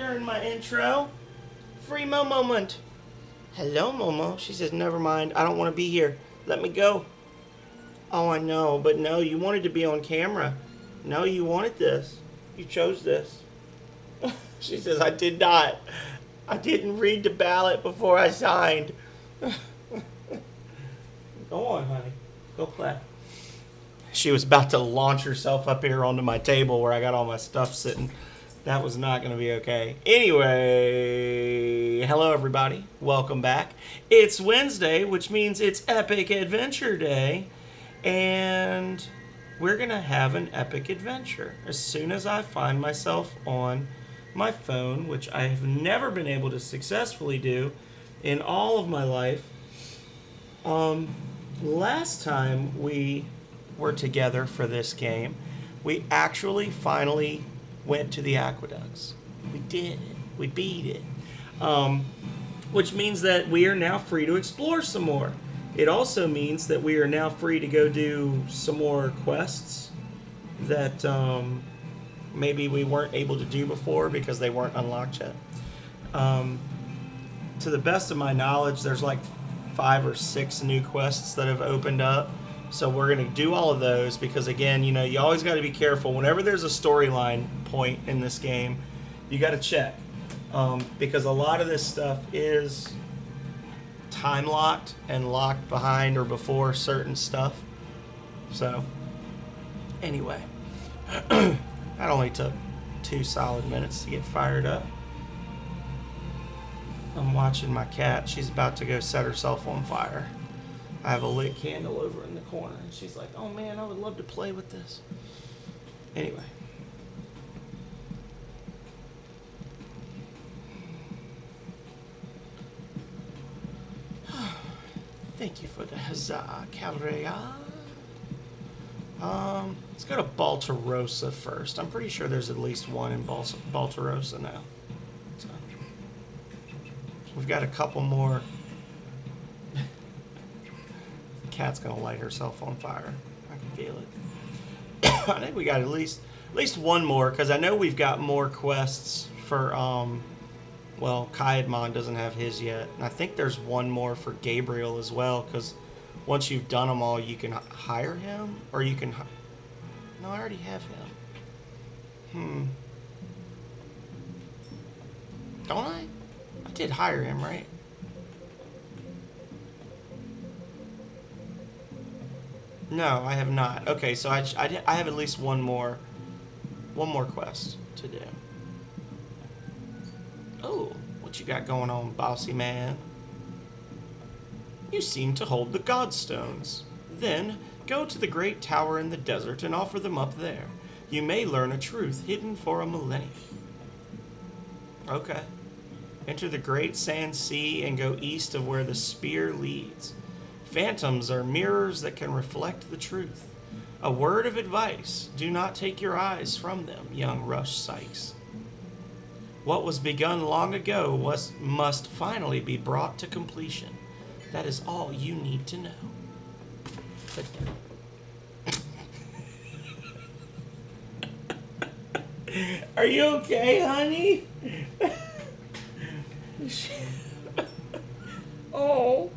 during my intro. Free Mo moment. Hello, Momo. She says, never mind. I don't want to be here. Let me go. Oh, I know. But no, you wanted to be on camera. No, you wanted this. You chose this. She says, I did not. I didn't read the ballot before I signed. Go on, honey. Go play. She was about to launch herself up here onto my table where I got all my stuff sitting. That was not going to be okay. Anyway, hello everybody. Welcome back. It's Wednesday, which means it's Epic Adventure Day. And we're going to have an epic adventure as soon as I find myself on my phone, which I have never been able to successfully do in all of my life. Last time we were together for this game, we actually finally went to the aqueducts. We did it. We beat it. Which means that we are now free to explore some more. It also means that we are now free to go do some more quests that maybe we weren't able to do before because they weren't unlocked yet. To the best of my knowledge, there's like 5 or 6 new quests that have opened up. So we're going to do all of those because, again, you know, you always got to be careful. Whenever there's a storyline point in this game, you got to check. Because a lot of this stuff is time locked and locked behind or before certain stuff. So, anyway, that only took 2 solid minutes to get fired up. I'm watching my cat. She's about to go set herself on fire. I have a lit candle over in the corner, and she's like, oh man, I would love to play with this. Anyway. Thank you for the huzzah, Calrea. Let's go to Baltarosa first. I'm pretty sure there's at least one in Baltarosa now. So, we've got a couple more. The cat's gonna light herself on fire. I can feel it. I think we got at least one more, because I know we've got more quests for well, Kaedmon doesn't have his yet. And I think there's one more for Gabriel as well, because once you've done them all, you can hire him, or you can... No, I already have him. Don't I? I did hire him, right? No, I have not. Okay, so I have at least one more quest to do. Oh, what you got going on, bossy man? You seem to hold the Godstones. Then, go to the great tower in the desert and offer them up there. You may learn a truth hidden for a millennium. Okay. Enter the great sand sea and go east of where the spear leads. Phantoms are mirrors that can reflect the truth. A word of advice, do not take your eyes from them, young Rush Sykes. What was begun long ago must finally be brought to completion. That is all you need to know. Are you okay, honey? Oh,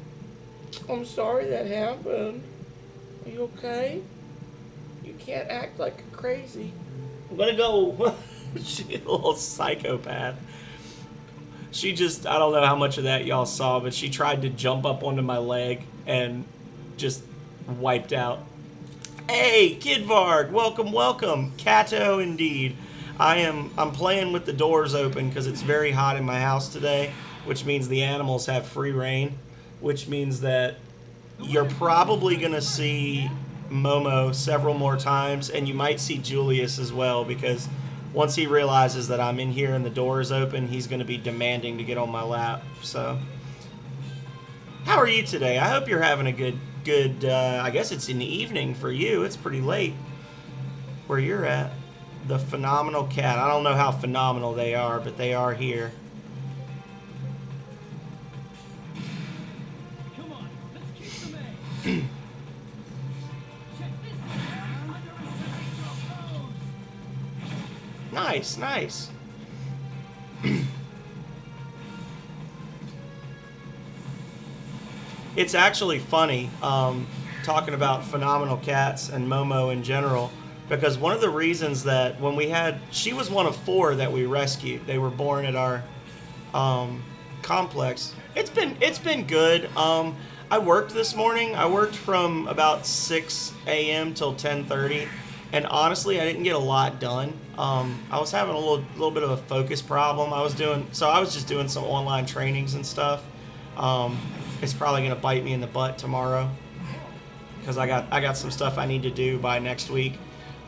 I'm sorry that happened. Are you okay? You can't act like crazy. I'm gonna go. She's a little psychopath. She just, I don't know how much of that y'all saw, but she tried to jump up onto my leg and just wiped out. Hey, Kidvard, welcome, welcome. Kato indeed. I'm playing with the doors open because it's very hot in my house today, which means the animals have free reign, which means that you're probably gonna see Momo several more times, and you might see Julius as well, because once he realizes that I'm in here and the door is open, he's going to be demanding to get on my lap. So, how are you today? I hope you're having a good, I guess it's in the evening for you. It's pretty late where you're at. The phenomenal cat. I don't know how phenomenal they are, but they are here. Come on, let's keep them A. Nice, nice. It's actually funny talking about phenomenal cats and Momo in general, because one of the reasons that when we had, she was one of 4 that we rescued. They were born at our complex. It's been good. I worked this morning. I worked from about 6 a.m. till 10:30, and honestly, I didn't get a lot done. I was having a little bit of a focus problem. I was just doing some online trainings and stuff. It's probably gonna bite me in the butt tomorrow because I got some stuff I need to do by next week.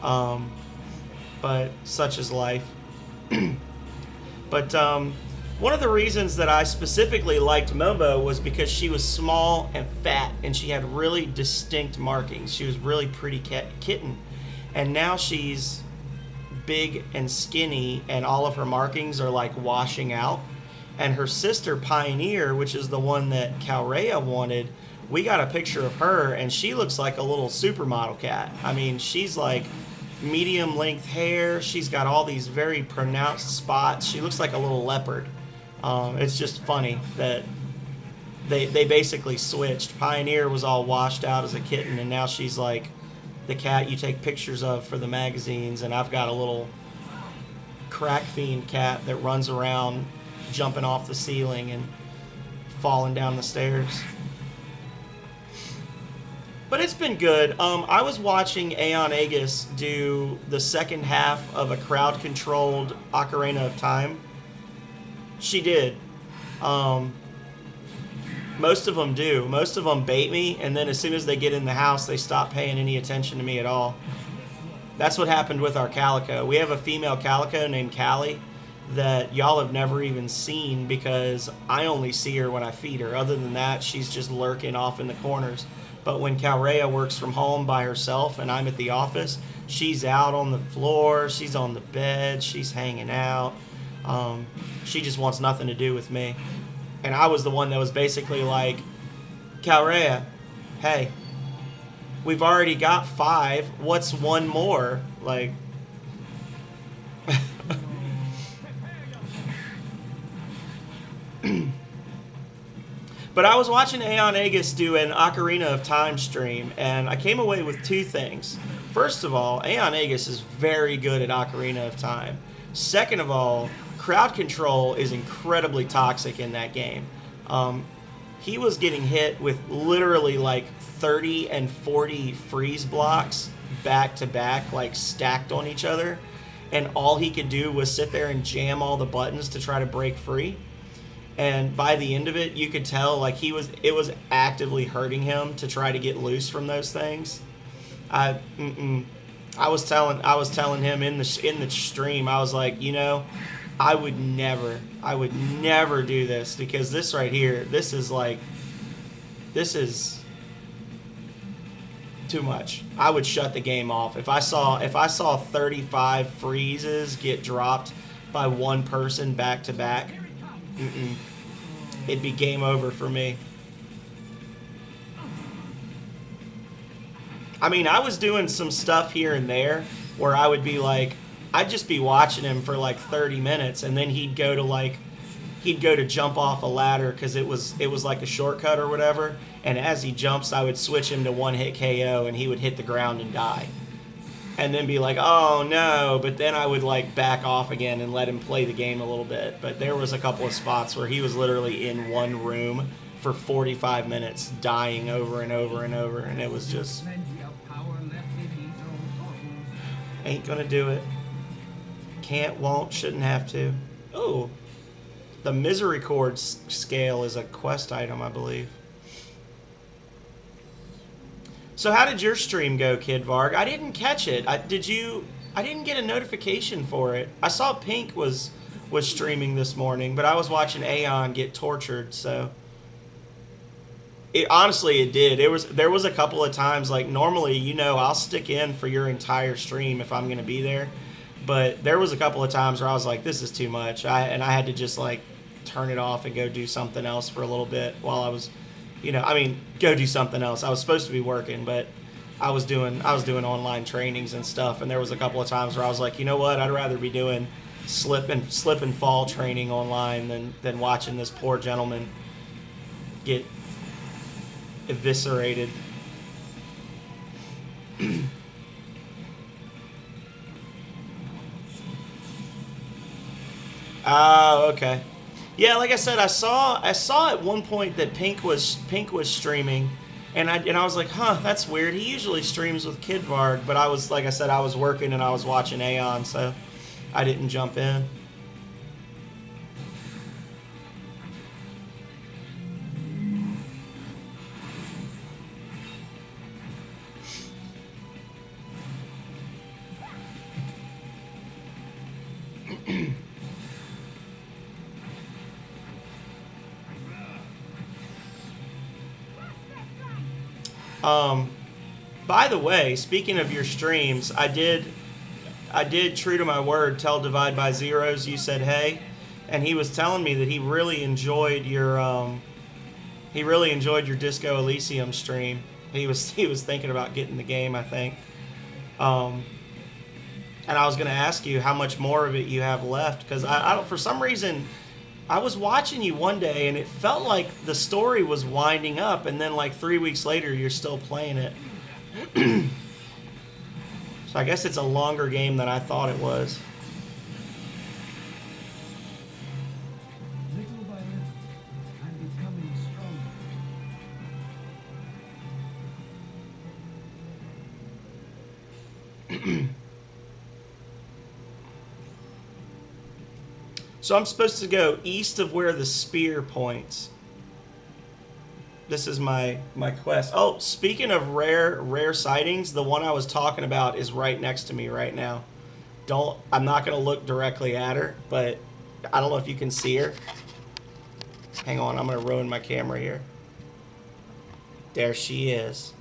But such is life. But one of the reasons that I specifically liked Momo was because she was small and fat, and she had really distinct markings. She was really pretty kitten, and now she's big and skinny, and all of her markings are like washing out. And her sister Pioneer, which is the one that Calrea wanted, we got a picture of her, and she looks like a little supermodel cat. I mean, she's like medium length hair. She's got all these very pronounced spots. She looks like a little leopard. It's just funny that they basically switched. Pioneer was all washed out as a kitten, and now she's like the cat you take pictures of for the magazines. And I've got a little crack fiend cat that runs around jumping off the ceiling and falling down the stairs. But it's been good. I was watching Aeon Aegis do the second half of a crowd-controlled Ocarina of Time. She did. Most of them do. Most of them bait me, and then as soon as they get in the house, they stop paying any attention to me at all. That's what happened with our calico. We have a female calico named Callie that y'all have never even seen because I only see her when I feed her. Other than that, she's just lurking off in the corners. But when Calrea works from home by herself and I'm at the office, she's out on the floor, she's on the bed, she's hanging out. She just wants nothing to do with me. And I was the one that was basically like, Calrea, hey, we've already got 5. What's one more? Like, but I was watching Aeon Aegis do an Ocarina of Time stream, and I came away with 2 things. First of all, Aeon Aegis is very good at Ocarina of Time. Second of all, crowd control is incredibly toxic in that game. He was getting hit with literally like 30 and 40 freeze blocks back to back, like stacked on each other, and all he could do was sit there and jam all the buttons to try to break free. And by the end of it, you could tell like it was actively hurting him to try to get loose from those things. I was telling him in the stream, I was like, I would never do this, because this right here, this is too much. I would shut the game off if I saw 35 freezes get dropped by one person back to back. It'd be game over for me. I mean, I was doing some stuff here and there where I would be like, I'd just be watching him for like 30 minutes, and then he'd go to jump off a ladder because it was like a shortcut or whatever, and as he jumps, I would switch him to one hit KO, and he would hit the ground and die. And then be like, oh no, but then I would like back off again and let him play the game a little bit. But there was a couple of spots where he was literally in one room for 45 minutes, dying over and over and over, and it was just, ain't gonna do it. Can't, won't, shouldn't have to. Oh, the Misericord scale is a quest item, I believe. So how did your stream go, Kid Varg? I didn't catch it. I didn't get a notification for it. I saw Pink was streaming this morning, but I was watching Aeon get tortured, so honestly it did. There was a couple of times, like normally, I'll stick in for your entire stream if I'm going to be there, but there was a couple of times where I was like, this is too much. I had to just like turn it off and go do something else for a little bit while I was go do something else. I was supposed to be working, but I was doing online trainings and stuff, and there was a couple of times where I was like, you know what, I'd rather be doing slip and fall training online than watching this poor gentleman get eviscerated. Oh, okay. Yeah, like I said, I saw at one point that Pink was streaming, and I was like, huh, that's weird. He usually streams with Kidvard, but I was, like I said, I was working and I was watching Aeon, so I didn't jump in. Um, by the way, speaking of your streams, I did true to my word tell Divide by Zeros you said hey, and he was telling me that he really enjoyed your Disco Elysium stream. He was thinking about getting the game, I think. Um, and I was going to ask you how much more of it you have left, because I don't, for some reason, I was watching you one day and it felt like the story was winding up, and then like 3 weeks later you're still playing it. So I guess it's a longer game than I thought it was. Little by little, I'm becoming stronger. So I'm supposed to go east of where the spear points. This is my quest. Oh, speaking of rare sightings, the one I was talking about is right next to me right now. I'm not going to look directly at her, but I don't know if you can see her. Hang on, I'm going to ruin my camera here. There she is.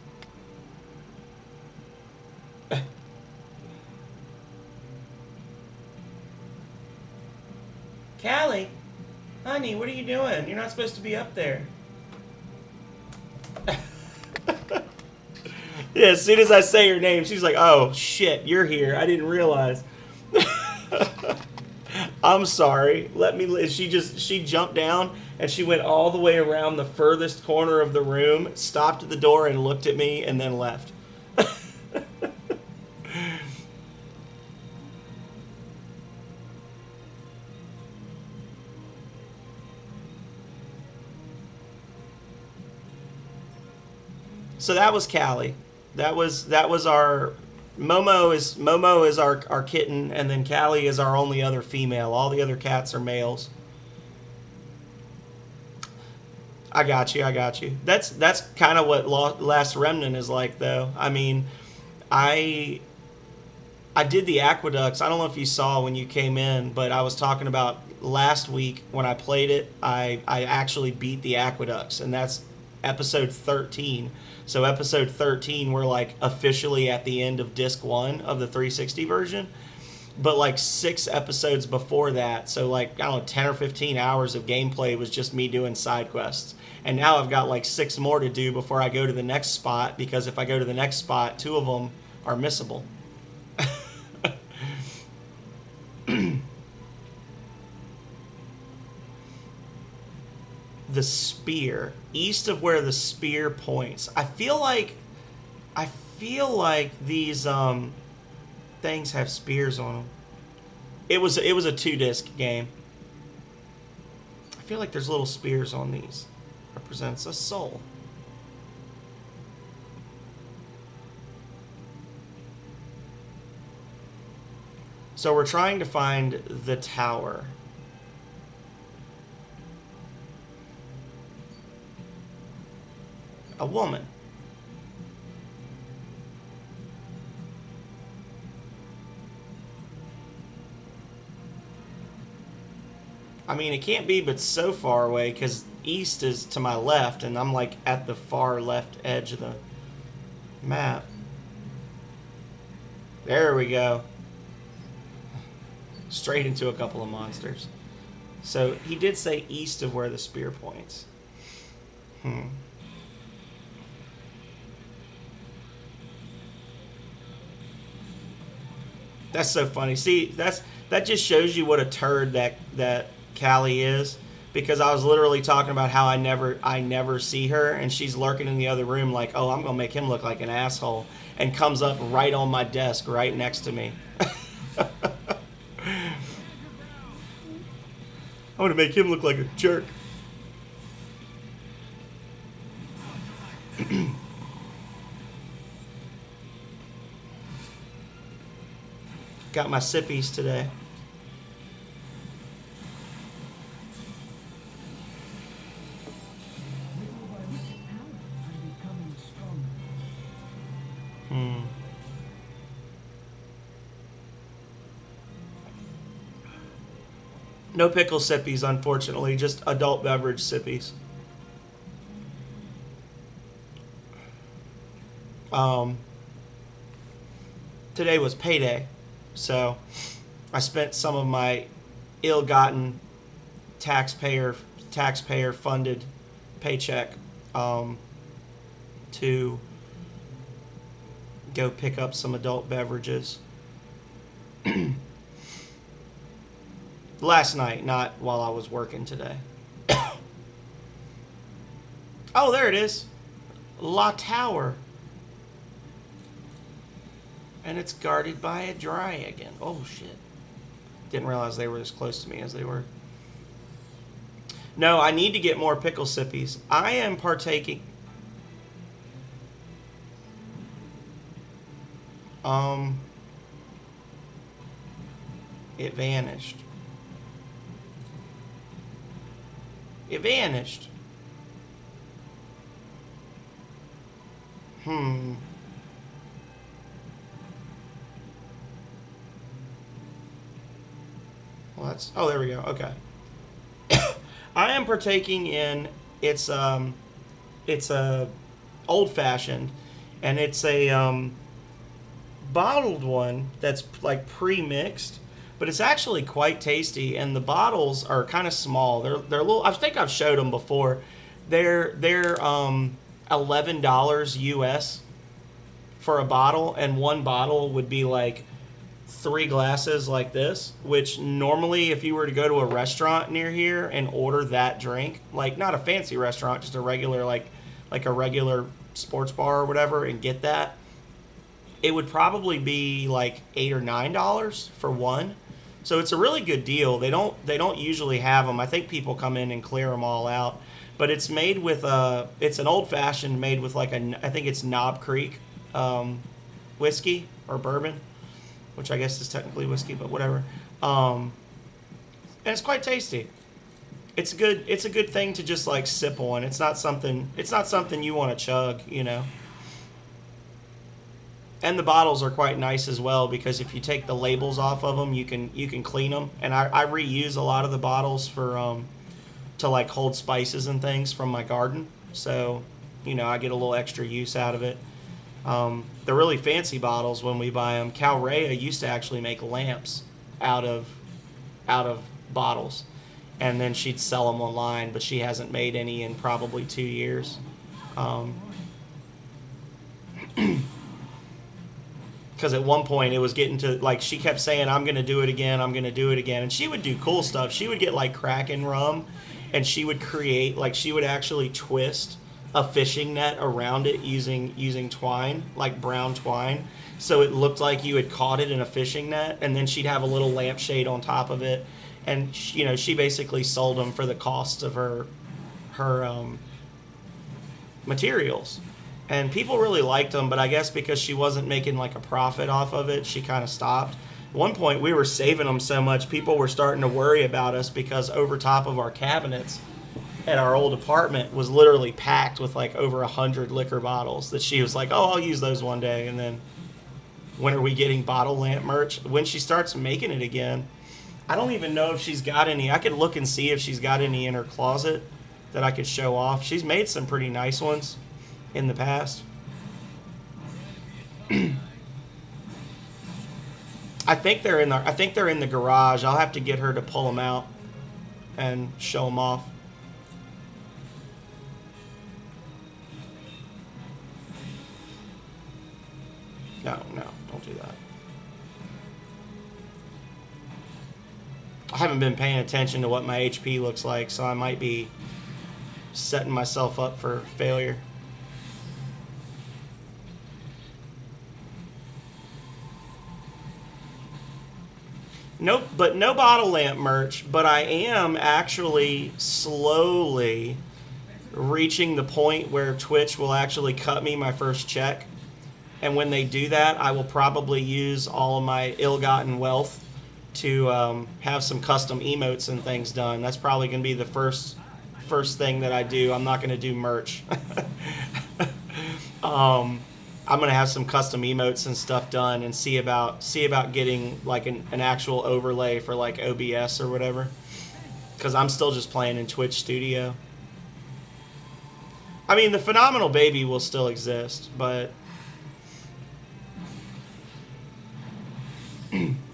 Callie, honey, what are you doing? You're not supposed to be up there. Yeah, as soon as I say her name, she's like, "Oh shit, you're here. I didn't realize." I'm sorry. She jumped down and she went all the way around the furthest corner of the room, stopped at the door and looked at me and then left. So that was Callie. That was our Momo is our kitten, and then Callie is our only other female. All the other cats are males. I got you. I got you. That's kind of what Last Remnant is like, though. I mean, I I did the aqueducts. I don't know if you saw when you came in, but I was talking about last week when I played it. I actually beat the aqueducts, and that's episode 13. So episode 13, we're like officially at the end of disc 1 of the 360 version. But like 6 episodes before that, so like I don't know, 10 or 15 hours of gameplay was just me doing side quests. And now I've got like 6 more to do before I go to the next spot, because if I go to the next spot, 2 of them are missable. The spear, east of where the spear points. I feel like these things have spears on them. It was a 2-disc game. I feel like there's little spears on these. Represents a soul. So we're trying to find the tower. A woman. I mean, it can't be but so far away, because east is to my left, and I'm like at the far left edge of the map. There we go. Straight into a couple of monsters. So he did say east of where the spear points. That's so funny. See, that just shows you what a turd that Callie is, because I was literally talking about how I never see her, and she's lurking in the other room like, oh, I'm gonna make him look like an asshole, and comes up right on my desk right next to me. I'm gonna make him look like a jerk. Got my sippies today. I'm becoming stronger. Hmm. No pickle sippies, unfortunately. Just adult beverage sippies. Um, Today was payday, so I spent some of my ill-gotten taxpayer taxpayer funded paycheck um, to go pick up some adult beverages. Last night, not while I was working today. Oh, there it is. La Tower. And it's guarded by a dragon. Oh, shit. Didn't realize they were as close to me as they were. No, I need to get more pickle sippies. I am partaking. Um, it vanished. It vanished. Hmm. Well, that's. Oh, there we go. Okay. I am partaking in. It's a old fashioned, and it's a bottled one that's like pre-mixed, but it's actually quite tasty. And the bottles are kind of small. They're little. I think I've showed them before. They're $11 US for a bottle, and one bottle would be like 3 glasses like this, which normally if you were to go to a restaurant near here and order that drink, like not a fancy restaurant, just a regular like a regular sports bar or whatever, and get that, it would probably be like $8 or $9 for one. So it's a really good deal. They don't usually have them. I think people come in and clear them all out. But it's made with it's an old fashioned made with like I think it's Knob Creek whiskey or bourbon, which I guess is technically whiskey, but whatever. Um, and it's quite tasty. It's a good thing to just like sip on. It's not something you want to chug, you know. And the bottles are quite nice as well because if you take the labels off of them, you can clean them. And I reuse a lot of the bottles for to like hold spices and things from my garden. So, you know, I get a little extra use out of it. The really fancy bottles when we buy them, Calrea used to actually make lamps out of out of bottles, and then she'd sell them online. But she hasn't made any in probably 2 years. Um, because at one point it was getting to like she kept saying I'm gonna do it again, I'm gonna do it again, and she would do cool stuff. She would get like Kraken rum, and she would create like she would actually twist a fishing net around it using twine, like brown twine, so it looked like you had caught it in a fishing net, and then she'd have a little lampshade on top of it, and you know she basically sold them for the cost of her materials. And people really liked them, but I guess because she wasn't making like a profit off of it, she kind of stopped. At one point, we were saving them so much, people were starting to worry about us because over top of our cabinets at our old apartment was literally packed with like over 100 liquor bottles that she was like, oh, I'll use those one day. And then when are we getting bottle lamp merch? When she starts making it again, I don't even know if she's got any. I could look and see if she's got any in her closet that I could show off. She's made some pretty nice ones in the past. I think they're in the garage. I'll have to get her to pull them out and show them off. No, no, don't do that. I haven't been paying attention to what my HP looks like, so I might be setting myself up for failure. Nope, but no bottle lamp merch, but I am actually slowly reaching the point where Twitch will actually cut me my first check. And when they do that, I will probably use all of my ill-gotten wealth to have some custom emotes and things done. That's probably going to be the first thing that I do. I'm not going to do merch. I'm going to have some custom emotes and stuff done and see about getting like an actual overlay for like OBS or whatever. Because I'm still just playing in Twitch Studio. I mean, the Phenomenal Baby will still exist, but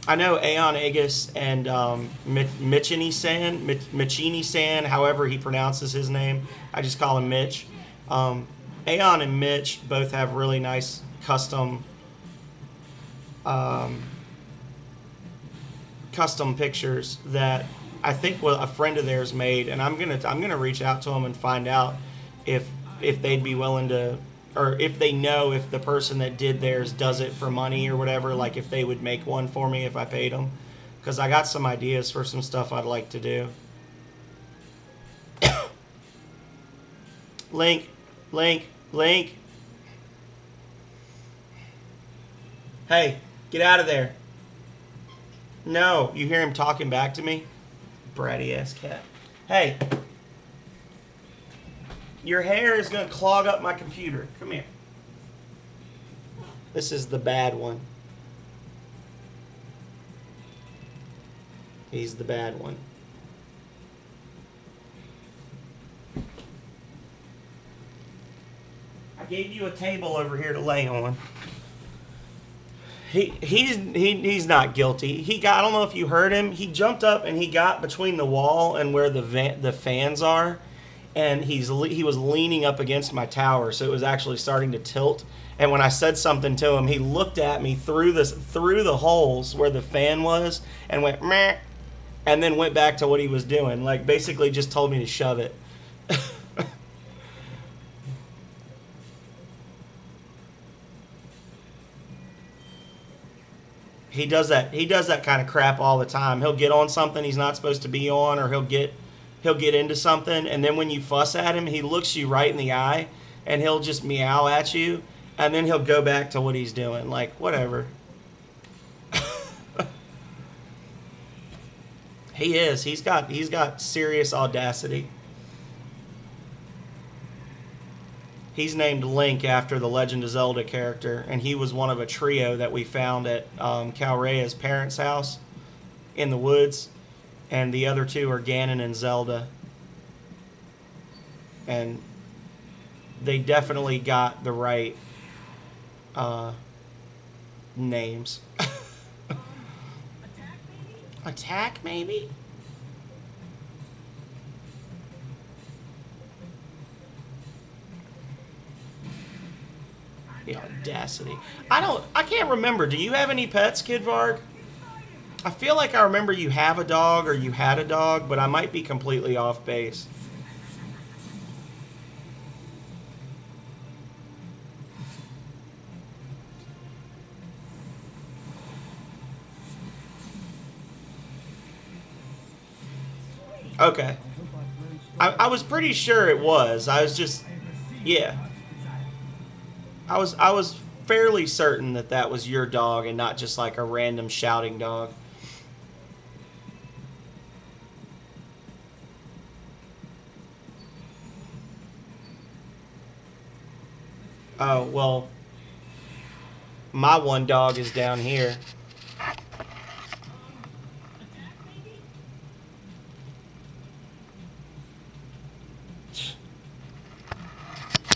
I know Aeon Aegis and Michini-san, however he pronounces his name. I just call him Mitch. Aeon and Mitch both have really nice custom pictures that I think a friend of theirs made, and I'm gonna reach out to them and find out if they'd be willing to, or if they know if the person that did theirs does it for money or whatever, like if they would make one for me if I paid them, because I got some ideas for some stuff I'd like to do. Link. Hey, get out of there. No, you hear him talking back to me? Bratty ass cat. Hey. Your hair is going to clog up my computer. Come here. This is the bad one. He's the bad one. I gave you a table over here to lay on. He's not guilty. I don't know if you heard him. He jumped up and he got between the wall and where the fans are, and he was leaning up against my tower, so it was actually starting to tilt. And when I said something to him, he looked at me through the holes where the fan was and went meh, and then went back to what he was doing. Like basically just told me to shove it. He does that kind of crap all the time. He'll get on something he's not supposed to be on, or he'll get into something, and then when you fuss at him, he looks you right in the eye and he'll just meow at you, and then he'll go back to what he's doing. Like, whatever. He is. He's got serious audacity. He's named Link after the Legend of Zelda character, and he was one of a trio that we found at Calrea's parents' house in the woods, and the other two are Ganon and Zelda. And they definitely got the right names. Attack, maybe? The audacity. I can't remember. Do you have any pets, Kid Varg? I feel like I remember you have a dog or you had a dog, but I might be completely off base. Okay. I was pretty sure it was. I was just... Yeah. I was fairly certain that was your dog and not just like a random shouting dog. Oh, well, my one dog is down here.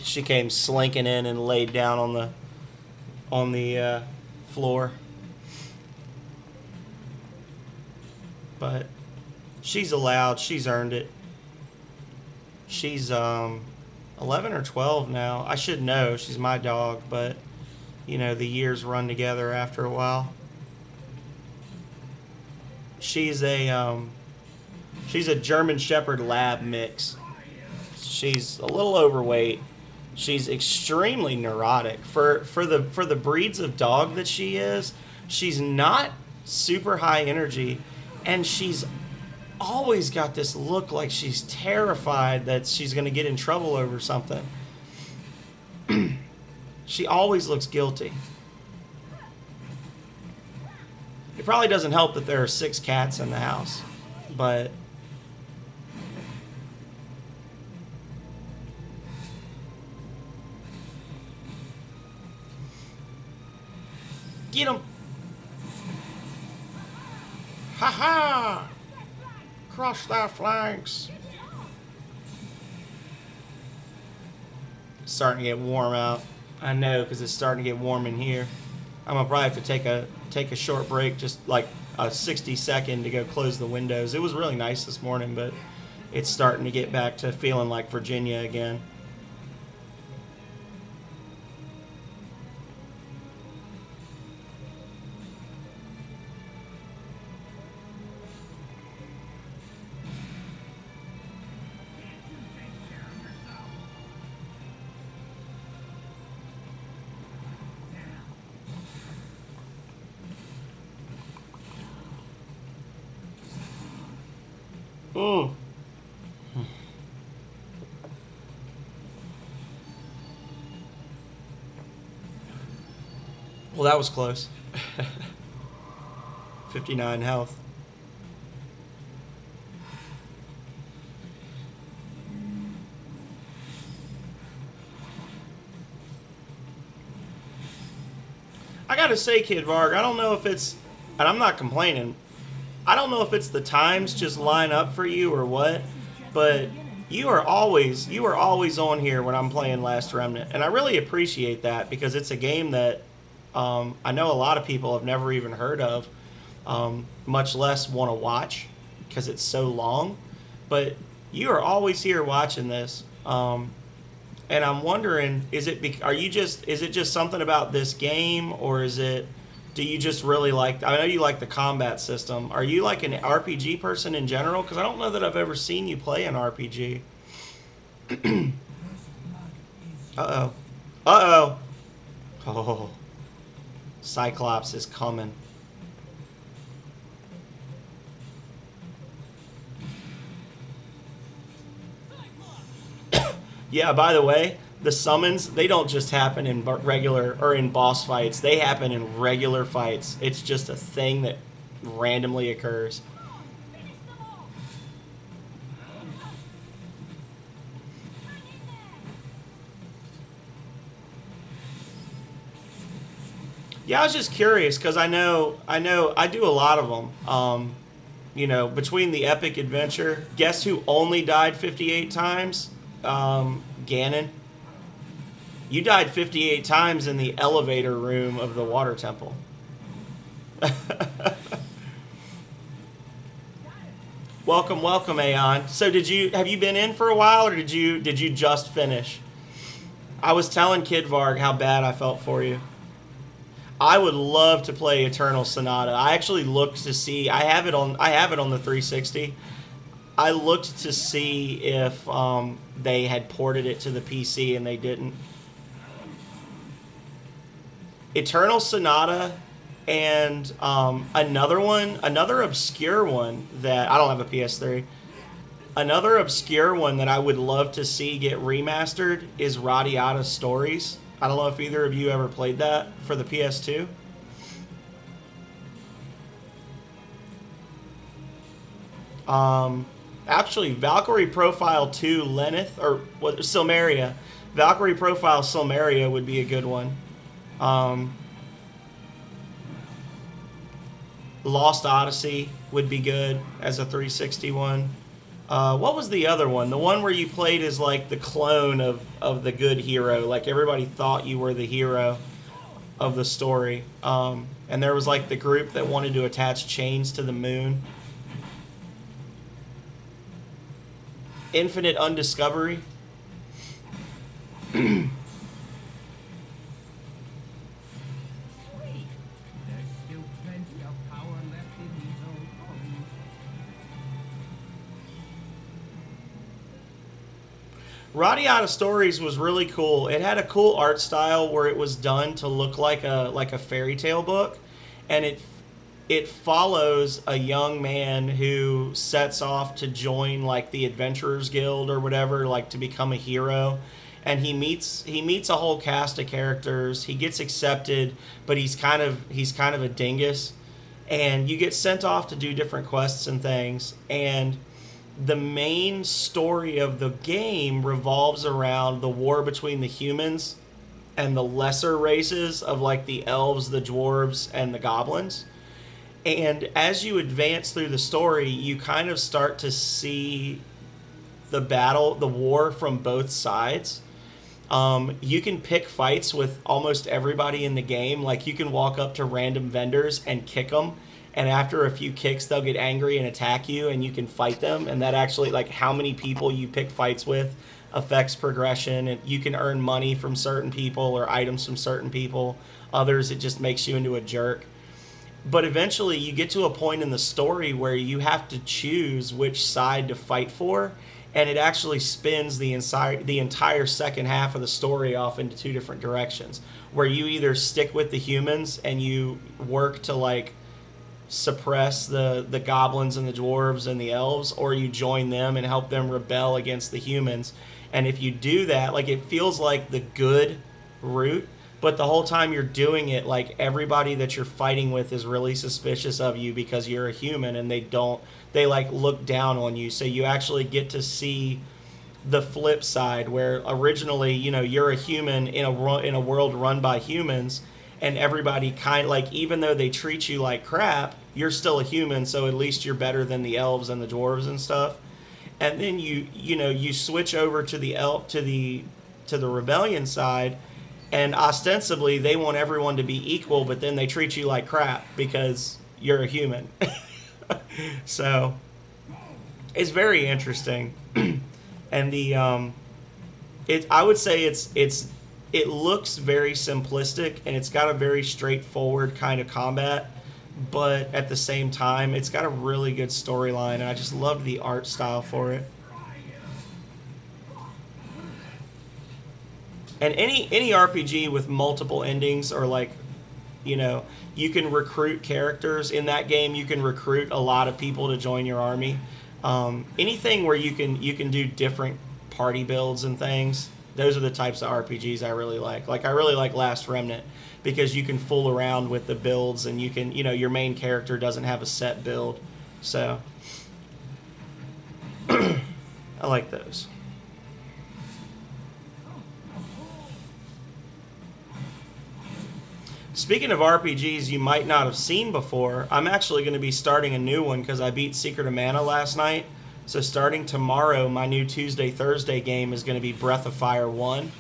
She came slinking in and laid down on the floor. But she's allowed. She's earned it. She's 11 or 12 now. I should know. She's my dog, but you know, the years run together after a while. She's a She's a German Shepherd Lab mix. She's a little overweight. She's extremely neurotic for the breeds of dog that she is. She's not super high energy, and she's always got this look like she's terrified that she's going to get in trouble over something. She always looks guilty. It probably doesn't help that there are 6 cats in the house, but get him! Ha ha! Crush their flanks. It's starting to get warm out. I know, because it's starting to get warm in here. I'm gonna probably have to take a short break, just like a 60-second to go close the windows. It was really nice this morning, but it's starting to get back to feeling like Virginia again. Mm. Well, that was close. 59 health. I gotta say, Kid Varg, I don't know if it's, and I'm not complaining, I don't know if it's the times just line up for you or what, but you are always on here when I'm playing Last Remnant, and I really appreciate that because it's a game that I know a lot of people have never even heard of, much less want to watch because it's so long. But you are always here watching this, and I'm wondering, is it just something about this game, or is it? Do you just really like? I know you like the combat system. Are you like an RPG person in general? Because I don't know that I've ever seen you play an RPG. Uh oh. Uh oh. Oh. Cyclops is coming. Yeah, by the way, the summons, they don't just happen in regular or in boss fights. They happen in regular fights. It's just a thing that randomly occurs. Yeah, I was just curious because I do a lot of them. Between the epic adventure, guess who only died 58 times? Ganon. You died 58 times in the elevator room of the water temple. Welcome, welcome, Aeon. So have you been in for a while, or did you just finish? I was telling Kid Varg how bad I felt for you. I would love to play Eternal Sonata. I actually looked to see. I have it on the 360. I looked to see if they had ported it to the PC, and they didn't. Eternal Sonata and another obscure one that I don't have a PS3. Another obscure one that I would love to see get remastered is Radiata Stories. I don't know if either of you ever played that for the PS2. Actually, Valkyrie Profile 2 Lenneth, or what, Silmeria. Valkyrie Profile Silmeria would be a good one. Lost Odyssey would be good as a 360 one. What was the other one? The one where you played as like the clone of the good hero. Like everybody thought you were the hero of the story. And there was like the group that wanted to attach chains to the moon. Infinite Undiscovery. Radiata Stories was really cool. It had a cool art style where it was done to look like a fairy tale book, and it follows a young man who sets off to join like the Adventurers Guild or whatever, like to become a hero. And he meets a whole cast of characters. He gets accepted, but he's kind of a dingus, and you get sent off to do different quests and things. And the main story of the game revolves around the war between the humans and the lesser races of like the elves, the dwarves, and the goblins. And as you advance through the story, you kind of start to see the war from both sides. You can pick fights with almost everybody in the game. Like you can walk up to random vendors and kick them, and after a few kicks, they'll get angry and attack you, and you can fight them. And that actually, like how many people you pick fights with, affects progression. And you can earn money from certain people or items from certain people. Others, it just makes you into a jerk. But eventually you get to a point in the story where you have to choose which side to fight for, and it actually spins the entire second half of the story off into two different directions, where you either stick with the humans and you work to like suppress the goblins and the dwarves and the elves, or you join them and help them rebel against the humans. And if you do that, like it feels like the good route, but the whole time you're doing it, like everybody that you're fighting with is really suspicious of you because you're a human, and they like look down on you. So you actually get to see the flip side, where originally, you're a human in a world run by humans, and everybody kind of like, even though they treat you like crap, you're still a human, so at least you're better than the elves and the dwarves and stuff. And then you switch over to the rebellion side, and ostensibly they want everyone to be equal, but then they treat you like crap because you're a human. So it's very interesting. And I would say it looks very simplistic, and it's got a very straightforward kind of combat, but at the same time it's got a really good storyline, and I just loved the art style for it. And any RPG with multiple endings, or like, you can recruit characters in that game. You can recruit a lot of people to join your army. Anything where you can do different party builds and things. Those are the types of RPGs I really like. Like I really like Last Remnant because you can fool around with the builds, and your main character doesn't have a set build. So I like those. Speaking of RPGs you might not have seen before, I'm actually going to be starting a new one because I beat Secret of Mana last night. So starting tomorrow, my new Tuesday, Thursday game is going to be Breath of Fire 1,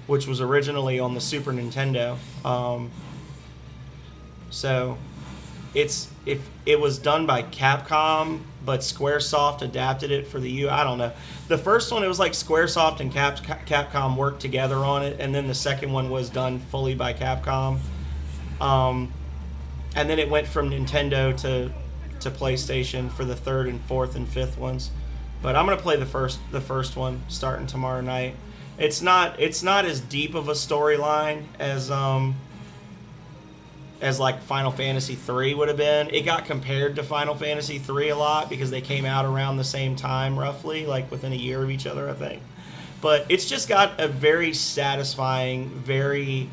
which was originally on the Super Nintendo. So it was done by Capcom, but Squaresoft adapted it for the U. I don't know. The first one, it was like Squaresoft and Capcom worked together on it, and then the second one was done fully by Capcom. And then it went from Nintendo to PlayStation for the third and fourth and fifth ones. But I'm gonna play the first one starting tomorrow night. It's not as deep of a storyline as like Final Fantasy 3 would have been. It got compared to Final Fantasy 3 a lot because they came out around the same time, roughly, like within a year of each other, I think. But it's just got a very satisfying, very,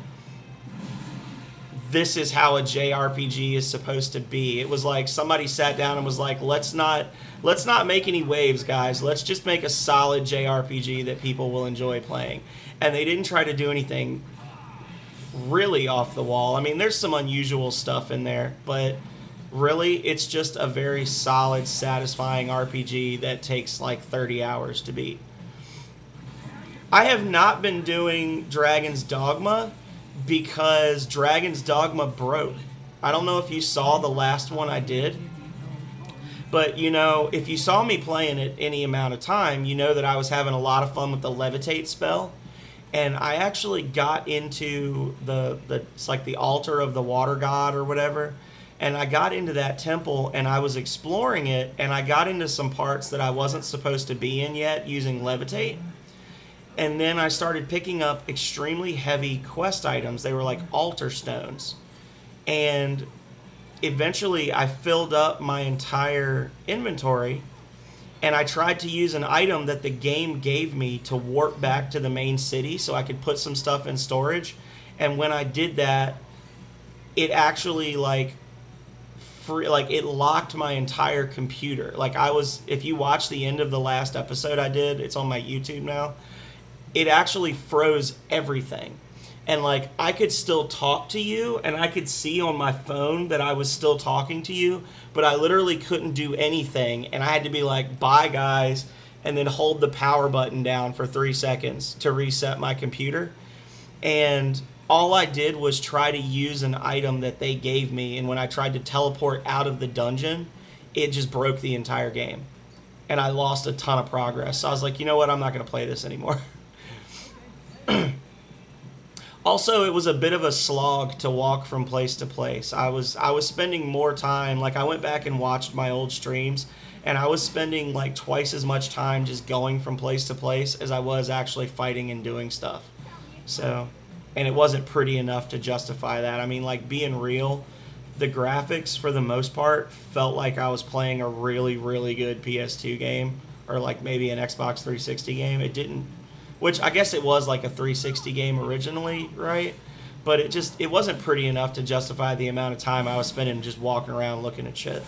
this is how a JRPG is supposed to be. It was like somebody sat down and was like, let's not make any waves, guys. Let's just make a solid JRPG that people will enjoy playing. And they didn't try to do anything really off the wall. I mean, there's some unusual stuff in there, but really it's just a very solid, satisfying RPG that takes like 30 hours to beat. I have not been doing Dragon's Dogma because Dragon's Dogma broke. I don't know if you saw the last one I did, but if you saw me playing it any amount of time, you know that I was having a lot of fun with the levitate spell. And I actually got into it's like the altar of the water god or whatever. And I got into that temple and I was exploring it, and I got into some parts that I wasn't supposed to be in yet using levitate. And then I started picking up extremely heavy quest items. They were like altar stones. And eventually I filled up my entire inventory, and I tried to use an item that the game gave me to warp back to the main city so I could put some stuff in storage. And when I did that, it actually like it locked my entire computer. Like I was, if you watch the end of the last episode I did, it's on my YouTube now. It actually froze everything. And like I could still talk to you, and I could see on my phone that I was still talking to you, but I literally couldn't do anything, and I had to be like, bye guys, and then hold the power button down for 3 seconds to reset my computer. And all I did was try to use an item that they gave me, and when I tried to teleport out of the dungeon, it just broke the entire game. And I lost a ton of progress. So I was like, you know what, I'm not going to play this anymore. Also, it was a bit of a slog to walk from place to place. I was spending more time, like I went back and watched my old streams, and I was spending like twice as much time just going from place to place as I was actually fighting and doing stuff. So, and it wasn't pretty enough to justify that. I mean, like being real, the graphics for the most part felt like I was playing a really, really good PS2 game, or like maybe an Xbox 360 game. It didn't, which I guess it was like a 360 game originally, right? But it wasn't pretty enough to justify the amount of time I was spending just walking around looking at shit.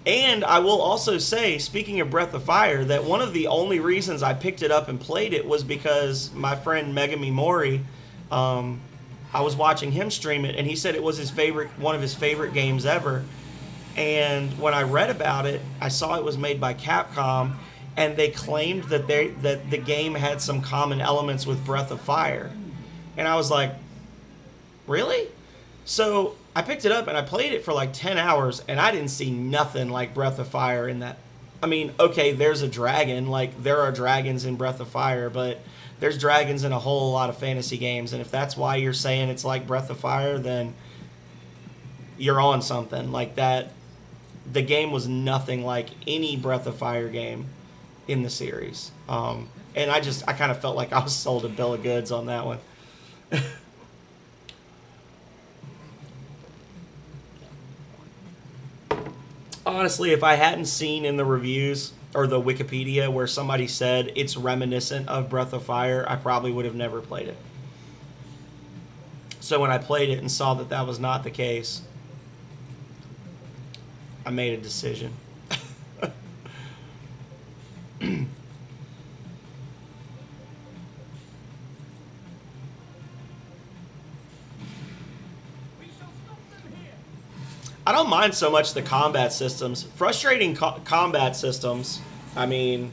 And I will also say, speaking of Breath of Fire, that one of the only reasons I picked it up and played it was because my friend Megami Mori, um, I was watching him stream it, and he said it was one of his favorite games ever. And when I read about it, I saw it was made by Capcom, and they claimed that the game had some common elements with Breath of Fire. And I was like, really? So I picked it up and I played it for like 10 hours, and I didn't see nothing like Breath of Fire in that. I mean, okay, there's a dragon. Like, there are dragons in Breath of Fire, but there's dragons in a whole lot of fantasy games. And if that's why you're saying it's like Breath of Fire, then you're on something. Like that, the game was nothing like any Breath of Fire game in the series. And I kind of felt like I was sold a bill of goods on that one. Honestly, if I hadn't seen in the reviews or the Wikipedia where somebody said it's reminiscent of Breath of Fire, I probably would have never played it. So when I played it and saw that that was not the case, I made a decision. I don't mind so much the combat systems. Frustrating combat systems, I mean,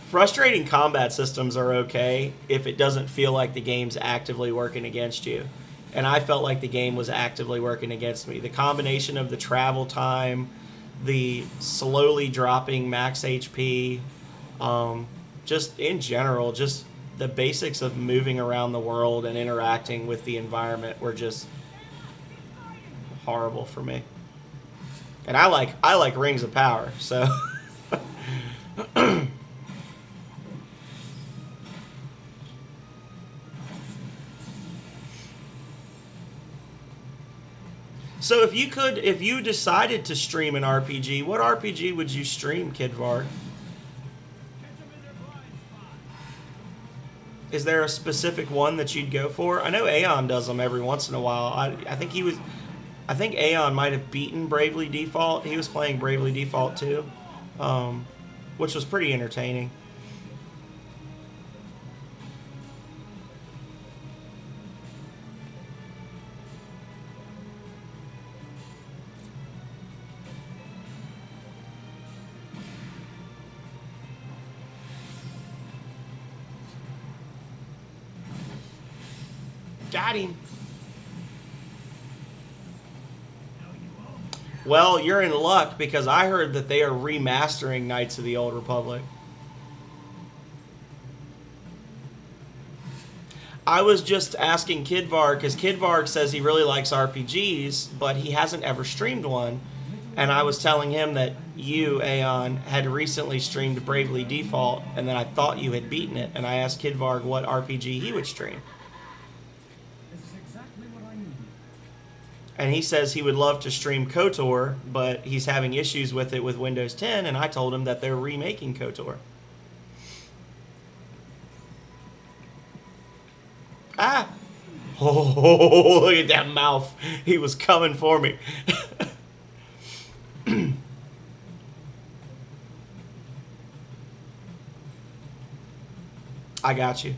frustrating combat systems are okay if it doesn't feel like the game's actively working against you. And I felt like the game was actively working against me. The combination of the travel time, the slowly dropping max HP, just in general, just the basics of moving around the world and interacting with the environment were just horrible for me. And I like Rings of Power, so so if you decided to stream an RPG, what RPG would you stream, Kidvar? Is there a specific one that you'd go for? I know Aeon does them every once in a while. I think Aeon might have beaten Bravely Default. He was playing Bravely Default too, which was pretty entertaining. Got him. Well, you're in luck because I heard that they are remastering Knights of the Old Republic. I was just asking Kidvarg, because Kidvarg says he really likes RPGs, but he hasn't ever streamed one. And I was telling him that you, Aeon, had recently streamed Bravely Default, and that I thought you had beaten it. And I asked Kidvarg what RPG he would stream. This is exactly what I needed. And he says he would love to stream KOTOR, but he's having issues with it with Windows 10, and I told him that they're remaking KOTOR. Ah! Oh, look at that mouth. He was coming for me. I got you.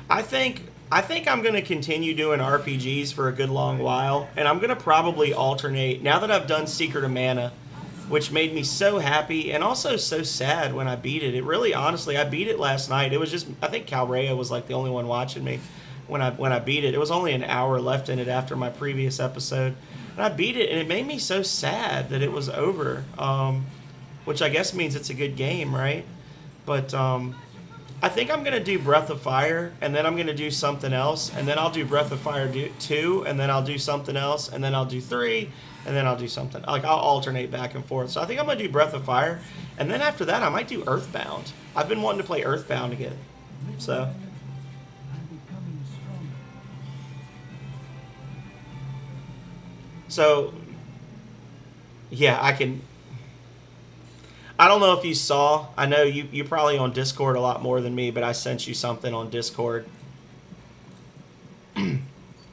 I think I'm going to continue doing RPGs for a good long while, and I'm going to probably alternate now that I've done Secret of Mana, which made me so happy and also so sad when I beat it. It really, honestly, I beat it last night. It was just, I think Calrea was like the only one watching me when I beat it. It was only an hour left in it after my previous episode, and I beat it, and it made me so sad that it was over. Which I guess means it's a good game, right? But I think I'm going to do Breath of Fire, and then I'm going to do something else, and then I'll do Breath of Fire 2, and then I'll do something else, and then I'll do 3, and then I'll do something. Like, I'll alternate back and forth. So I think I'm going to do Breath of Fire, and then after that I might do Earthbound. I've been wanting to play Earthbound again. So I'm becoming stronger. So, yeah, I don't know if you saw. I know you're probably on Discord a lot more than me, but I sent you something on Discord.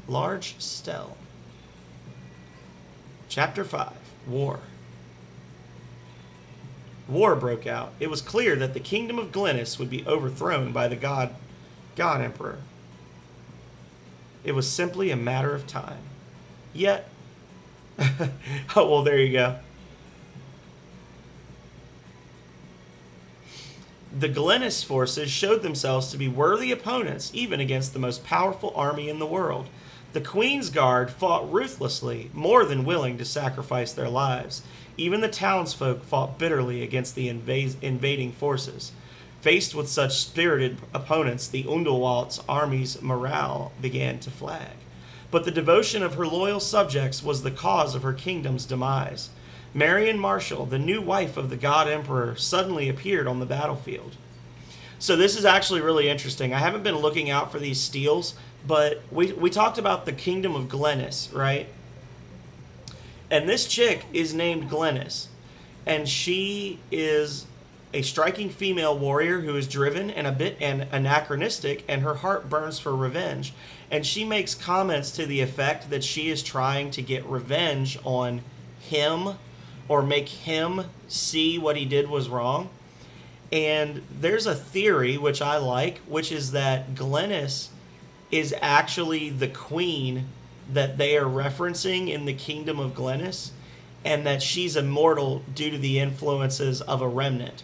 Large Stell. Chapter 5. War. War broke out. It was clear that the kingdom of Glennis would be overthrown by the God Emperor. It was simply a matter of time. Yet... oh, well, there you go. The Glennis forces showed themselves to be worthy opponents even against the most powerful army in the world. The Queen's Guard fought ruthlessly, more than willing to sacrifice their lives. Even the townsfolk fought bitterly against the invading forces. Faced with such spirited opponents, the Underwald's army's morale began to flag. But the devotion of her loyal subjects was the cause of her kingdom's demise. Marion Marshall, the new wife of the God Emperor, suddenly appeared on the battlefield. So this is actually really interesting. I haven't been looking out for these steals, but we talked about the kingdom of Glennis, right? And this chick is named Glennis, and she is a striking female warrior who is driven and a bit anachronistic, and her heart burns for revenge. And she makes comments to the effect that she is trying to get revenge on him, or make him see what he did was wrong. And there's a theory, which I like, which is that Glennis is actually the queen that they are referencing in the kingdom of Glennis, and that she's immortal due to the influences of a remnant.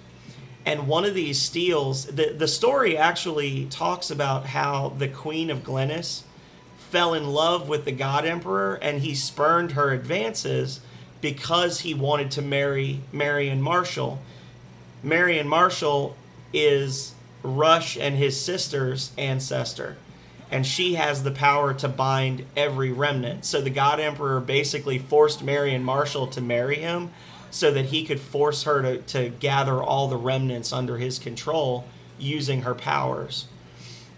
And one of these steals, the story actually talks about how the queen of Glennis fell in love with the God Emperor, and he spurned her advances because he wanted to marry Marion Marshall. Marion Marshall is Rush and his sister's ancestor, and she has the power to bind every remnant. So the God Emperor basically forced Marion Marshall to marry him so that he could force her to gather all the remnants under his control using her powers.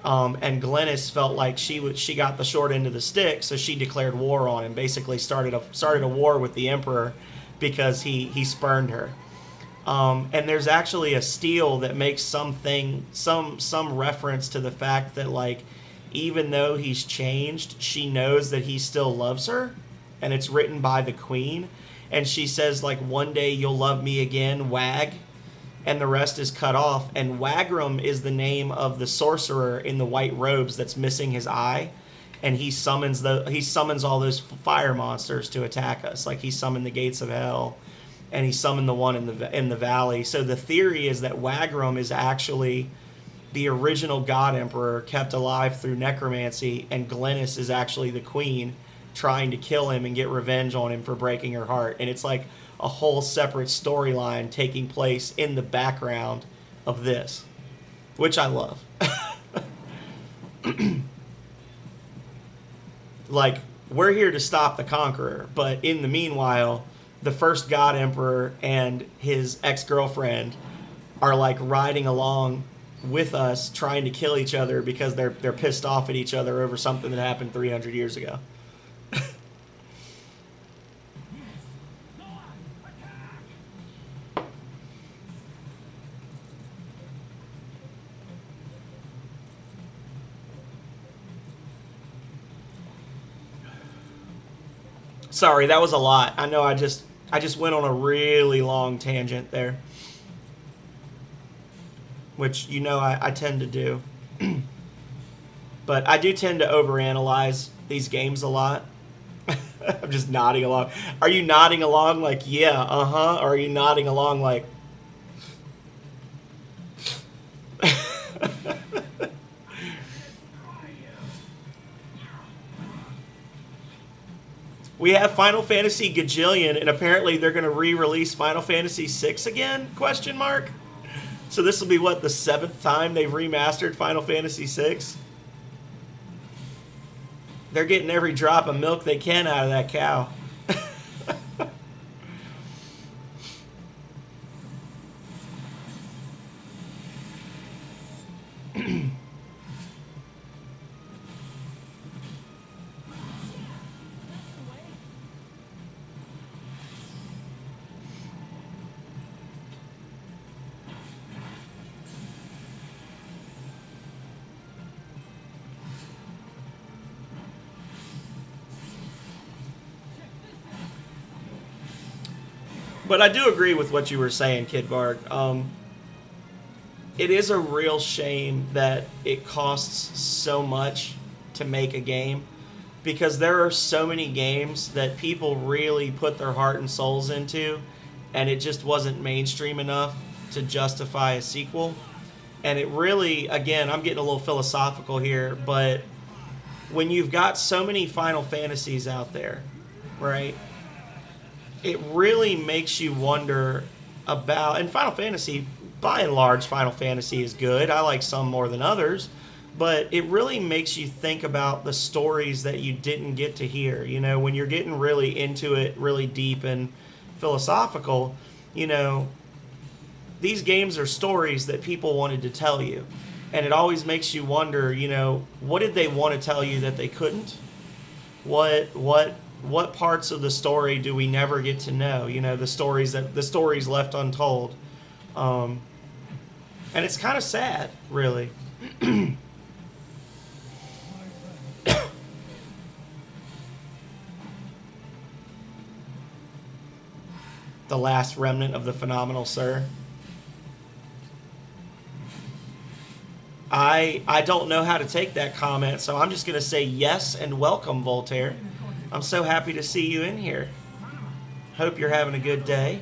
And Glennis felt like she got the short end of the stick, so she declared war on him. Basically, started a war with the Emperor because he spurned her. And there's actually a steal that makes some reference to the fact that, like, even though he's changed, she knows that he still loves her, and it's written by the Queen. And she says, like, one day you'll love me again, Wag. And the rest is cut off. And Wagram is the name of the sorcerer in the white robes that's missing his eye. And he summons all those fire monsters to attack us. Like, he summoned the gates of hell, and he summoned the one in the valley. So the theory is that Wagram is actually the original God Emperor kept alive through necromancy, and Glennis is actually the queen trying to kill him and get revenge on him for breaking her heart. And it's like a whole separate storyline taking place in the background of this, which I love. Like, we're here to stop the Conqueror, but in the meanwhile, the first God Emperor and his ex-girlfriend are like riding along with us trying to kill each other because they're pissed off at each other over something that happened 300 years ago. Sorry, that was a lot. I know I just went on a really long tangent there, which I tend to do. But I do tend to overanalyze these games a lot. I'm just nodding along. Are you nodding along like, yeah, uh-huh? Or are you nodding along like... We have Final Fantasy Gajillion, and apparently they're going to re-release Final Fantasy VI again? Question mark. So this will be, what, the 7th time they've remastered Final Fantasy VI? They're getting every drop of milk they can out of that cow. But I do agree with what you were saying, Kid Varg. It is a real shame that it costs so much to make a game, because there are so many games that people really put their heart and souls into, and it just wasn't mainstream enough to justify a sequel. And it really, again, I'm getting a little philosophical here, but when you've got so many Final Fantasies out there, right? It really makes you wonder about, and Final Fantasy, by and large, Final Fantasy is good. I like some more than others, but it really makes you think about the stories that you didn't get to hear. When you're getting really into it, really deep and philosophical, these games are stories that people wanted to tell you. And it always makes you wonder, what did they want to tell you that they couldn't? What parts of the story do we never get to know? The stories left untold. And it's kind of sad, really. The last remnant of the phenomenal Sir. I don't know how to take that comment, so I'm just going to say yes and welcome, Voltaire. I'm so happy to see you in here. Hope you're having a good day.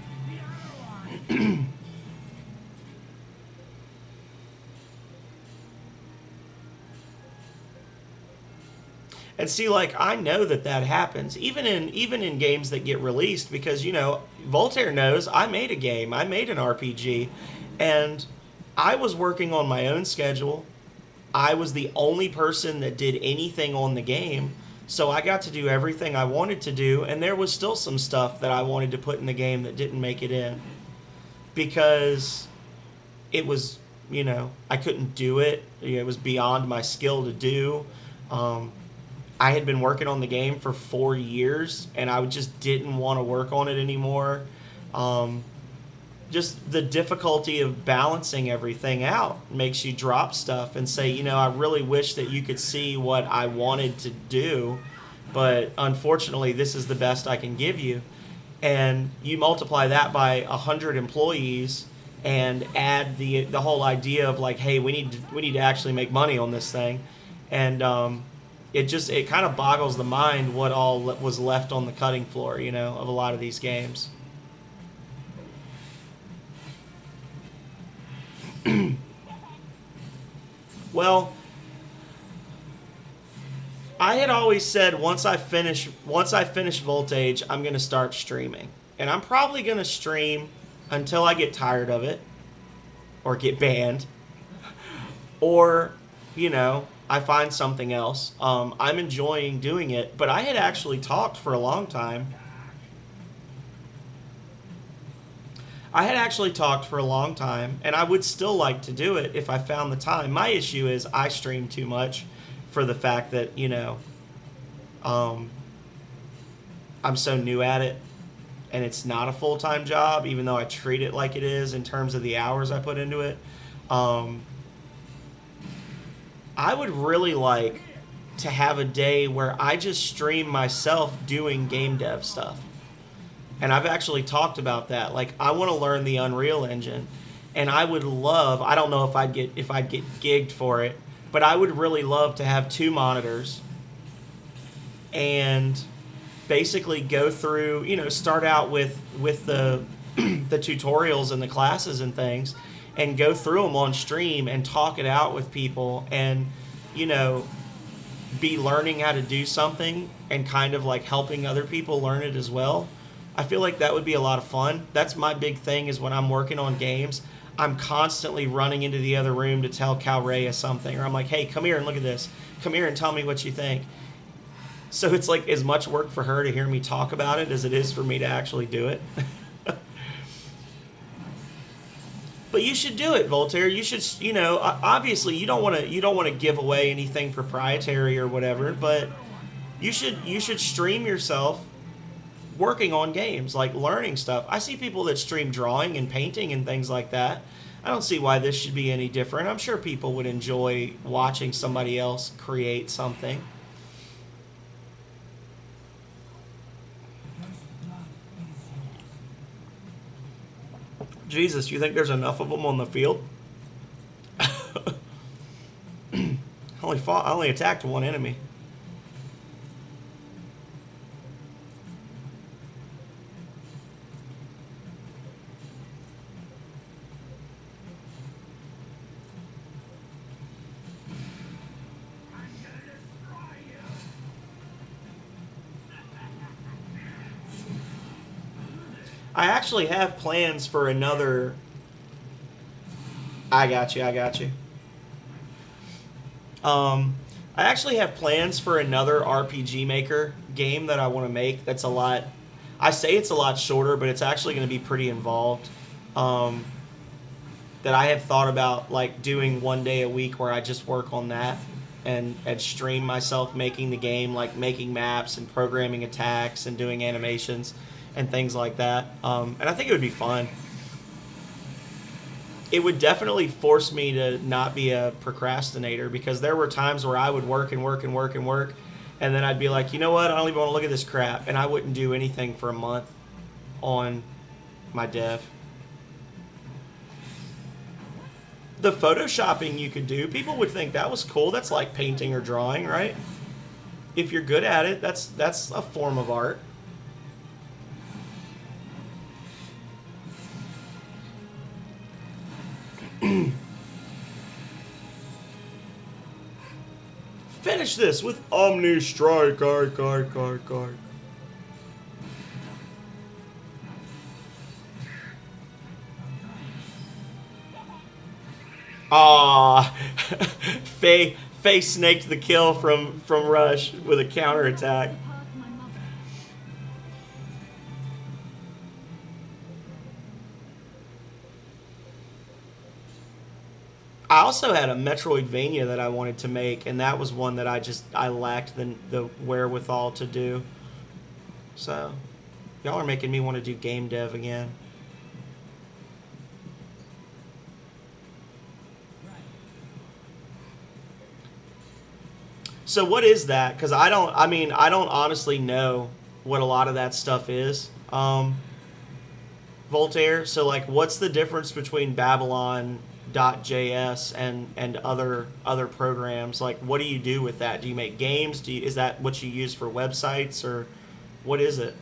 And see, like, I know that happens, even in games that get released, because, Voltaire knows I made a game. I made an RPG, and I was working on my own schedule. I was the only person that did anything on the game, so I got to do everything I wanted to do, and there was still some stuff that I wanted to put in the game that didn't make it in, because it was, I couldn't do it. It was beyond my skill to do. I had been working on the game for 4 years, and I just didn't want to work on it anymore. Just the difficulty of balancing everything out makes you drop stuff and say, I really wish that you could see what I wanted to do, but unfortunately, this is the best I can give you. And you multiply that by 100 employees and add the whole idea of like, hey, we need to actually make money on this thing, and it kind of boggles the mind what all was left on the cutting floor, of a lot of these games. Well, I had always said once I finish Voltage, I'm gonna start streaming, and I'm probably gonna stream until I get tired of it, or get banned, or I find something else. I'm enjoying doing it, but I had actually talked for a long time. And I would still like to do it if I found the time. My issue is I stream too much for the fact that, um, I'm so new at it, and it's not a full-time job, even though I treat it like it is in terms of the hours I put into it. Um, I would really like to have a day where I just stream myself doing game dev stuff. And I've actually talked about that. Like, I want to learn the Unreal Engine, and I would love, I don't know if I'd get gigged for it, but I would really love to have 2 monitors and basically go through, start out with the the tutorials and the classes and things, and go through them on stream and talk it out with people, and you know be learning how to do something and kind of like helping other people learn it as well. I feel like that would be a lot of fun. That's my big thing, is when I'm working on games, I'm constantly running into the other room to tell Calrea something, or I'm like, hey, come here and look at this. Come here and tell me what you think. So it's like as much work for her to hear me talk about it as it is for me to actually do it. But you should do it, Voltaire. You should, obviously you don't want to give away anything proprietary or whatever, but you should stream yourself working on games, like learning stuff. I see people that stream drawing and painting and things like that. I don't see why this should be any different. I'm sure people would enjoy watching somebody else create something. Jesus, you think there's enough of them on the field? I only attacked one enemy. I actually have plans for another. I got you. I actually have plans for another RPG Maker game that I want to make. That's a lot. I say it's a lot shorter, but it's actually going to be pretty involved. That I have thought about like doing one day a week where I just work on that and stream myself making the game, like making maps and programming attacks and doing animations and things like that. And I think it would be fun. It would definitely force me to not be a procrastinator, because there were times where I would work and work and work and work, and then I'd be like, you know what, I don't even want to look at this crap, and I wouldn't do anything for a month on my dev. The photoshopping you could do, people would think that was cool. That's like painting or drawing, right? If you're good at it, that's a form of art. Finish this with Omni Strike. Ah, Faye snaked the kill from Rush with a counterattack. I also had a Metroidvania that I wanted to make, and that was one that I lacked the wherewithal to do. So, y'all are making me want to do game dev again. So what is that? Because I don't honestly know what a lot of that stuff is. Voltaire. So like, what's the difference between Babylon.js and other programs? Like, what do you do with that? Do you make games? Is that what you use for websites, or what is it?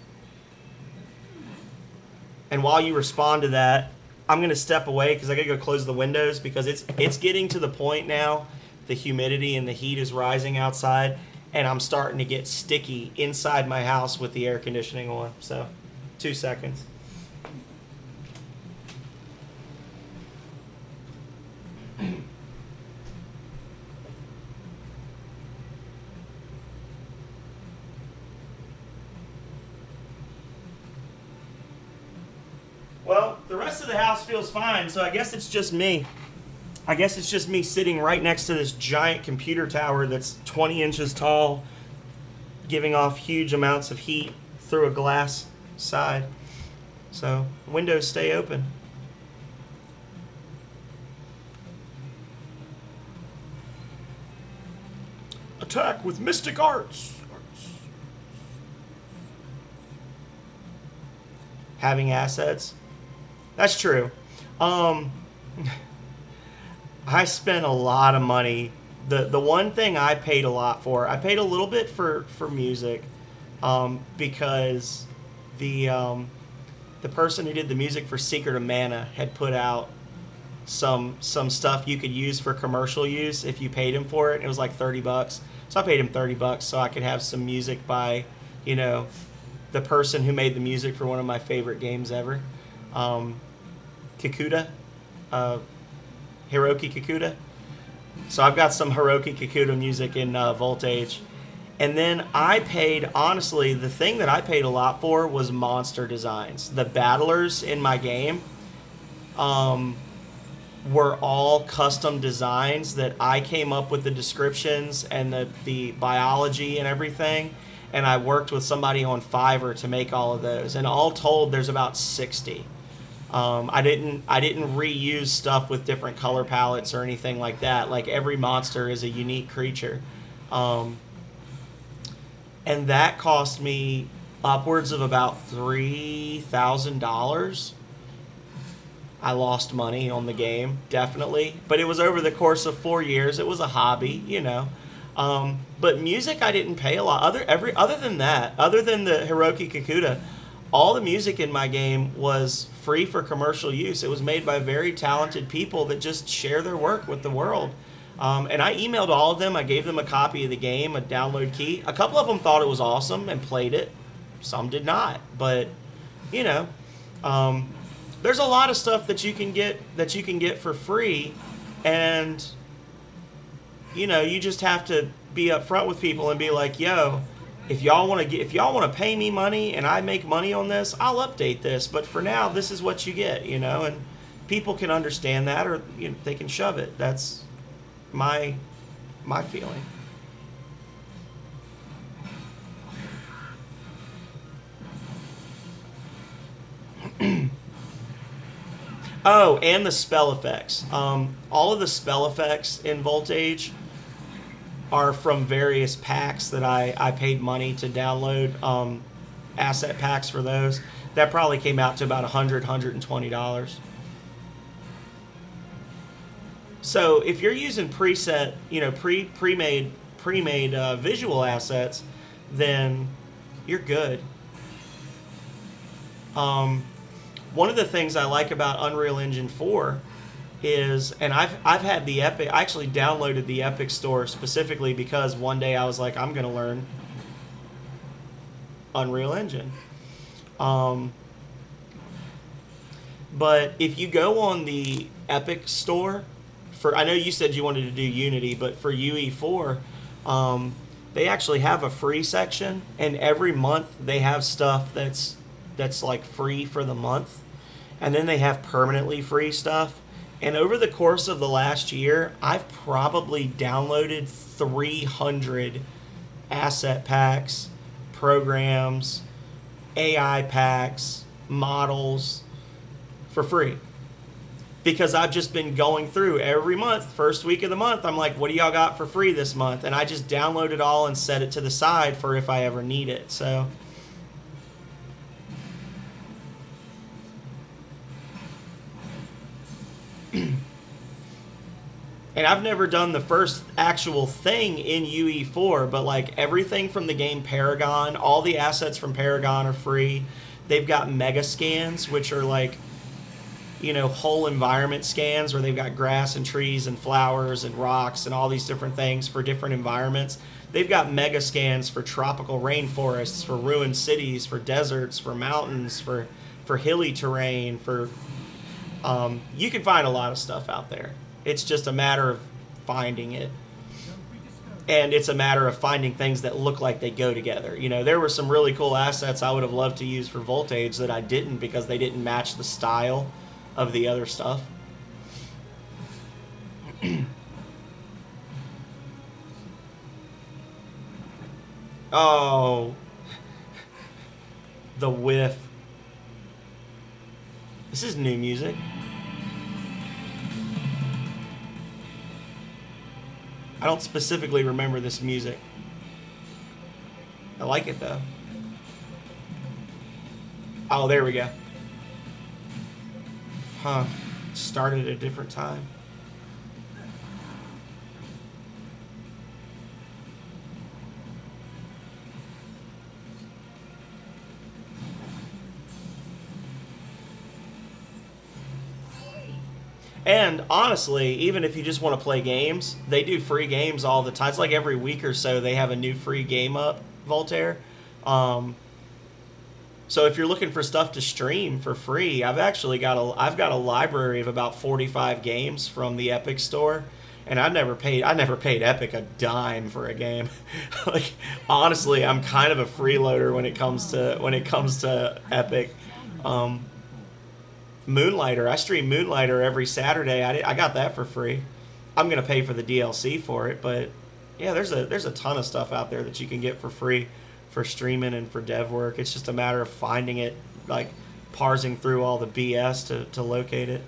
And while you respond to that, I'm gonna step away because I gotta go close the windows, because it's getting to the point now. The humidity and the heat is rising outside, and I'm starting to get sticky inside my house with the air conditioning on. So, 2 seconds. Well, the rest of the house feels fine, so I guess it's just me. I guess it's just me sitting right next to this giant computer tower that's 20 inches tall, giving off huge amounts of heat through a glass side. So, windows stay open. Attack with mystic arts. Having assets. That's true. I spent a lot of money. The one thing I paid a lot for, I paid a little bit for music, because the person who did the music for Secret of Mana had put out some stuff you could use for commercial use if you paid him for it. It was like $30. So I paid him $30 so I could have some music by, the person who made the music for one of my favorite games ever, Kikuta, Hiroki Kikuta. So I've got some Hiroki Kikuta music in Voltage. And then I paid, honestly, the thing that I paid a lot for was monster designs. The battlers in my game were all custom designs that I came up with the descriptions and the biology and everything. And I worked with somebody on Fiverr to make all of those. And all told, there's about 60. I didn't reuse stuff with different color palettes or anything like that. Like, every monster is a unique creature. And that cost me upwards of about $3,000. I lost money on the game, definitely. But it was over the course of 4 years. It was a hobby, But music, I didn't pay a lot. Other than that, other than the Hiroki Kikuta, all the music in my game was free for commercial use. It was made by very talented people that just share their work with the world. And I emailed all of them. I gave them a copy of the game, a download key. A couple of them thought it was awesome and played it. Some did not. But, there's a lot of stuff that you can get for free, and you just have to be upfront with people and be like, yo, if y'all want to pay me money and I make money on this, I'll update this. But for now, this is what you get, and people can understand that, or they can shove it. That's my feeling. Oh, and the spell effects. All of the spell effects in Voltage are from various packs that I paid money to download, asset packs for those. That probably came out to about $120. So if you're using preset, pre-made visual assets, then you're good. One of the things I like about Unreal Engine 4 is, and I've had the Epic, I actually downloaded the Epic Store specifically because one day I was like, I'm going to learn Unreal Engine. But if you go on the Epic Store, I know you said you wanted to do Unity, but for UE4, they actually have a free section, and every month they have stuff that's like free for the month, and then they have permanently free stuff. And over the course of the last year, I've probably downloaded 300 asset packs, programs, AI packs, models for free. Because I've just been going through every month, first week of the month, I'm like, what do y'all got for free this month? And I just download it all and set it to the side for if I ever need it. So and I've never done the first actual thing in UE4, but like everything from the game Paragon, all the assets from Paragon are free. They've got mega scans, which are like, whole environment scans where they've got grass and trees and flowers and rocks and all these different things for different environments. They've got mega scans for tropical rainforests, for ruined cities, for deserts, for mountains, for hilly terrain, for you can find a lot of stuff out there. It's just a matter of finding it. And it's a matter of finding things that look like they go together. There were some really cool assets I would have loved to use for Voltage that I didn't because they didn't match the style of the other stuff. Oh, the whiff. This is new music. I don't specifically remember this music. I like it though. Oh, there we go. Huh. Started at a different time. And honestly, even if you just want to play games, they do free games all the time. It's like every week or so they have a new free game up, Voltaire. So if you're looking for stuff to stream for free, I've got a library of about 45 games from the Epic store, and I never paid Epic a dime for a game. Like honestly, I'm kind of a freeloader when it comes to Epic. Moonlighter. I stream Moonlighter every Saturday. I got that for free. I'm gonna pay for the DLC for it, but yeah, there's a ton of stuff out there that you can get for free for streaming and for dev work. It's just a matter of finding it, like parsing through all the BS to locate it.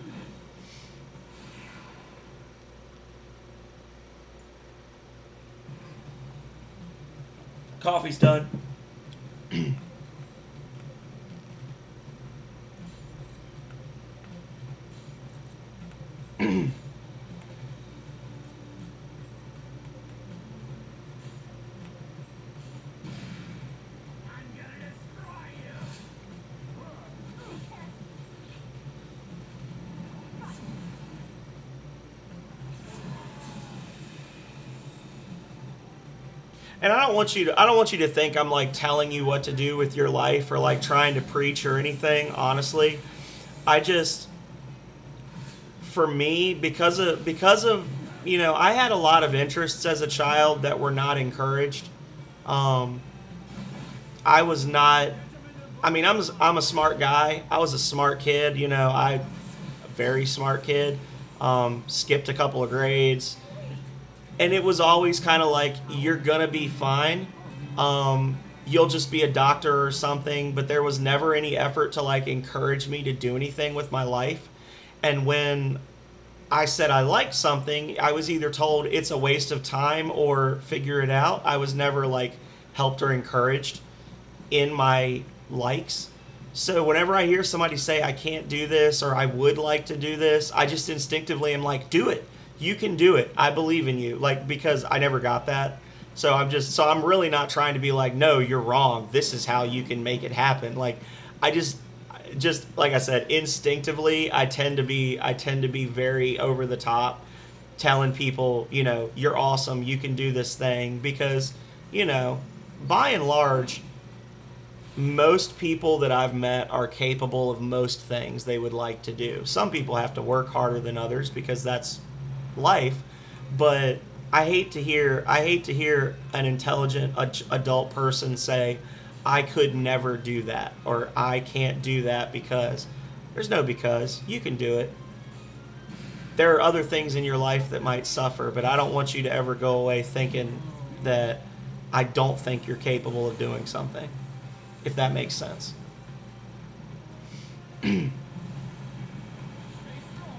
Coffee's done. And I don't want you to think I'm like telling you what to do with your life or like trying to preach or anything, honestly. I just for me because of I had a lot of interests as a child that were not encouraged. Um I was not I mean, I'm a smart guy. I was a smart kid, a very smart kid. Skipped a couple of grades, and it was always kind of like you're gonna be fine. You'll just be a doctor or something. But there was never any effort to like encourage me to do anything with my life. And when I said I liked something, I was either told it's a waste of time or figure it out. I was never like helped or encouraged in my likes. So whenever I hear somebody say I can't do this or I would like to do this, I just instinctively am like, do it. You can do it. I believe in you. Like, because I never got that. So I'm really not trying to be like, no, you're wrong. This is how you can make it happen. Like, I just like I said, instinctively, I tend to be very over the top, telling people, you're awesome. You can do this thing because, by and large, most people that I've met are capable of most things they would like to do. Some people have to work harder than others because that's life, but I hate to hear an intelligent adult person say I could never do that or I can't do that because there's no because. You can do it. There are other things in your life that might suffer, but I don't want you to ever go away thinking that I don't think you're capable of doing something, if that makes sense.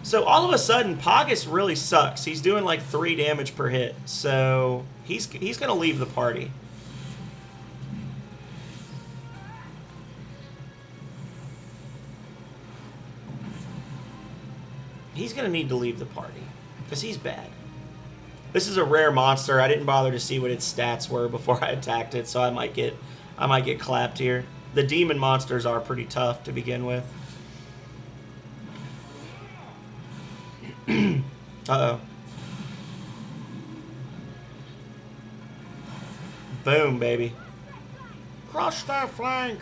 So all of a sudden, Pogus really sucks. He's doing like 3 damage per hit, so he's gonna leave the party. He's gonna need to leave the party because he's bad. This is a rare monster. I didn't bother to see what its stats were before I attacked it, so I might get clapped here. The demon monsters are pretty tough to begin with. Uh-oh. Boom, baby. Crush that flank.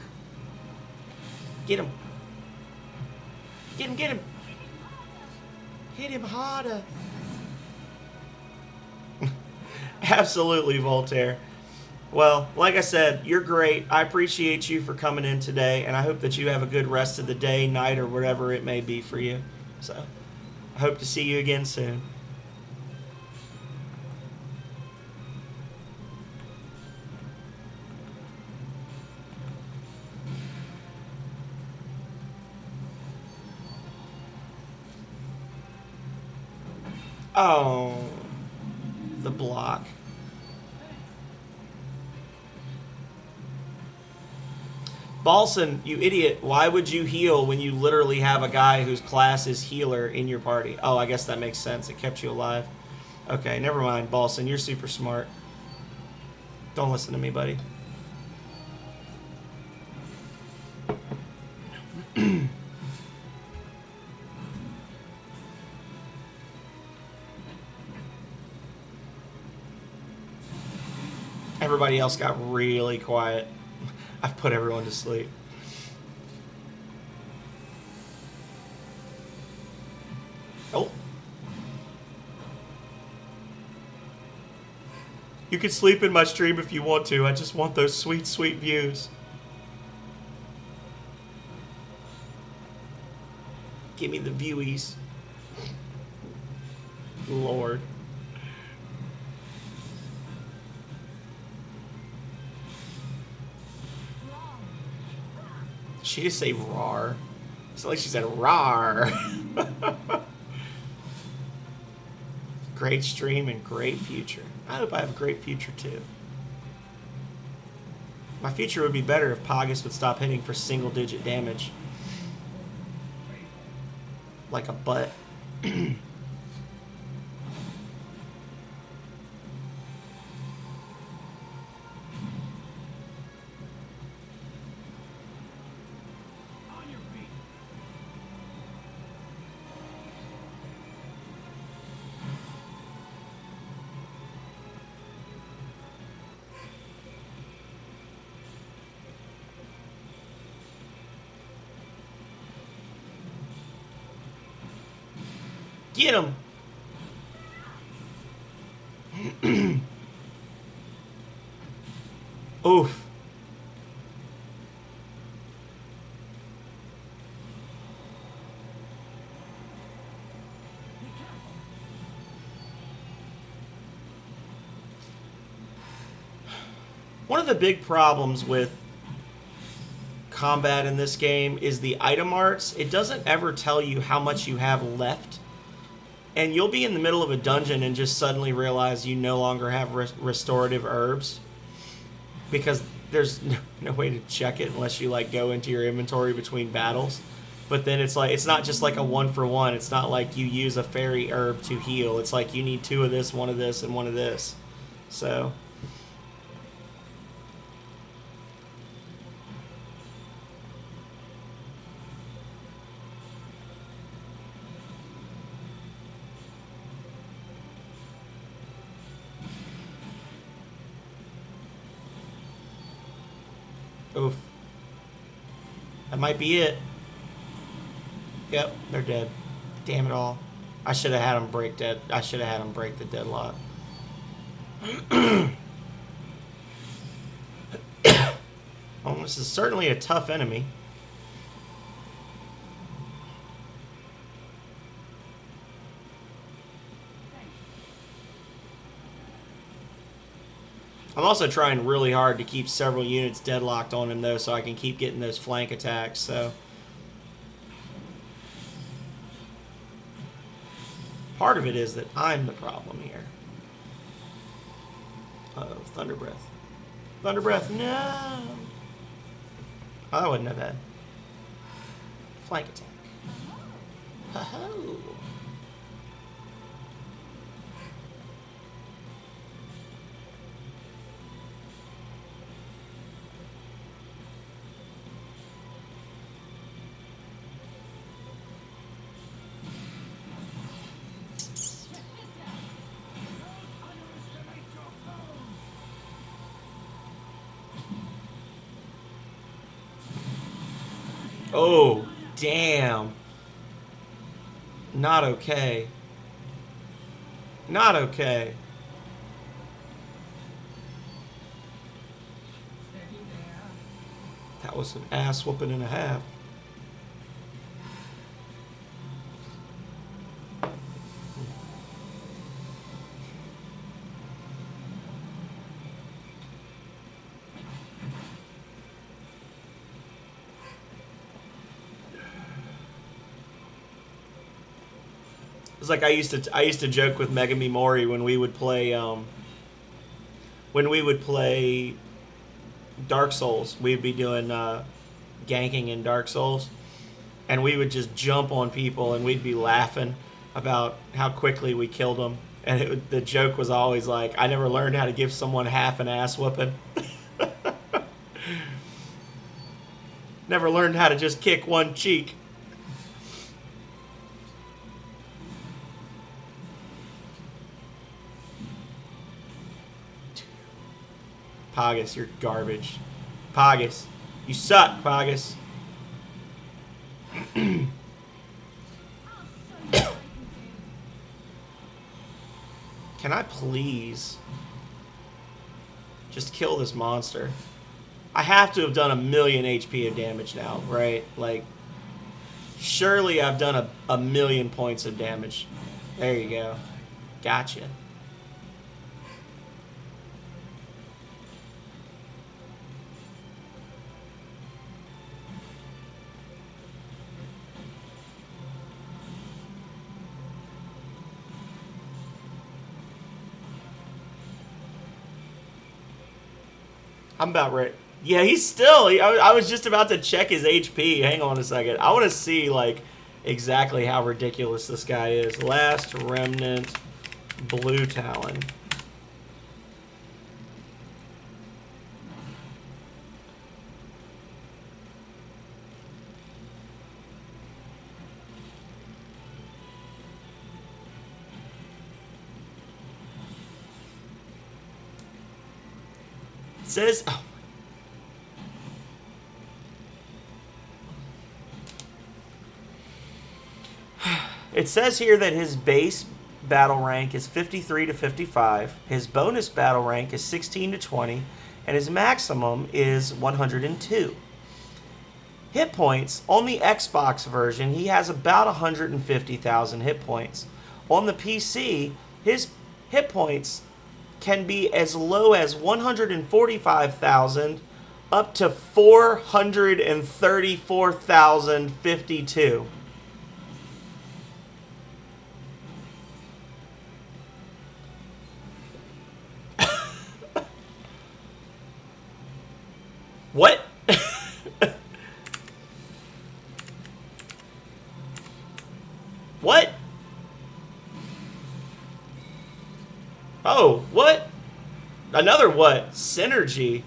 Get him. Get him, get him. Hit him harder. Absolutely, Voltaire. Well, like I said, you're great. I appreciate you for coming in today, and I hope that you have a good rest of the day, night, or whatever it may be for you. So, I hope to see you again soon. Oh, the block. Balson, you idiot. Why would you heal when you literally have a guy whose class is healer in your party? Oh, I guess that makes sense. It kept you alive. Okay, never mind, Balson. You're super smart. Don't listen to me, buddy. Everybody else got really quiet. I've put everyone to sleep. Oh. You can sleep in my stream if you want to. I just want those sweet, sweet views. Give me the viewies. Lord. She just say rar. It's like she said rar. Great stream and great future. I hope I have a great future too. My future would be better if Pogus would stop hitting for single digit damage. Like a butt. Get him! Oof. One of the big problems with combat in this game is the item arts. It doesn't ever tell you how much you have left. And you'll be in the middle of a dungeon and just suddenly realize you no longer have restorative herbs. Because there's no way to check it unless you like go into your inventory between battles. But then it's like, it's not just like a 1-for-1. It's not like you use a fairy herb to heal. It's like you need 2 of this, 1 of this, and 1 of this. So... Oof. That might be it. Yep, they're dead. Damn it all. I should have had them break dead. I should have had them break the deadlock. Well, this is certainly a tough enemy. I'm also trying really hard to keep several units deadlocked on him, though, so I can keep getting those flank attacks, so... Part of it is that I'm the problem here. Uh-oh, Thunder Breath. Thunder Breath, no! Oh, that wasn't that bad. Flank attack. Ho-ho! Oh, damn. Not okay. Not okay. Steady there. That was an ass whooping and a half. It's like I used to joke with Megami Mori when we would play Dark Souls. We'd be doing ganking in Dark Souls, and we would just jump on people, and we'd be laughing about how quickly we killed them. And the joke was always like, "I never learned how to give someone half an ass whooping. Never learned how to just kick one cheek." Pogus, you're garbage. Pogus, you suck, Pogus. Can I please just kill this monster? I have to have done 1,000,000 HP of damage now, right? Like, surely I've done a million points of damage. There you go. Gotcha. I'm about ready. Yeah, he's still. I was just about to check his HP. Hang on a second. I want to see like exactly how ridiculous this guy is. Last Remnant, Blue Talon. It says. Oh. It says here that his base battle rank is 53 to 55, his bonus battle rank is 16 to 20, and his maximum is 102. Hit points, on the Xbox version, he has about 150,000 hit points. On the PC, his hit points can be as low as 145,000 up to 434,052. What? What? Oh, what? Another what? Synergy.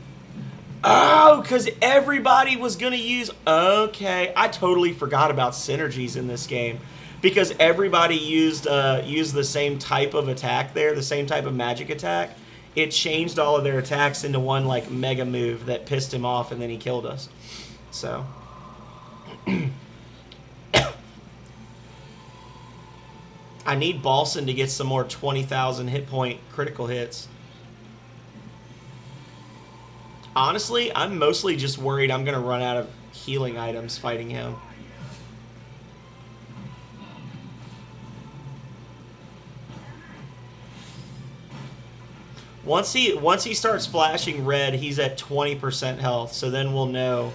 Oh, because everybody was going to use... Okay, I totally forgot about synergies in this game. Because everybody used the same type of attack there, the same type of magic attack. It changed all of their attacks into one, like, mega move that pissed him off, and then he killed us. So... I need Balson to get some more 20,000 hit point critical hits. Honestly, I'm mostly just worried I'm going to run out of healing items fighting him. Once he starts flashing red, he's at 20% health, so then we'll know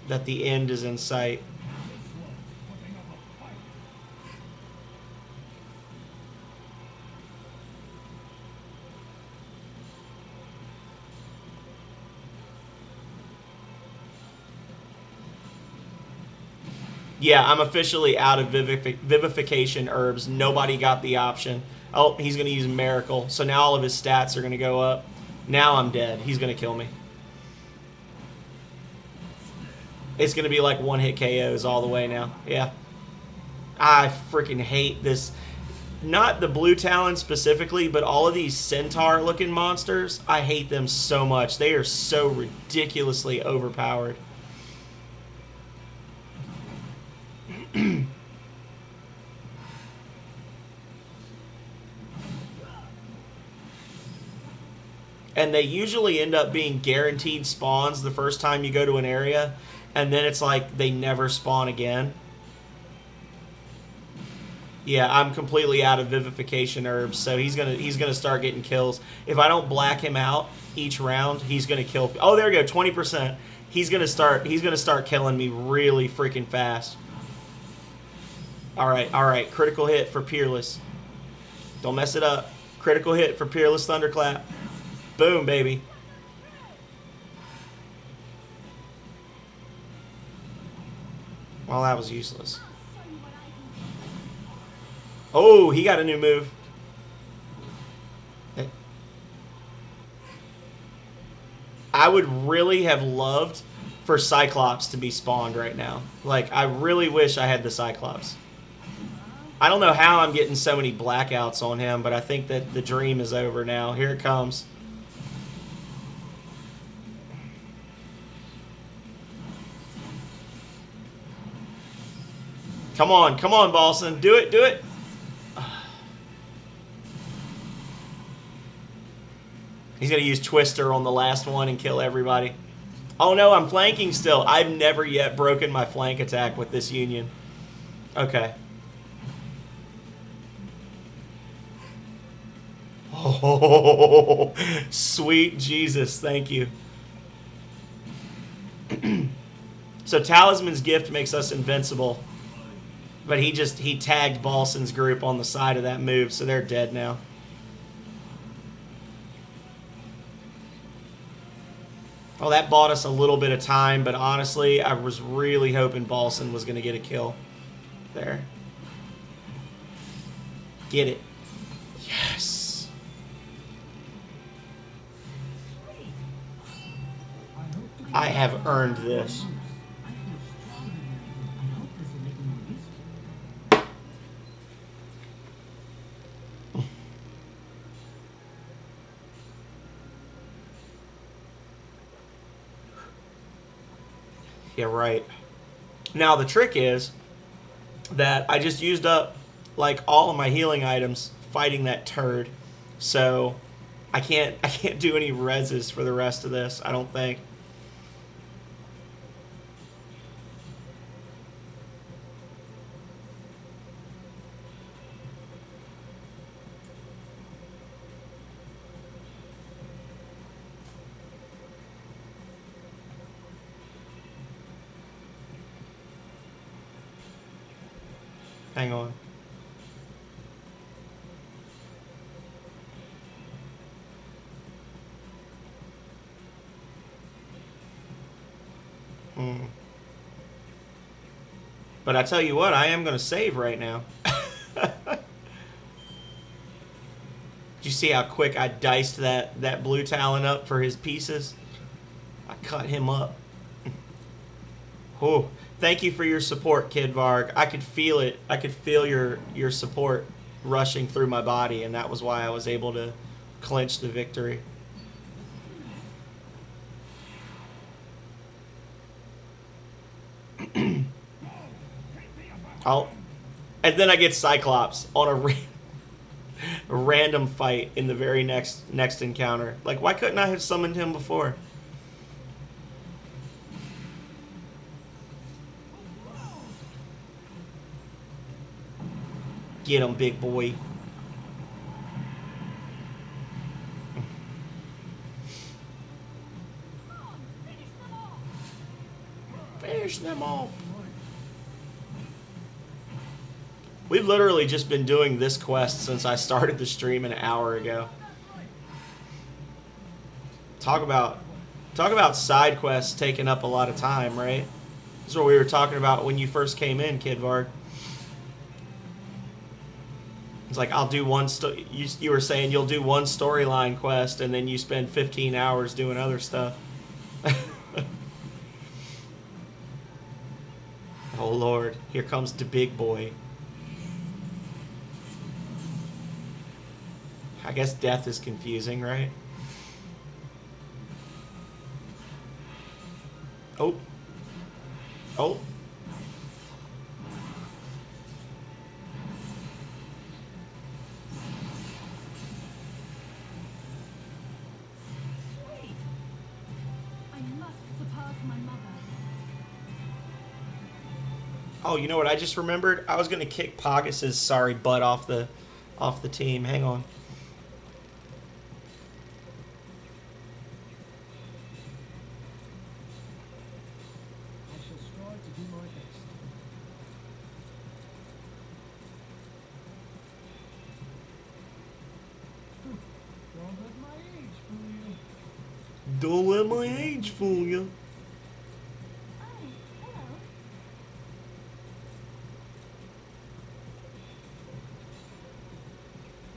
that the end is in sight. Yeah, I'm officially out of vivification herbs. Nobody got the option. Oh, he's going to use Miracle. So now all of his stats are going to go up. Now I'm dead. He's going to kill me. It's going to be like one-hit KOs all the way now. Yeah. I freaking hate this. Not the blue talon specifically, but all of these centaur looking monsters, I hate them so much. They are so ridiculously overpowered. And they usually end up being guaranteed spawns the first time you go to an area, and then it's like they never spawn again. Yeah, I'm completely out of vivification herbs, so he's gonna start getting kills. If I don't black him out each round, he's gonna kill. Oh, there we go, 20%. He's gonna start killing me really freaking fast. All right, critical hit for Peerless. Don't mess it up. Critical hit for Peerless Thunderclap. Boom, baby. Well, that was useless. Oh, he got a new move. I would really have loved for Cyclops to be spawned right now. Like, I really wish I had the Cyclops. I don't know how I'm getting so many blackouts on him, but I think that the dream is over now. Here it comes. Come on, Balson. Do it, do it. He's going to use Twister on the last one and kill everybody. Oh no, I'm flanking still. I've never yet broken my flank attack with this Union. Okay. Oh, sweet Jesus, thank you. So Talisman's gift makes us invincible. But he tagged Balson's group on the side of that move, so they're dead now. Oh, that bought us a little bit of time, but honestly, I was really hoping Balson was going to get a kill. There. Get it. Yes. I have earned this. Yeah, right. Now the trick is that I just used up like all of my healing items fighting that turd. So I can't do any reses for the rest of this, I don't think. Hang on. But I tell you what, I am going to save right now. Did you see how quick I diced that blue talon up for his pieces? I cut him up. Oh, thank you for your support, Kid Varg. I could feel it. I could feel your support rushing through my body, and that was why I was able to clinch the victory. Oh, and then I get Cyclops on a random fight in the very next encounter. Like, why couldn't I have summoned him before? Get him, big boy. Finish them off. We've literally just been doing this quest since I started the stream an hour ago. Talk about side quests taking up a lot of time, right? This is what we were talking about when you first came in, Kid Varg. It's like, I'll do one... You were saying you'll do one storyline quest, and then you spend 15 hours doing other stuff. Oh, Lord. Here comes the big boy. I guess death is confusing, right? Oh. Oh. Wait! I must surpass my mother. Oh, you know what I just remembered? I was gonna kick Pogus's sorry butt off the team. Hang on. I shall strive to do my best. Don't let my age fool you. Don't let my age fool you. Oh, hello.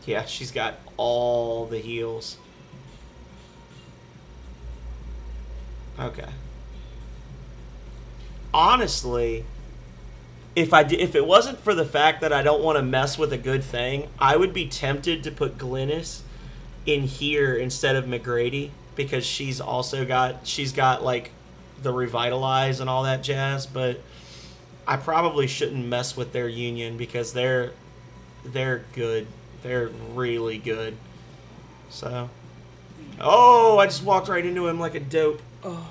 Yeah, she's got all the heals. Okay. Honestly, if it wasn't for the fact that I don't want to mess with a good thing, I would be tempted to put Glynis in here instead of McGrady because she's got like the revitalize and all that jazz, but I probably shouldn't mess with their union because they're good. They're really good. So, oh, I just walked right into him like a dope. Oh.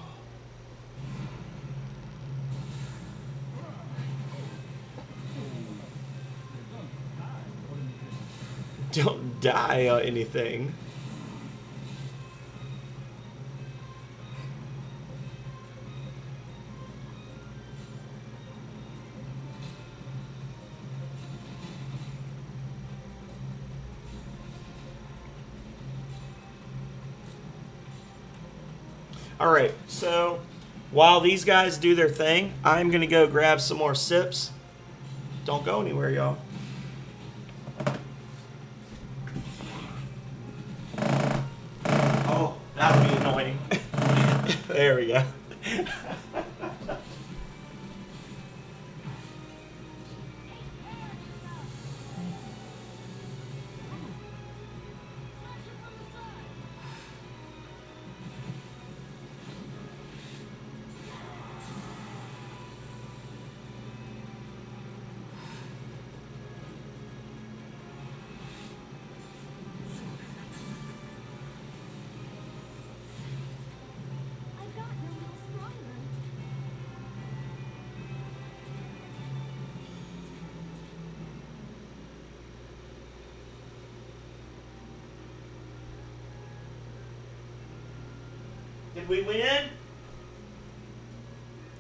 Don't die or anything. Alright, so while these guys do their thing, I'm going to go grab some more sips. Don't go anywhere, y'all. Oh, that would be annoying. There we go. I've gotten a little stronger. Did we win?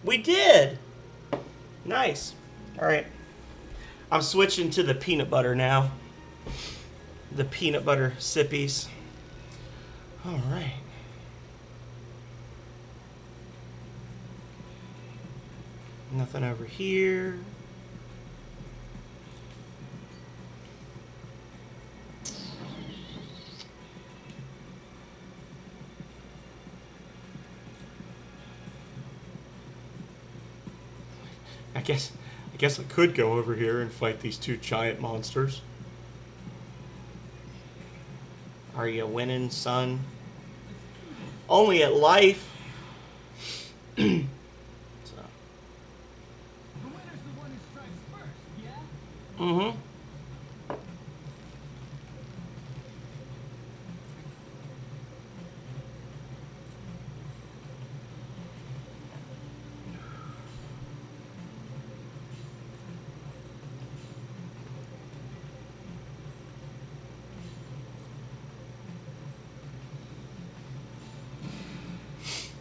We did. Nice. Alright. I'm switching to the peanut butter now. The peanut butter sippies. Alright. Nothing over here. I guess I could go over here and fight these two giant monsters. Are you winning, son? Only at life. So. The winner's the one who strikes first, yeah? Mm-hmm.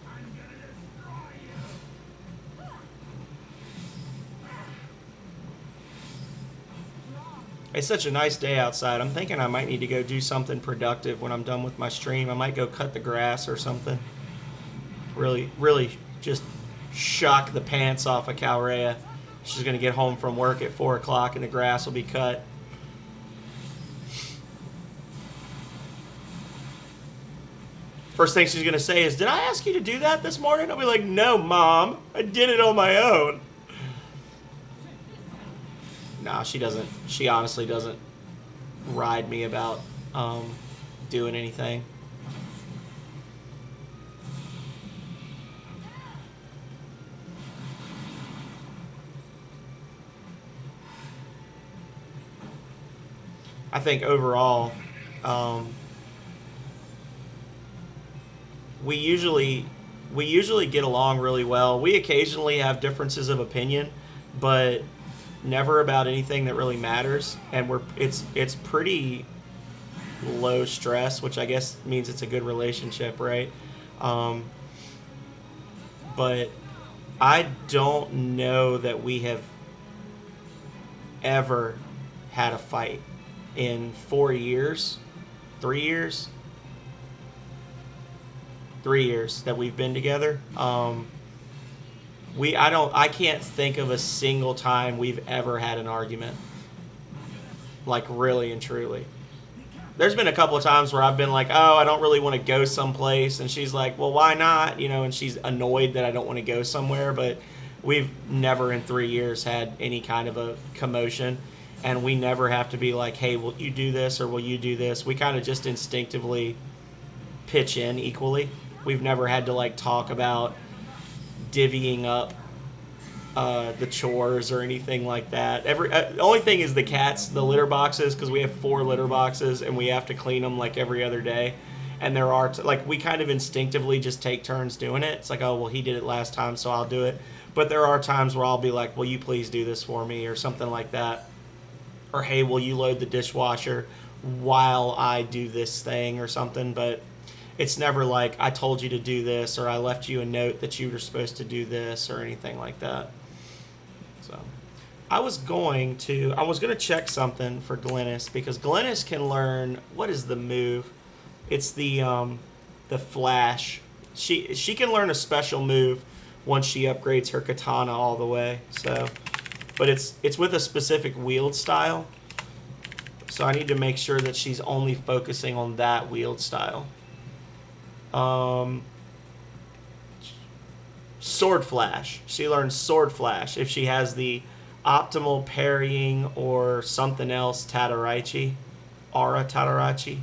I'm gonna destroy you! It's such a nice day outside. I'm thinking I might need to go do something productive when I'm done with my stream. I might go cut the grass or something. Really just shock the pants off of Calrea. She's going to get home from work at 4 o'clock and the grass will be cut. First thing she's going to say is, "Did I ask you to do that this morning?" I'll be like, "No, Mom. I did it on my own." Nah, she doesn't. She honestly doesn't ride me about doing anything. I think overall, um, we usually get along really well. We occasionally have differences of opinion, but never about anything that really matters. And it's pretty low stress, which I guess means it's a good relationship, right? Um, but I don't know that we have ever had a fight in 4 years, 3 years, 3 years that we've been together. I can't think of a single time we've ever had an argument, like really and truly. There's been a couple of times where I've been like, oh, I don't really want to go someplace, and she's like, well, why not? You know, and she's annoyed that I don't want to go somewhere, but we've never in 3 years had any kind of a commotion, and we never have to be like, hey, will you do this or will you do this? We kind of just instinctively pitch in equally. We've never had to like talk about divvying up the chores or anything like that. The only thing is the litter boxes, because we have 4 litter boxes and we have to clean them like every other day. And there are like we kind of instinctively just take turns doing it. It's like, oh well, he did it last time, so I'll do it. But there are times where I'll be like, will you please do this for me or something like that, or hey, will you load the dishwasher while I do this thing or something. But it's never like I told you to do this or I left you a note that you were supposed to do this or anything like that. So I was going to check something for Glennis, because Glennis can learn, what is the move? It's the flash. She can learn a special move once she upgrades her katana all the way. So, but it's with a specific wield style. So I need to make sure that she's only focusing on that wield style. Sword Flash. She learns Sword Flash if she has the optimal parrying or something else Tadarachi. Aura Tadarachi.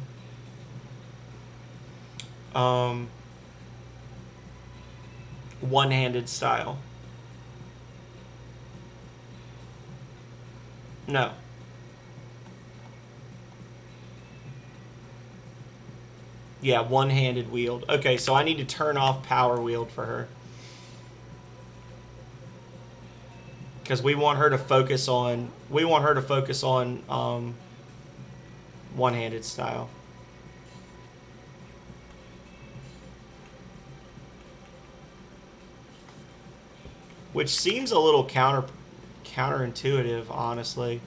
One-handed style. No. Yeah, one-handed wield. Okay, so I need to turn off power wield for her, because we want her to focus on one-handed style. Which seems a little counterintuitive, honestly.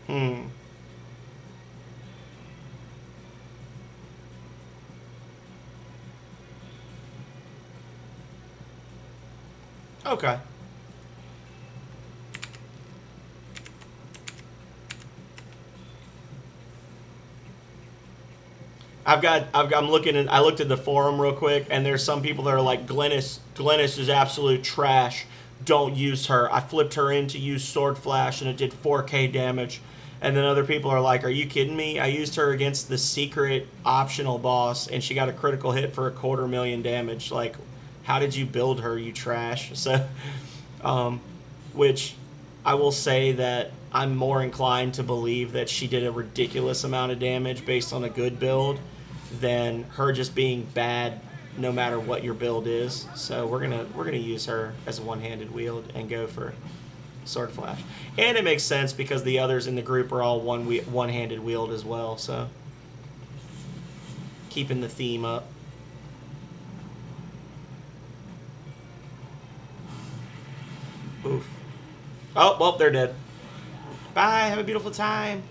Hmm. Okay. I'm looking at, I looked at the forum real quick, and there's some people that are like, Glennis is absolute trash. Don't use her. I flipped her in to use Sword Flash, and it did 4K damage. And then other people are like, are you kidding me? I used her against the secret optional boss, and she got a critical hit for 250,000 damage. Like, how did you build her, you trash? So, which I will say that I'm more inclined to believe that she did a ridiculous amount of damage based on a good build than her just being bad no matter what your build is. So we're gonna use her as a one-handed wield and go for Sword Flash. And it makes sense because the others in the group are all one-handed wield as well, so keeping the theme up. Oof. Oh, well, they're dead. Bye, have a beautiful time.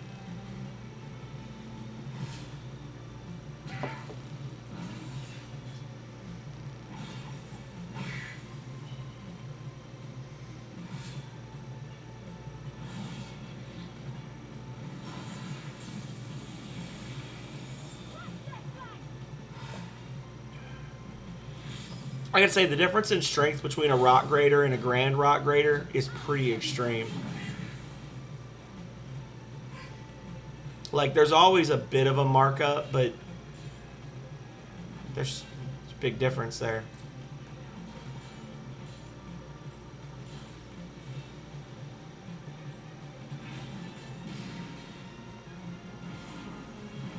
I gotta say, the difference in strength between a rock grader and a grand rock grader is pretty extreme. Like, there's always a bit of a markup, but there's a big difference there.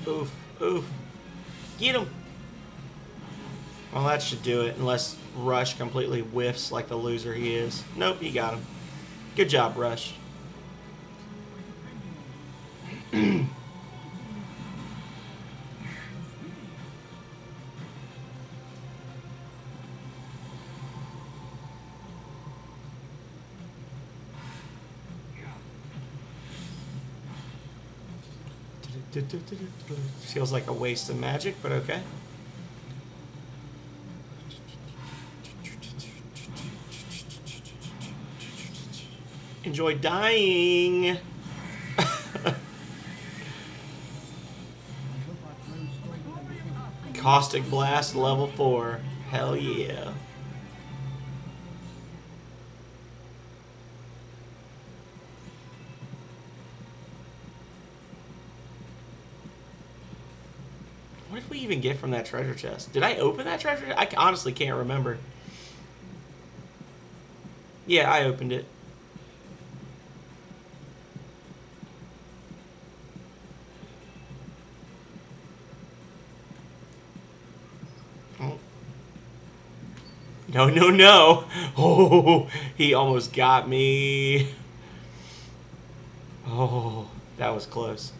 Oof, oof. Get him! Well, that should do it, unless Rush completely whiffs like the loser he is. Nope, he got him. Good job, Rush. Feels like a waste of magic, but okay. Enjoy dying. Caustic Blast level 4. Hell yeah. What did we even get from that treasure chest? Did I open that treasure? I honestly can't remember. Yeah, I opened it. Oh. No, no, no. Oh, he almost got me. Oh, that was close.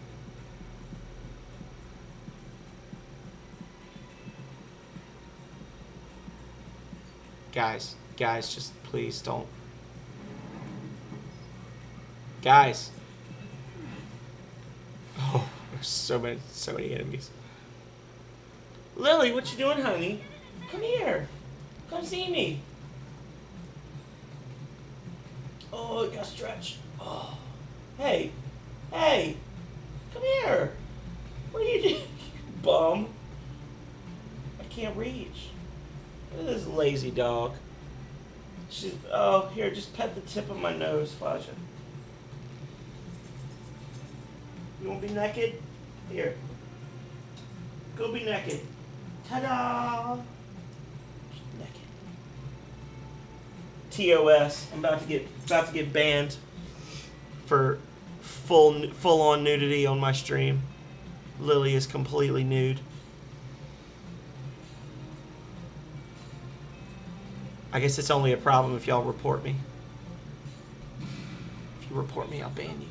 Guys, just please don't. Guys. Oh, there's so many enemies. Lily, what you doing, honey? Come here. Come see me. Oh, it got stretched. Oh. Hey. Hey. Come here. What are you doing? Bum. I can't reach. Look at this lazy dog. She's, oh, here, just pet the tip of my nose, Faja. You want to be naked? Here. Go be naked. Ta-da! Naked. TOS. I'm about to get banned for full on nudity on my stream. Lily is completely nude. I guess it's only a problem if y'all report me. If you report me, I'll ban you.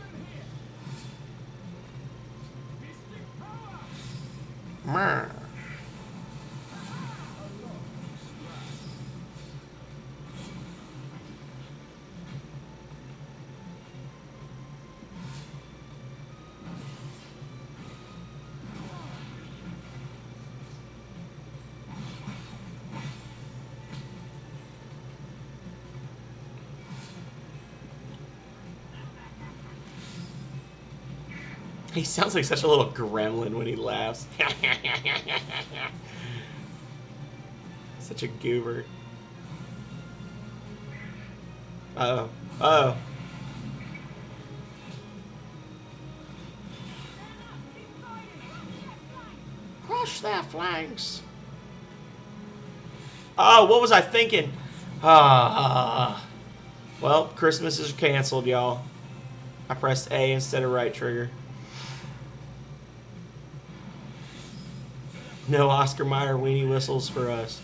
Meh. He sounds like such a little gremlin when he laughs. Such a goober. Uh-oh. Uh-oh. Crush their flanks. Oh, what was I thinking? Well, Christmas is canceled, y'all. I pressed A instead of right trigger. No Oscar Mayer weenie whistles for us.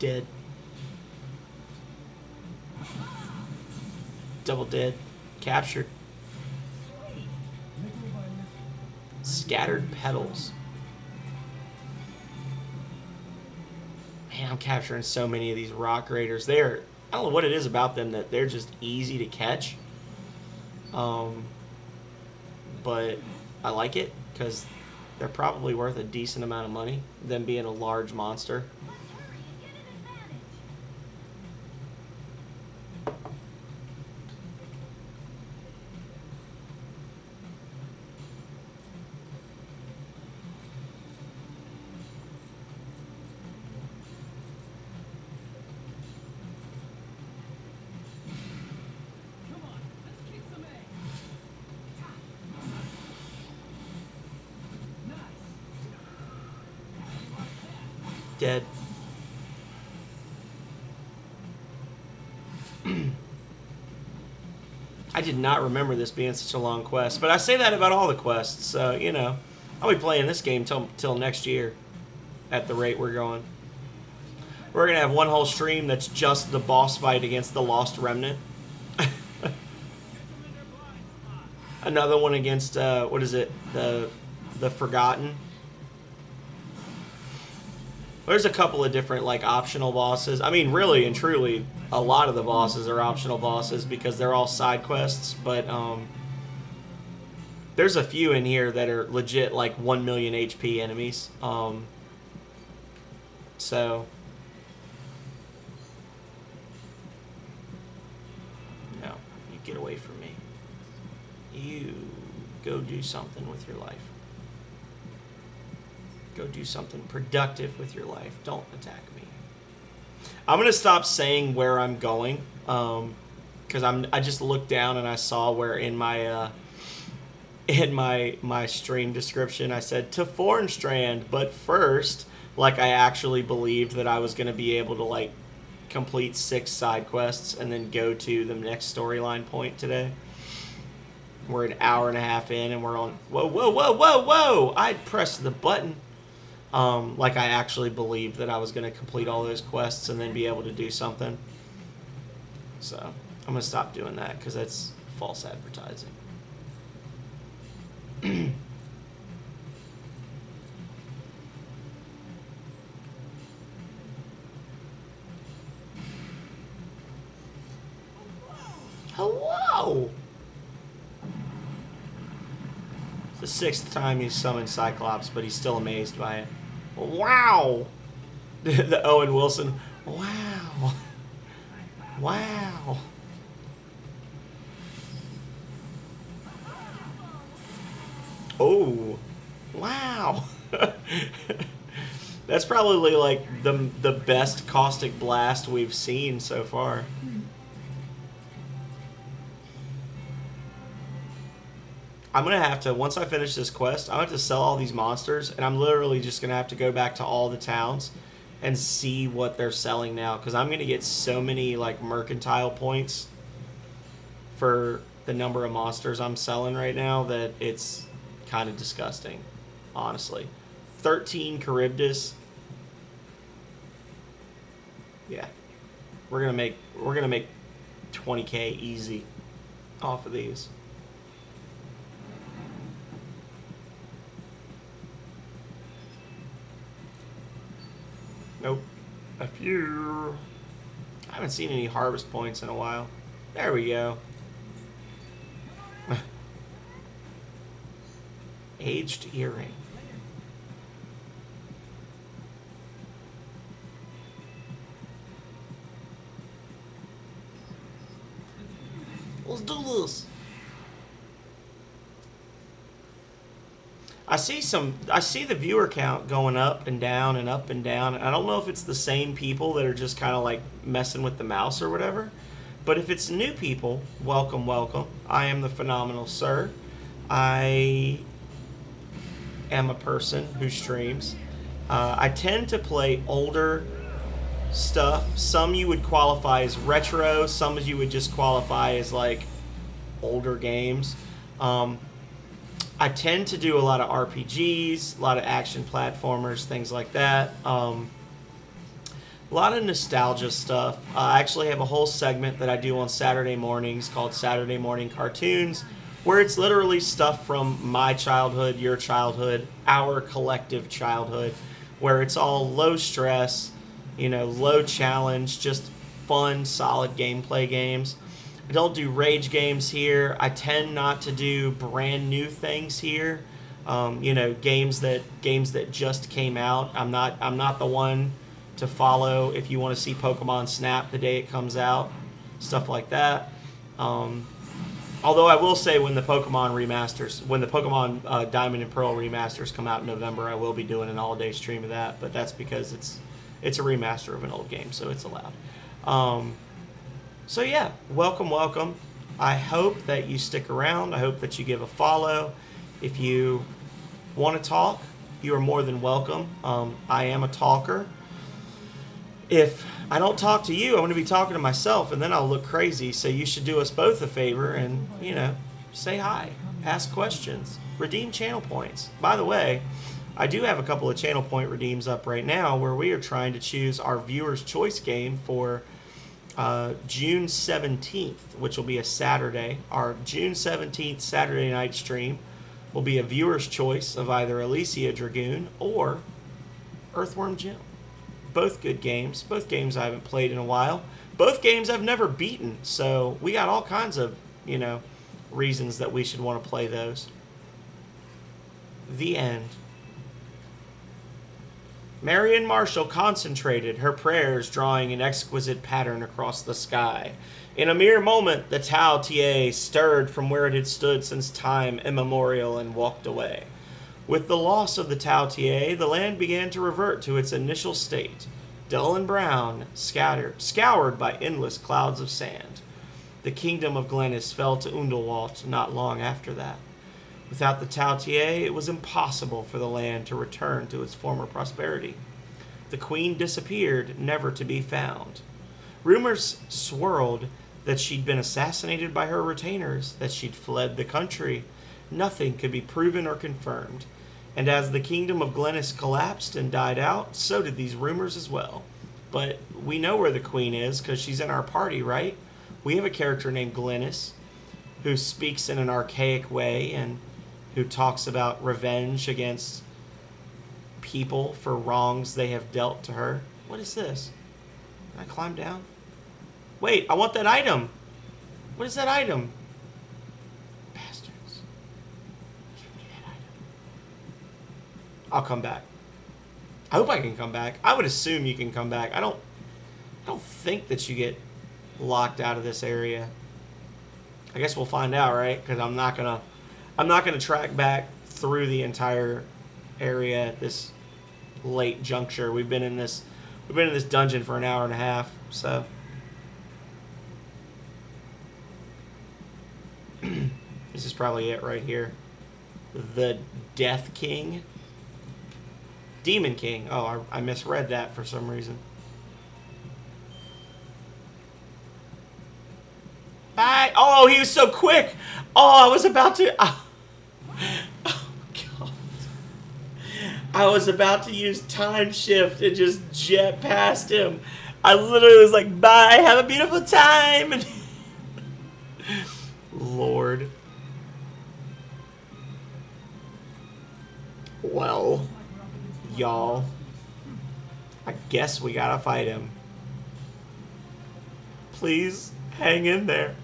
Dead. Double dead. Captured. Scattered petals. Man, I'm capturing so many of these rock raiders. I don't know what it is about them that they're just easy to catch. But I like it because they're probably worth a decent amount of money, them being a large monster. dead. I did not remember this being such a long quest, but I say that about all the quests, so, you know, I'll be playing this game till next year at the rate we're going. We're going to have one whole stream that's just the boss fight against the Lost Remnant. Another one against, what is it, the Forgotten. There's a couple of different, like, optional bosses. I mean, really and truly, a lot of the bosses are optional bosses because they're all side quests, but, there's a few in here that are legit, like, 1 million HP enemies. So... No, you get away from me. You go do something with your life. Go do something productive with your life. Don't attack me. I'm gonna stop saying where I'm going, because I just looked down and I saw where in my stream description I said to Fornstrand, but first, like, I actually believed that I was gonna be able to, like, complete 6 side quests and then go to the next storyline point today. We're an hour and a half in and we're on. Whoa, whoa, whoa, whoa, whoa! I pressed the button. Like, I actually believed that I was going to complete all those quests and then be able to do something. So, I'm going to stop doing that because that's false advertising. Hello! It's the 6th time he's summoned Cyclops, but he's still amazed by it. Wow! The Owen Wilson. Wow. Wow. Oh. Wow. That's probably, like, the best caustic blast we've seen so far. I'm going to have to, once I finish this quest, I'm going to have to sell all these monsters, and I'm literally just going to have to go back to all the towns and see what they're selling now, because I'm going to get so many, like, mercantile points for the number of monsters I'm selling right now that it's kind of disgusting, honestly. 13 Charybdis. Yeah. We're going to make 20k easy off of these. Nope. A few. I haven't seen any harvest points in a while. There we go. Aged earring. Let's do this. I see the viewer count going up and down and up and down. I don't know if it's the same people that are just kind of like messing with the mouse or whatever. But if it's new people, welcome, welcome. I am the Phenomenal Sir. I am a person who streams. I tend to play older stuff. Some you would qualify as retro. Some you would just qualify as, like, older games. I tend to do a lot of RPGs, a lot of action platformers, things like that. A lot of nostalgia stuff. I actually have a whole segment that I do on Saturday mornings called Saturday Morning Cartoons, where it's literally stuff from my childhood, your childhood, our collective childhood, where it's all low stress, you know, low challenge, just fun, solid gameplay games. I don't do rage games here. I tend not to do brand new things here. You know, games that just came out. I'm not the one to follow if you want to see Pokemon Snap the day it comes out, stuff like that. Although I will say when the Pokemon remasters, when the Pokemon Diamond and Pearl remasters come out in November, I will be doing an all-day stream of that. But that's because it's a remaster of an old game, so it's allowed. So yeah, welcome, welcome. I hope that you stick around. I hope that you give a follow. If you want to talk, you are more than welcome. I am a talker. If I don't talk to you, I'm going to be talking to myself, and then I'll look crazy. So you should do us both a favor and, say hi, ask questions, redeem channel points. By the way, I do have a couple of channel point redeems up right now where we are trying to choose our viewer's choice game for June 17th, which will be a Saturday. Our June 17th Saturday night stream will be a viewer's choice of either Alicia Dragoon or Earthworm Jim. Both good games. Both games I haven't played in a while. Both games I've never beaten. So we got all kinds of, reasons that we should want to play those. The end. Marion Marshall concentrated, her prayers drawing an exquisite pattern across the sky. In a mere moment, the Tao Tie stirred from where it had stood since time immemorial and walked away. With the loss of the Tao Tie, the land began to revert to its initial state, dull and brown, scoured by endless clouds of sand. The kingdom of Glennis fell to Underwalt not long after that. Without the Tao Tie, it was impossible for the land to return to its former prosperity. The queen disappeared, never to be found. Rumors swirled that she'd been assassinated by her retainers, that she'd fled the country. Nothing could be proven or confirmed. And as the kingdom of Glennis collapsed and died out, so did these rumors as well. But we know where the queen is because she's in our party, right? We have a character named Glennis who speaks in an archaic way and who talks about revenge against people for wrongs they have dealt to her. What is this? Can I climb down? Wait, I want that item. What is that item? Bastards. Give me that item. I'll come back. I hope I can come back. I would assume you can come back. I don't think that you get locked out of this area. I guess we'll find out, right? Because I'm not gonna track back through the entire area at this late juncture. We've been in this dungeon for an hour and a half, so this is probably it right here. The Death King. Demon King. Oh, I misread that for some reason. Bye. Oh, he was so quick. Oh, I was about to... Oh, God. I was about to use time shift and just jet past him. I literally was like, bye, have a beautiful time. Lord. Well, y'all, I guess we gotta fight him. Please hang in there.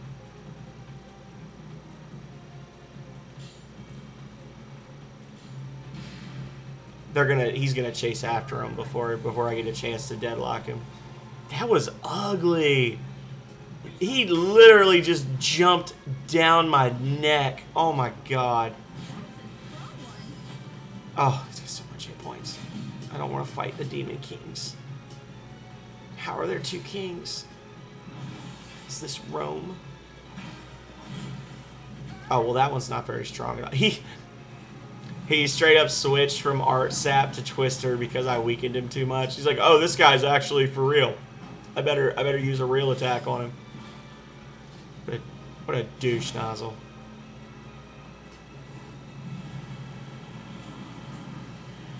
He's gonna chase after him before I get a chance to deadlock him. That was ugly. He literally just jumped down my neck. Oh my god. Oh, he's got so much hit points. I don't want to fight the Demon Kings. How are there two kings? Is this Rome? Oh, well, that one's not very strong enough. He straight up switched from Art Sap to Twister because I weakened him too much. He's like, oh, this guy's actually for real. I better use a real attack on him. What a douche nozzle.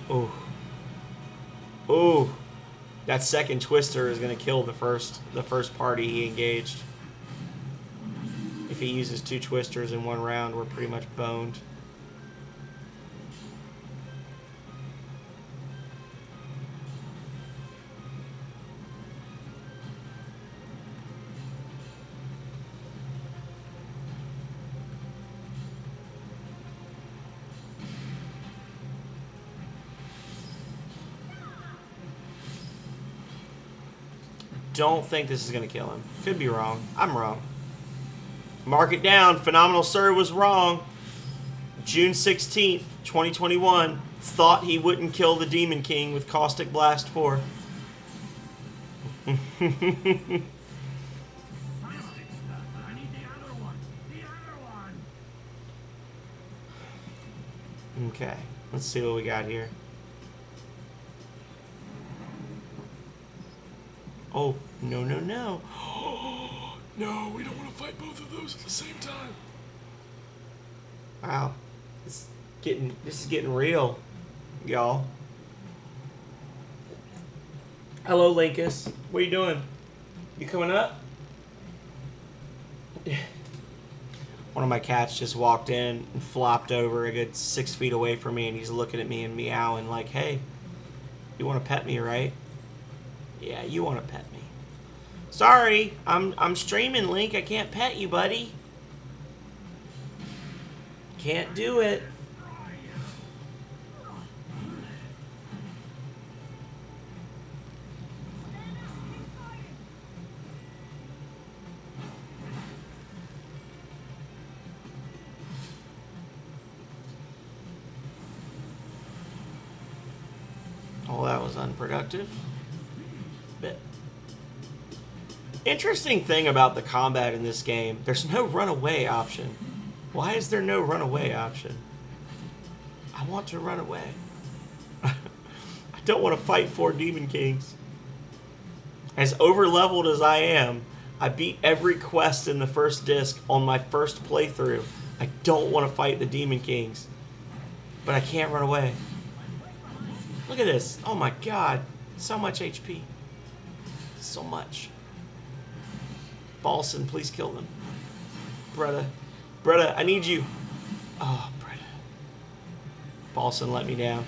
Oh. Oh. That second Twister is gonna kill the first party he engaged. If he uses two Twisters in one round, we're pretty much boned. Don't think this is going to kill him. Could be wrong. I'm wrong. Mark it down. Phenomenal Sir was wrong. June 16th, 2021. Thought he wouldn't kill the Demon King with Caustic Blast 4. Okay. Let's see what we got here. Oh, no, no, no. No, we don't want to fight both of those at the same time. Wow. This is getting real, y'all. Hello, Linkus. What are you doing? You coming up? One of my cats just walked in and flopped over a good 6 feet away from me, and he's looking at me and meowing like, "Hey, you want to pet me, right? Yeah, you want to pet me. Sorry, I'm streaming, Link. I can't pet you, buddy. Can't do it." Oh, that was unproductive. Bit. Interesting thing about the combat in this game, there's no runaway option. Why is there no runaway option? I want to run away. I don't want to fight 4 Demon Kings. As over-leveled as I am, I beat every quest in the first disc on my first playthrough. I don't want to fight the Demon Kings. But I can't run away. Look at this. Oh my god. So much HP. So much. Balson, please kill them. Bretta. Bretta, I need you. Oh, Bretta. Balson let me down.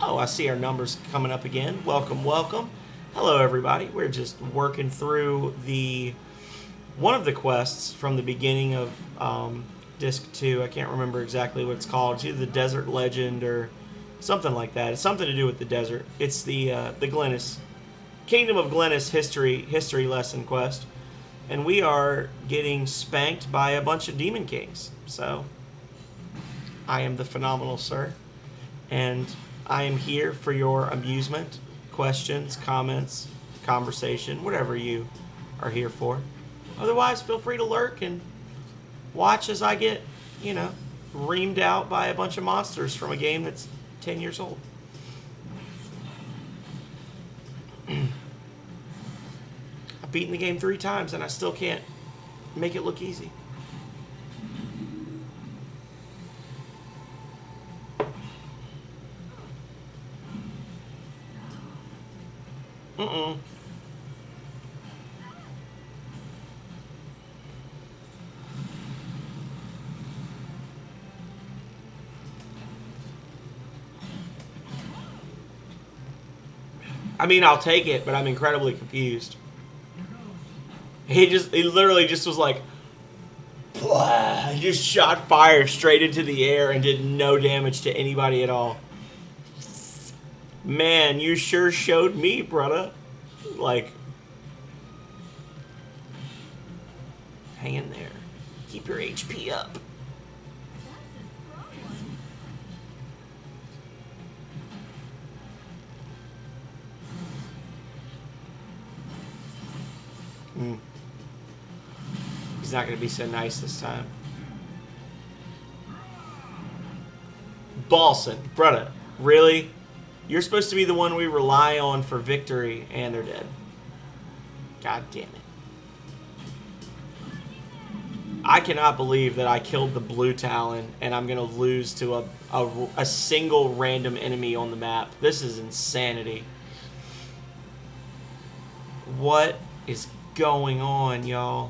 Oh, I see our numbers coming up again. Welcome, welcome. Hello, everybody. We're just working through one of the quests from the beginning of Disc 2. I can't remember exactly what it's called. It's either the Desert Legend or something like that. It's something to do with the desert. It's the Glennis Kingdom of Glennis history lesson quest, and we are getting spanked by a bunch of Demon Kings. So I am the phenomenal sir, and I am here for your amusement, questions, comments, conversation, whatever you are here for. Otherwise, feel free to lurk and watch as I get, reamed out by a bunch of monsters from a game that's 10 years old. I've beaten the game 3 times and I still can't make it look easy. I mean, I'll take it, but I'm incredibly confused. He literally just was like, blah. He just shot fire straight into the air and did no damage to anybody at all. Man, you sure showed me, brother. Like, hang in there. Keep your HP up. He's not going to be so nice this time. Balson, brother, really? You're supposed to be the one we rely on for victory, and they're dead. God damn it. I cannot believe that I killed the Blue Talon, and I'm going to lose to a single random enemy on the map. This is insanity. What is going on, y'all?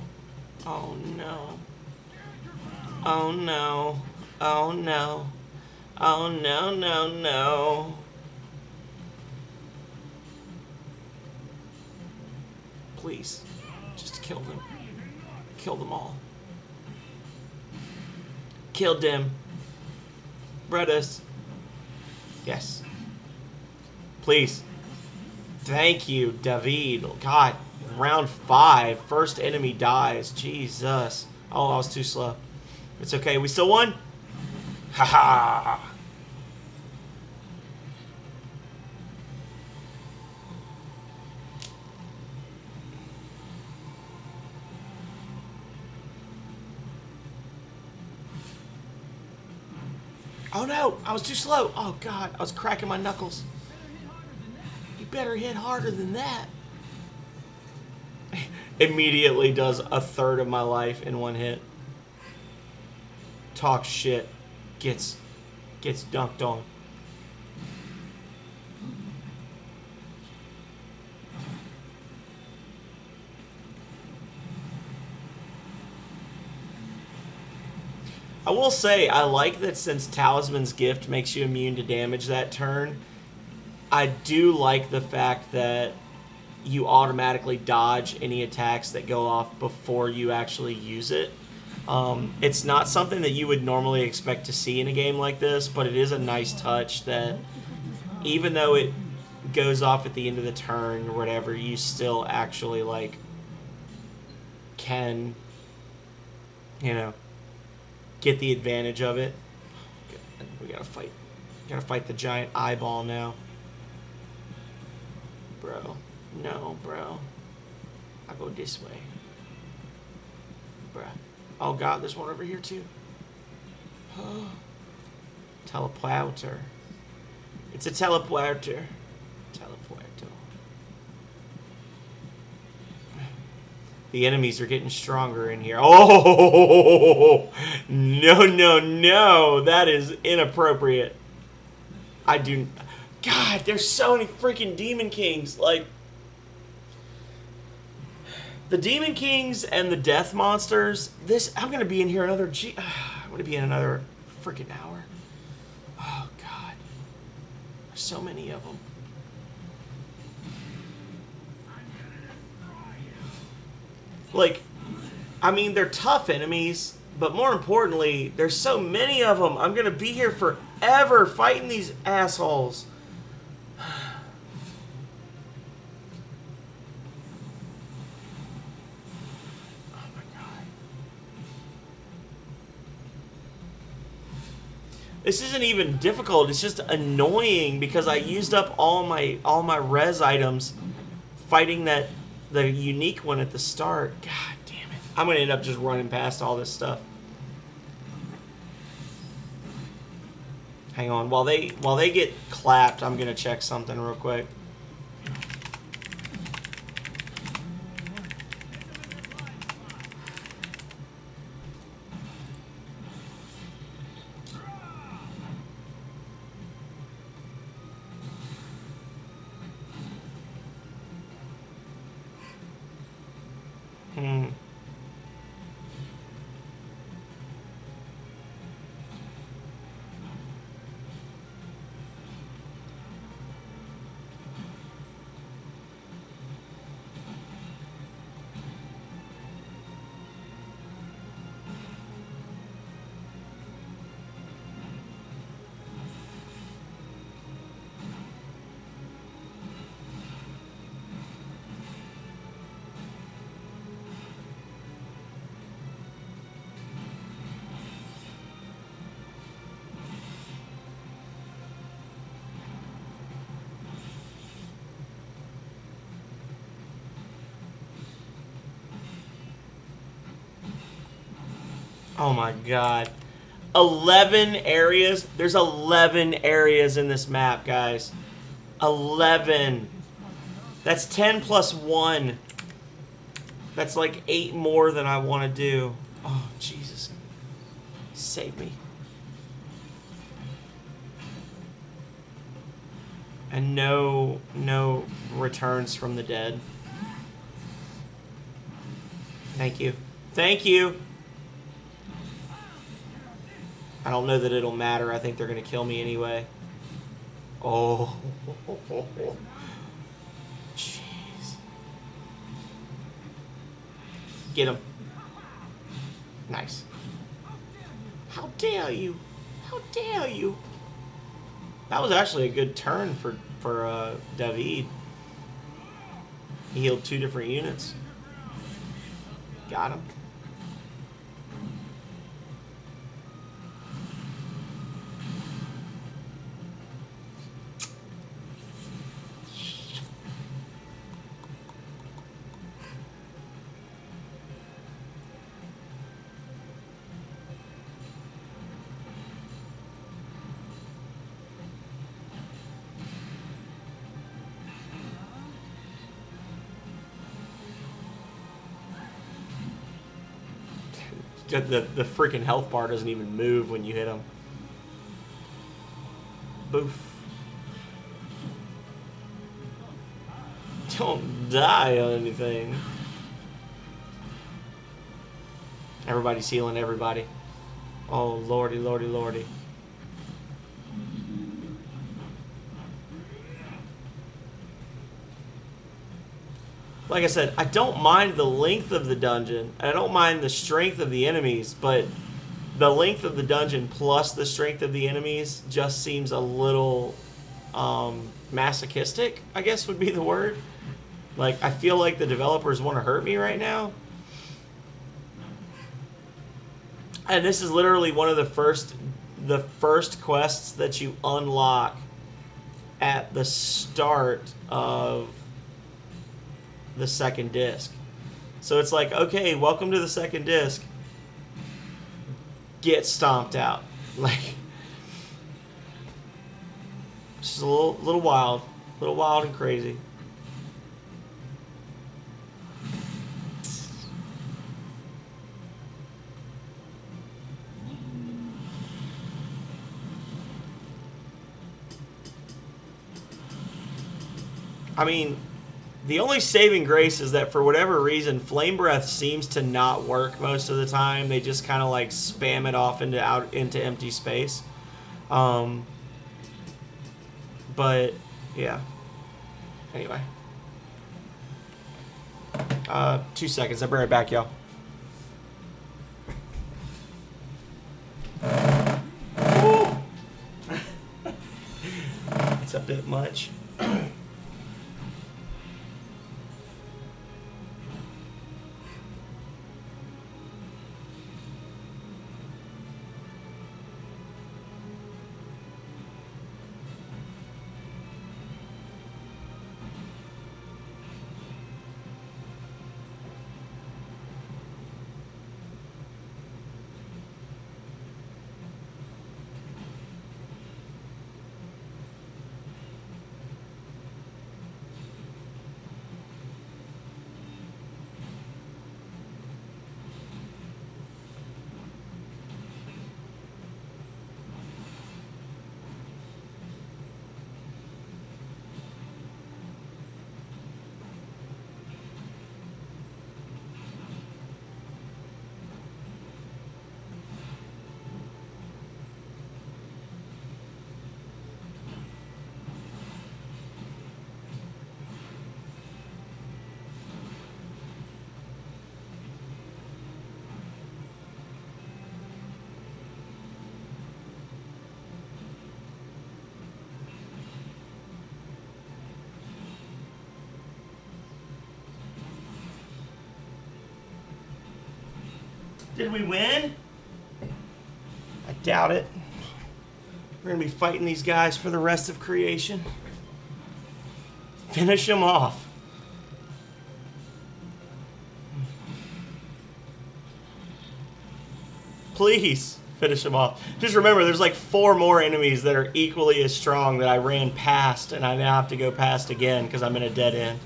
Oh, no. Oh, no. Oh, no. Oh, no, no, no. Please, just kill them. Kill them all. Killed them. Brothers. Yes. Please. Thank you, David. God, round 5. First enemy dies. Jesus. Oh, I was too slow. It's okay. We still won? Haha. Oh no, I was too slow. Oh god, I was cracking my knuckles. You better hit harder than that. Immediately does a third of my life in one hit. Talk shit. Gets dunked on. I will say, I like that since Talisman's Gift makes you immune to damage that turn, I do like the fact that you automatically dodge any attacks that go off before you actually use it. It's not something that you would normally expect to see in a game like this, but it is a nice touch that even though it goes off at the end of the turn or whatever, you still actually, like, can, you know, get the advantage of it. We gotta fight. Gotta fight the giant eyeball now. Bro. No, bro. I go this way. Bruh. Oh god, there's one over here too. Teleporter. It's a teleporter. Teleporter. The enemies are getting stronger in here. Oh! No, no, no. That is inappropriate. I do... God, there's so many freaking Demon Kings. Like... The Demon Kings and the Death Monsters, I'm going to be in here another... I'm going to be in another freaking hour. Oh, God. There's so many of them. Like, I mean, they're tough enemies, but more importantly, there's so many of them. I'm going to be here forever fighting these assholes. This isn't even difficult. It's just annoying because I used up all my res items fighting the unique one at the start. God damn it. I'm going to end up just running past all this stuff. Hang on. While they get clapped, I'm going to check something real quick. Oh my god. 11 areas? There's 11 areas in this map, guys. 11. That's 10 plus 1. That's like 8 more than I want to do. Oh, Jesus. Save me. And no returns from the dead. Thank you. Thank you. I don't know that it'll matter. I think they're going to kill me anyway. Oh. Jeez. Get him. Nice. How dare you? How dare you? That was actually a good turn for David. He healed 2 different units. Got him. The freaking health bar doesn't even move when you hit him. Boof. Don't die on anything. Everybody's healing everybody. Oh, lordy, lordy, lordy. Like I said, I don't mind the length of the dungeon. I don't mind the strength of the enemies, but the length of the dungeon plus the strength of the enemies just seems a little masochistic, I guess would be the word. Like, I feel like the developers want to hurt me right now. And this is literally one of the first quests that you unlock at the start of the second disc. So it's like, okay, welcome to the second disc. Get stomped out. Like, just a little wild and crazy. I mean, the only saving grace is that for whatever reason, Flame Breath seems to not work most of the time. They just kind of like spam it off into empty space. But yeah. Anyway, 2 seconds. I'll be right back, y'all. It's a bit much. Did we win? I doubt it. We're going to be fighting these guys for the rest of creation. Finish them off. Please finish them off. Just remember, there's like 4 more enemies that are equally as strong that I ran past, and I now have to go past again because I'm in a dead end.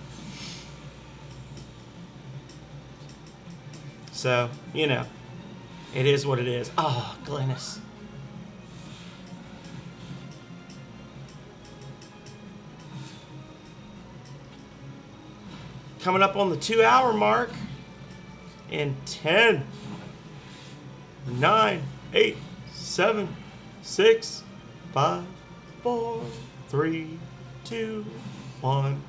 So, you know, it is what it is. Oh, Glennis. Coming up on the 2-hour mark in 10, 9, 8, 7, 6, 5, 4, 3, 2, 1.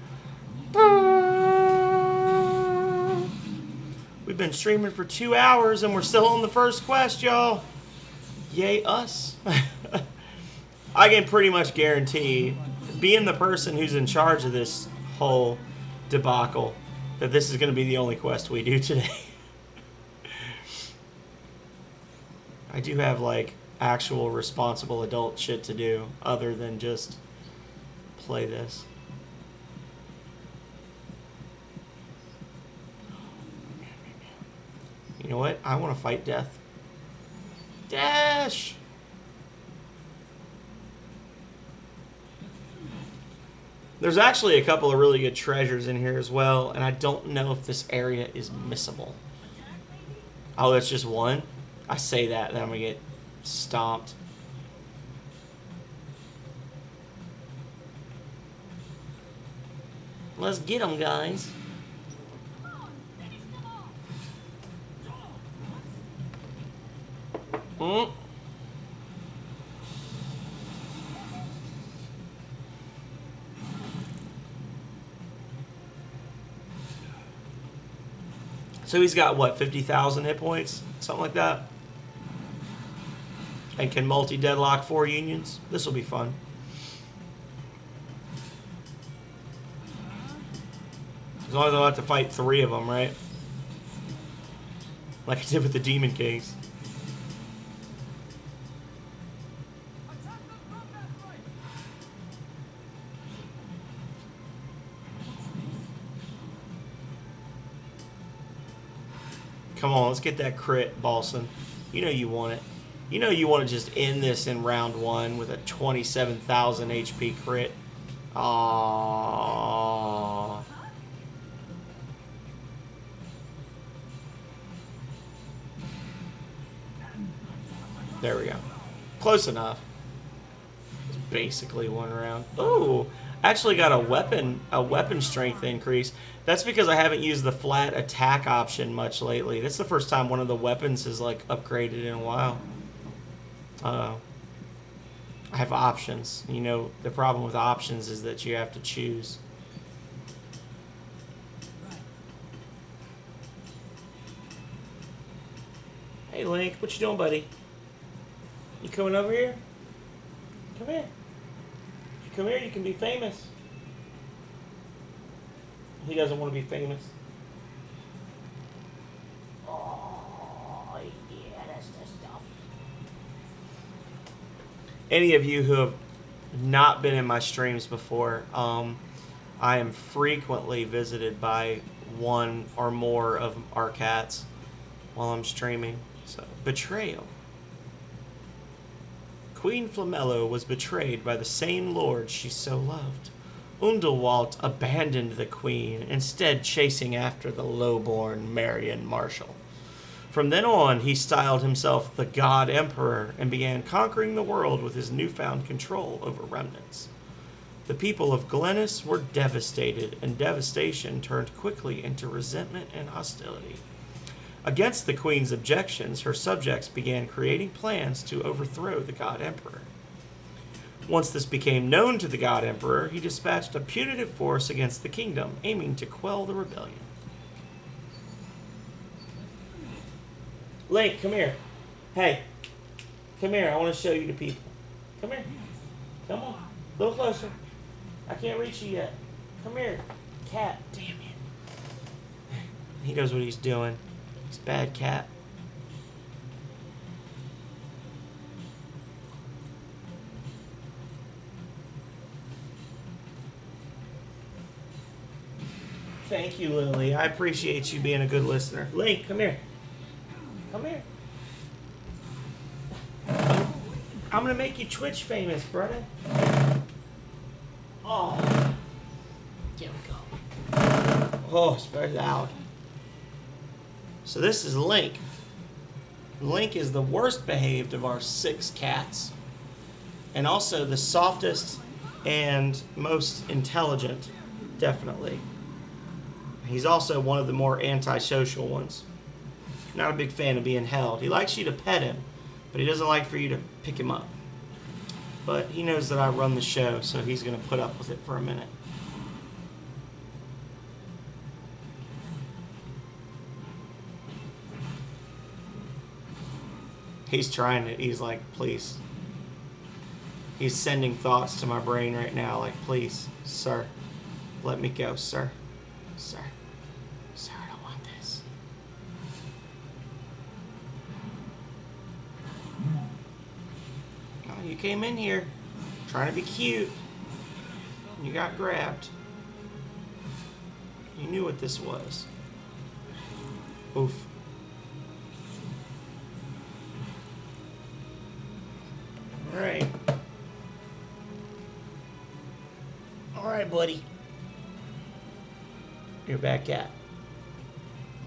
We've been streaming for 2 hours and we're still on the first quest, y'all. Yay us. I can pretty much guarantee, being the person who's in charge of this whole debacle, that this is going to be the only quest we do today. I do have like actual responsible adult shit to do other than just play this. You know what? I want to fight death. Dash! There's actually a couple of really good treasures in here as well, and I don't know if this area is missable. Oh, that's just one? I say that, then I'm gonna get stomped. Let's get them, guys. Come on, finish them off. Mm. So he's got, what, 50,000 hit points? Something like that? And can multi-deadlock 4 unions? This will be fun. As long as I don't have to fight 3 of them, right? Like I did with the Demon Kings. Attack them from that right. Come on, let's get that crit, Balson. You know you want it. You know you want to just end this in round 1 with a 27,000 HP crit. Aww. There we go. Close enough. It's basically 1 round. Oh, actually got a weapon strength increase. That's because I haven't used the flat attack option much lately. That's the first time one of the weapons is like upgraded in a while. I have options. You know, the problem with options is that you have to choose. Hey Link, what you doing, buddy? You coming over here? Come here. You come here, you can be famous. He doesn't want to be famous. Oh, yeah, that's the stuff. Any of you who have not been in my streams before, I am frequently visited by one or more of our cats while I'm streaming. So, betrayal. Queen Flamello was betrayed by the same lord she so loved. Undelwalt abandoned the queen, instead chasing after the low-born Marion Marshall. From then on, he styled himself the God Emperor and began conquering the world with his newfound control over remnants. The people of Glennis were devastated, and devastation turned quickly into resentment and hostility. Against the queen's objections, her subjects began creating plans to overthrow the God Emperor. Once this became known to the God Emperor, he dispatched a punitive force against the kingdom, aiming to quell the rebellion. Link, come here. Hey, come here. I want to show you to people. Come here. Come on. A little closer. I can't reach you yet. Come here. Cat. Damn it. He knows what he's doing. He's a bad cat. Thank you, Lily. I appreciate you being a good listener. Link, come here. Come here. I'm going to make you Twitch famous, brother. Oh. There we go. Oh, it's very loud. So this is Link. Link is the worst behaved of our 6 cats. And also the softest and most intelligent, definitely. He's also one of the more antisocial ones. Not a big fan of being held. He likes you to pet him, but he doesn't like for you to pick him up. But he knows that I run the show, so he's going to put up with it for a minute. He's trying to, he's like, please. He's sending thoughts to my brain right now, like, please, sir, let me go, sir. Sir. Sir, I don't want this. Oh, you came in here trying to be cute. You got grabbed. You knew what this was. Oof. Alright. Alright, buddy. You're back cat.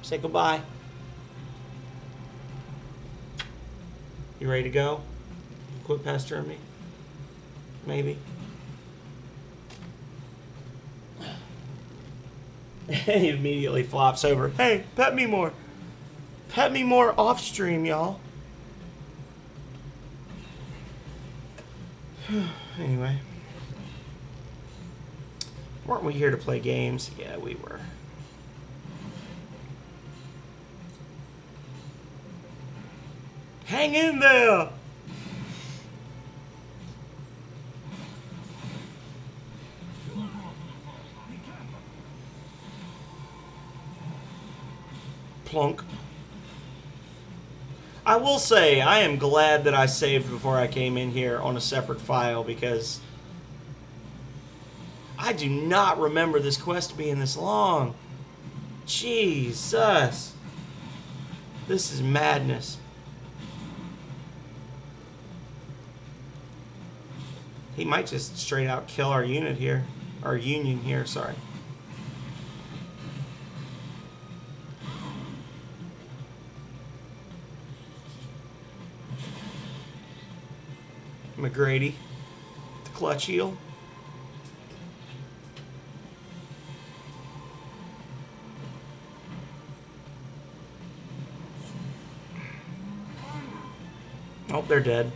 Say goodbye. You ready to go? Quit pestering me? Maybe. He immediately flops over. Hey, pet me more. Pet me more off stream, y'all. Anyway. Weren't we here to play games? Yeah, we were. Hang in there! Plunk. I will say, I am glad that I saved before I came in here on a separate file because I do not remember this quest being this long. Jesus. This is madness. He might just straight out kill our unit here. Our union here, sorry. McGrady. The clutch heel. Oh, they're dead.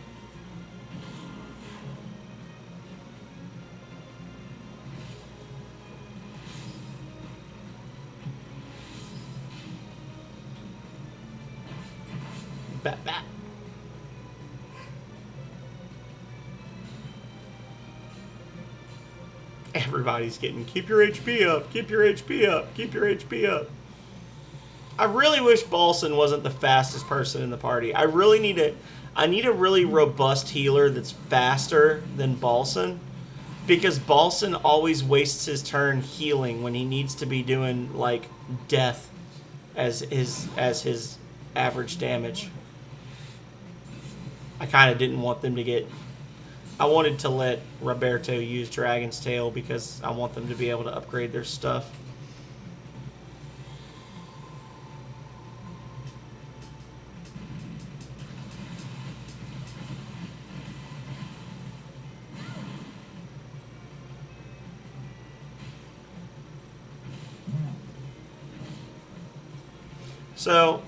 Bat, bat. Everybody's getting, keep your HP up, keep your HP up, keep your HP up. I really wish Balson wasn't the fastest person in the party. I need a really robust healer that's faster than Balson. Because Balson always wastes his turn healing when he needs to be doing, like, death as his average damage. I kind of didn't want them to get... I wanted to let Roberto use Dragon's Tail because I want them to be able to upgrade their stuff. So,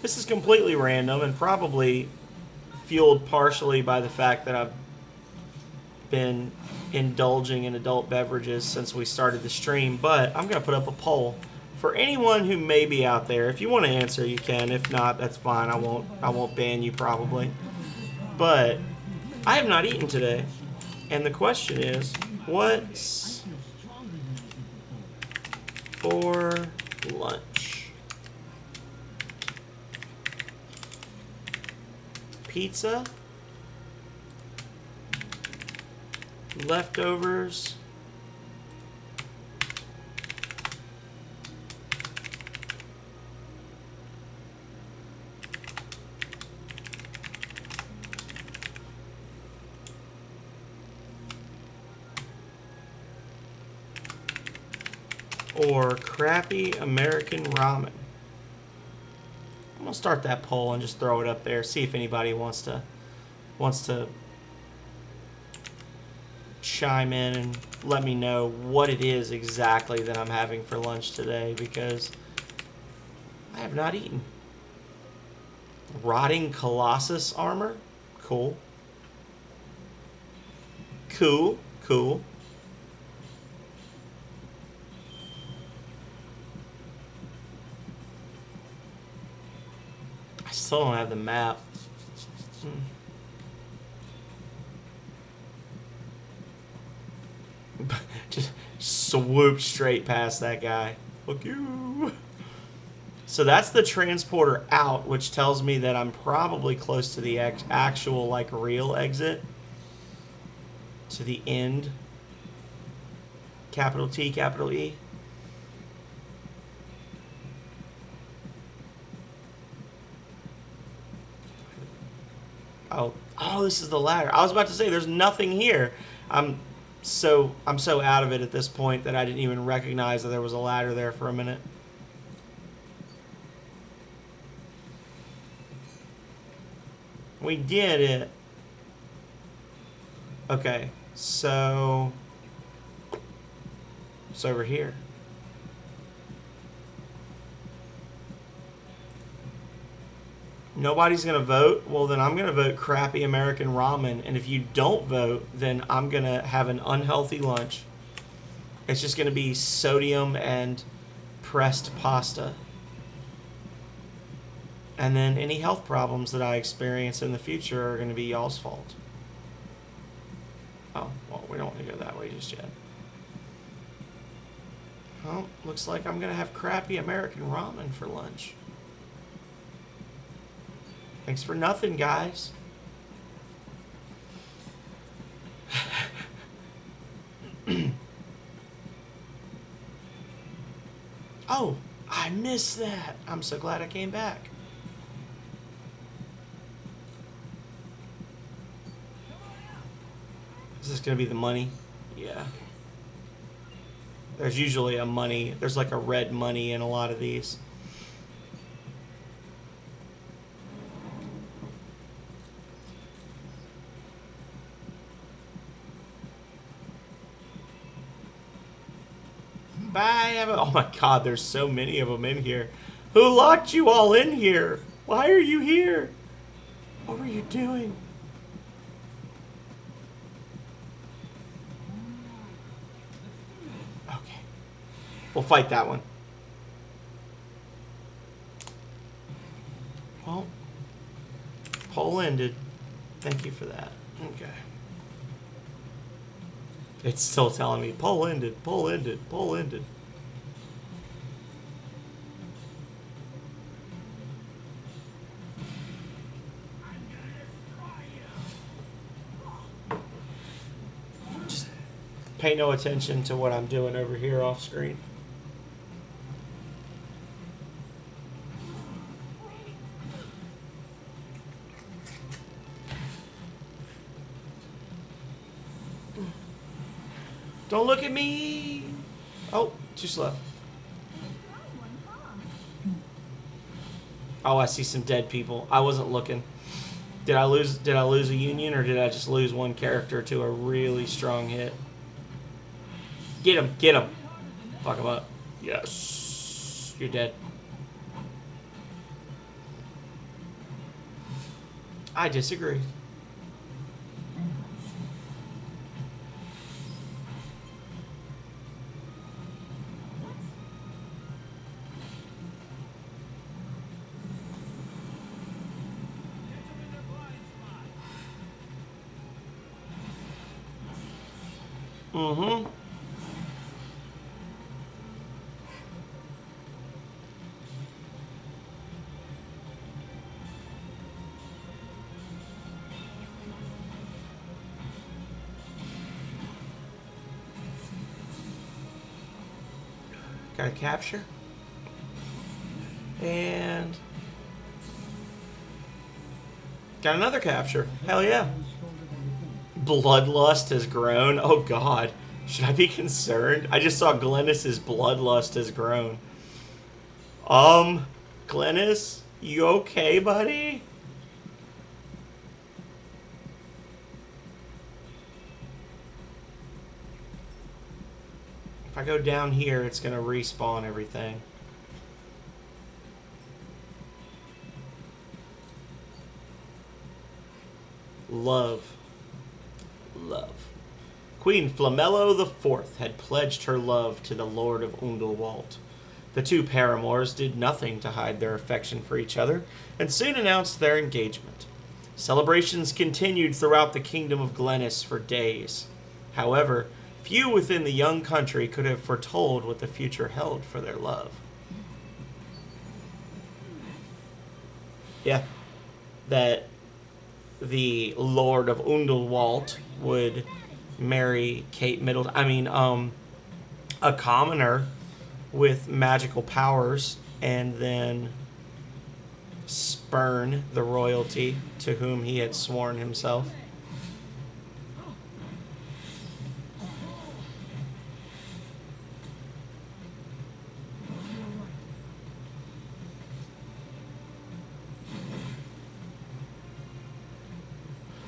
this is completely random and probably fueled partially by the fact that I've been indulging in adult beverages since we started the stream, but I'm going to put up a poll for anyone who may be out there. If you want to answer, you can. If not, that's fine. I won't ban you probably. But I have not eaten today, and the question is, what's for lunch? Pizza, leftovers, or crappy American ramen. I'm gonna start that poll and just throw it up there. See if anybody wants to chime in and let me know what it is exactly that I'm having for lunch today, because I have not eaten. Rotting Colossus armor? Cool. Cool. Cool. I still don't have the map. Just swoop straight past that guy. Fuck you. So that's the transporter out, which tells me that I'm probably close to the actual, like, real exit. To the end. Capital T, capital E. Oh, this is the ladder. I was about to say there's nothing here. I'm so out of it at this point that I didn't even recognize that there was a ladder there for a minute. We did it. Okay, so it's over here. Nobody's gonna vote. Well, then I'm gonna vote crappy American ramen. And if you don't vote, then I'm gonna have an unhealthy lunch. It's just gonna be sodium and pressed pasta. And then any health problems that I experience in the future are gonna be y'all's fault. Oh, well, we don't want to go that way just yet. Well, looks like I'm gonna have crappy American ramen for lunch. Thanks for nothing, guys. Oh, I missed that. I'm so glad I came back. Is this gonna be the money? Yeah. There's usually a money. There's like a red money in a lot of these. Bye. Oh my god, there's so many of them in here. Who locked you all in here? Why are you here? What were you doing? Okay. We'll fight that one. Well, poll ended. Thank you for that. Okay. It's still telling me poll ended, poll ended, poll ended. Just pay no attention to what I'm doing over here off screen. Don't look at me. Oh, too slow. Oh, I see some dead people. I wasn't looking. Did I lose a union, or did I just lose one character to a really strong hit? Get him, get him. Fuck him up. Yes. You're dead. I disagree. Mm-hmm. Got a capture. And got another capture. Hell yeah. Bloodlust has grown. Oh god. Should I be concerned? I just saw Glennis's bloodlust has grown. Glennis, you okay, buddy? If I go down here, it's gonna respawn everything. Love. Love. Queen Flamello IV had pledged her love to the Lord of Undelwalt. The two paramours did nothing to hide their affection for each other, and soon announced their engagement. Celebrations continued throughout the kingdom of Glennis for days. However, few within the young country could have foretold what the future held for their love. Yeah, that the Lord of Undelwalt would marry Kate Middleton. I mean, a commoner with magical powers, and then spurn the royalty to whom he had sworn himself.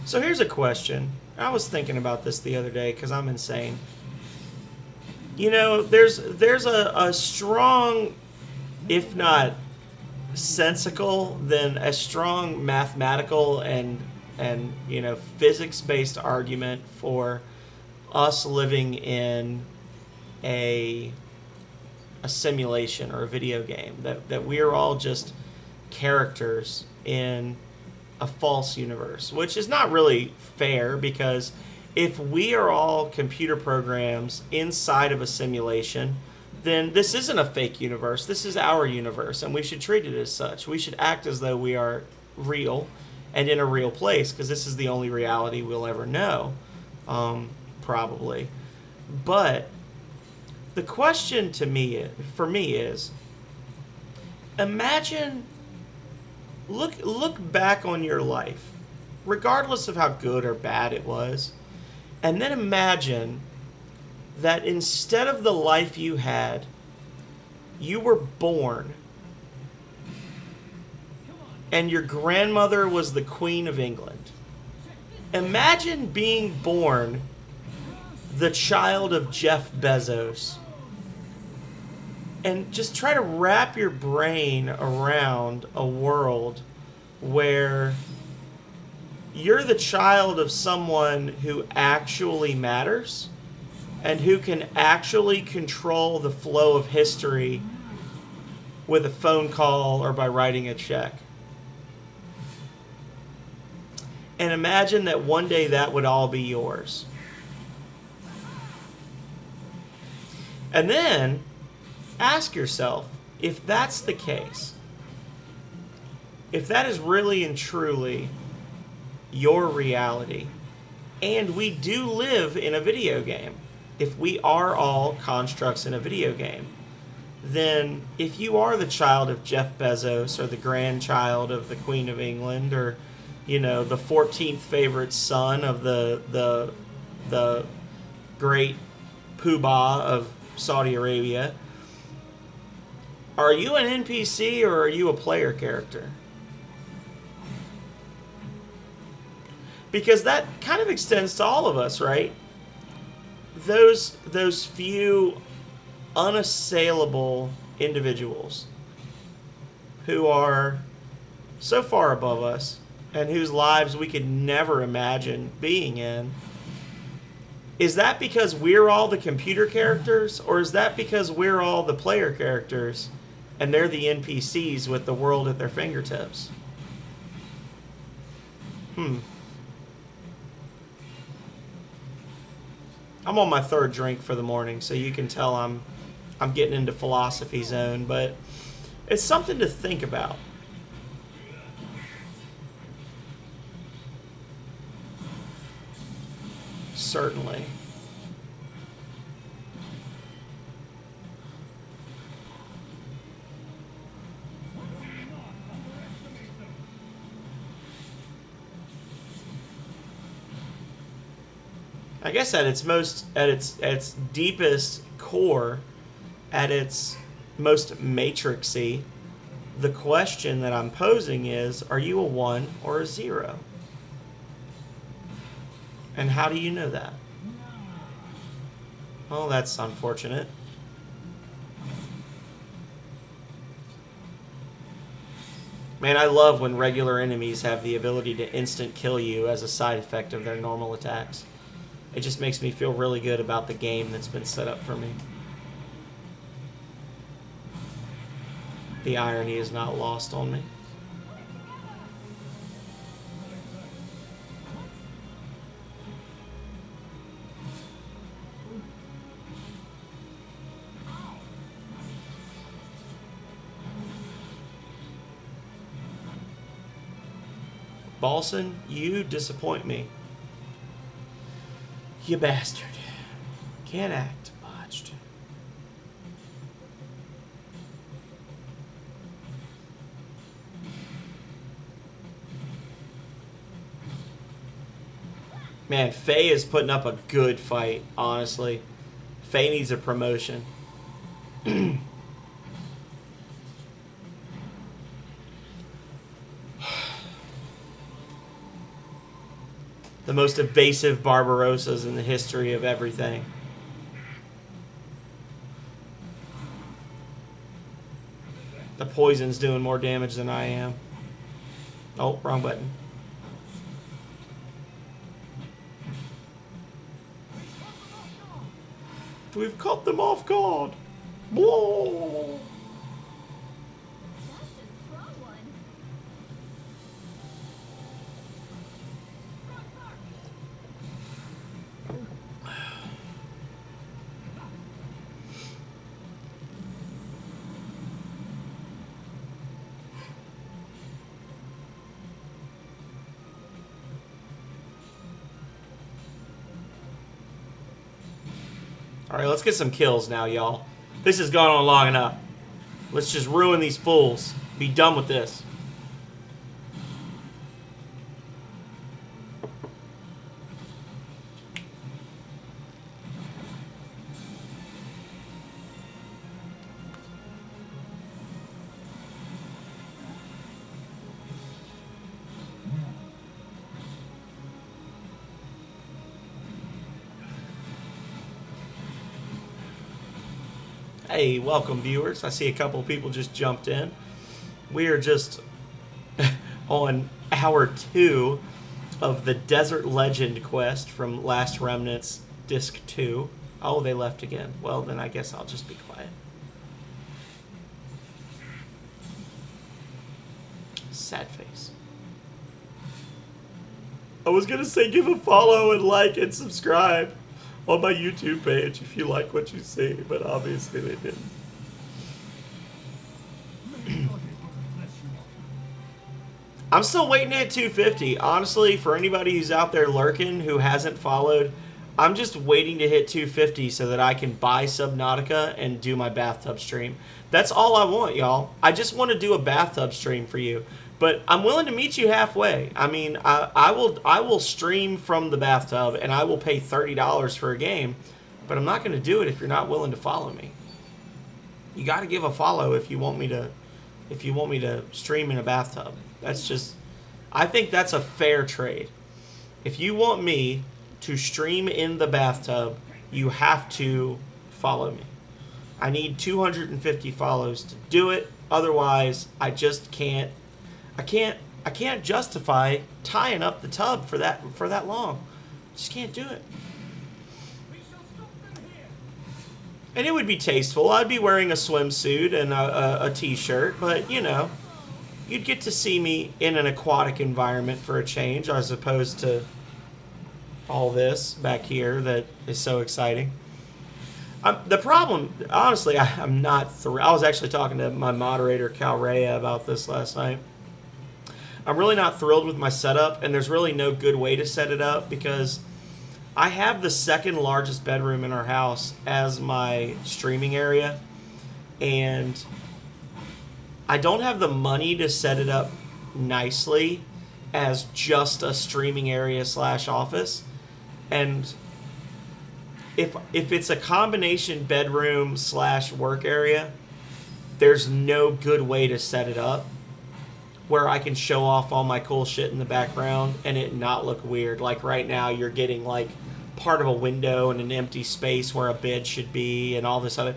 So here's a question. I was thinking about this the other day because I'm insane. You know, there's a strong, if not sensical, then a strong mathematical and physics based argument for us living in a simulation or a video game, that we are all just characters in a false universe, which is not really fair, because if we are all computer programs inside of a simulation, then this isn't a fake universe. This is our universe, and we should treat it as such. We should act as though we are real and in a real place, because this is the only reality we'll ever know, probably. But the question for me is, imagine, look back on your life, regardless of how good or bad it was, and then imagine that instead of the life you had, you were born, and your grandmother was the Queen of England. Imagine being born the child of Jeff Bezos. And just try to wrap your brain around a world where you're the child of someone who actually matters and who can actually control the flow of history with a phone call or by writing a check. And imagine that one day that would all be yours. And then ask yourself, if that's the case, if that is really and truly your reality, and we do live in a video game, if we are all constructs in a video game, then if you are the child of Jeff Bezos or the grandchild of the Queen of England, or the 14th favorite son of the great poobah of Saudi Arabia, are you an NPC or are you a player character? Because that kind of extends to all of us, right? Those few unassailable individuals who are so far above us and whose lives we could never imagine being in. Is that because we're all the computer characters, or is that because we're all the player characters and they're the NPCs with the world at their fingertips? I'm on my third drink for the morning, so you can tell I'm getting into philosophy zone, but it's something to think about. Certainly. I guess at its deepest core, at its most matrixy, the question that I'm posing is, are you a 1 or a 0? And how do you know that? Well, that's unfortunate. Man, I love when regular enemies have the ability to instant kill you as a side effect of their normal attacks. It just makes me feel really good about the game that's been set up for me. The irony is not lost on me. Balson, you disappoint me. You bastard. Can't act. Botched. Man, Faye is putting up a good fight, honestly. Faye needs a promotion. The most evasive Barbarossas in the history of everything. The poison's doing more damage than I am. Oh, wrong button. We've caught them off guard. Whoa. That's a strong one. Alright, let's get some kills now, y'all. This has gone on long enough. Let's just ruin these fools. Be done with this. Hey, welcome viewers. I see a couple people just jumped in. We are just on hour 2 of the Desert Legend quest from Last Remnant's Disc 2. Oh, they left again. Well, then I guess I'll just be quiet. Sad face. I was gonna say give a follow and like and subscribe on my YouTube page if you like what you see, but obviously they didn't. I'm still waiting at 250. Honestly, for anybody who's out there lurking who hasn't followed, I'm just waiting to hit 250 so that I can buy Subnautica and do my bathtub stream. That's all I want, y'all. I just want to do a bathtub stream for you. But I'm willing to meet you halfway. I mean, I will stream from the bathtub and I will pay $30 for a game, but I'm not going to do it if you're not willing to follow me. You got to give a follow if you want me to stream in a bathtub. That's just, I think that's a fair trade. If you want me to stream in the bathtub, you have to follow me. I need 250 follows to do it. Otherwise, I just can't. I can't justify tying up the tub for that long. Just can't do it. And it would be tasteful. I'd be wearing a swimsuit and a t-shirt, but you know, you'd get to see me in an aquatic environment for a change, as opposed to all this back here that is so exciting. The problem, honestly, I'm not thrilled. I was actually talking to my moderator, Cal Rhea, about this last night. I'm really not thrilled with my setup, and there's really no good way to set it up because I have the second largest bedroom in our house as my streaming area, and I don't have the money to set it up nicely as just a streaming area / office. And if it's a combination bedroom / work area, there's no good way to set it up where I can show off all my cool shit in the background and it not look weird. Like right now, you're getting like part of a window and an empty space where a bed should be and all this other.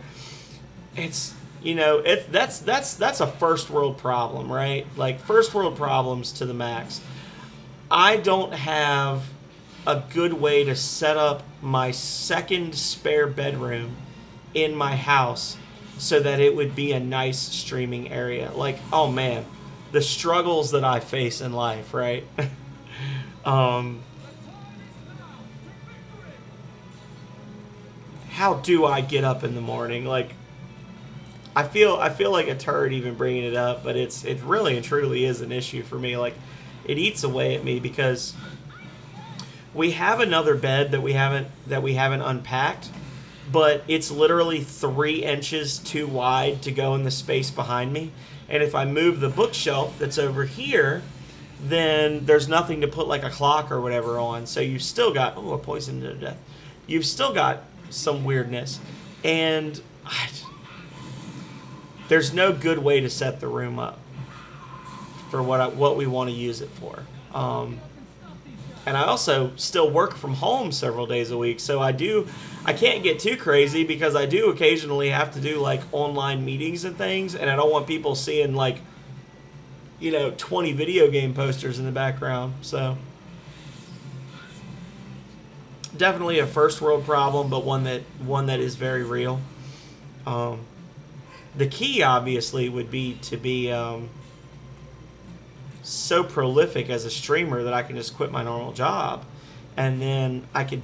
It's, you know, that's a first world problem, right? Like first world problems to the max. I don't have a good way to set up my second spare bedroom in my house so that it would be a nice streaming area. Like, oh man, the struggles that I face in life, right? How do I get up in the morning? Like, I feel like a turd even bringing it up, but it really and truly is an issue for me. Like, it eats away at me because we have another bed that we haven't unpacked, but it's literally 3 inches too wide to go in the space behind me. And if I move the bookshelf that's over here, then there's nothing to put like a clock or whatever on. So you've still got, oh, a poison to death. You've still got some weirdness. And there's no good way to set the room up for what we want to use it for. And I also still work from home several days a week, so I can't get too crazy because I do occasionally have to do like online meetings and things, and I don't want people seeing like 20 video game posters in the background. So definitely a first world problem, but one that is very real. The key obviously would be to be so prolific as a streamer that I can just quit my normal job, and then I could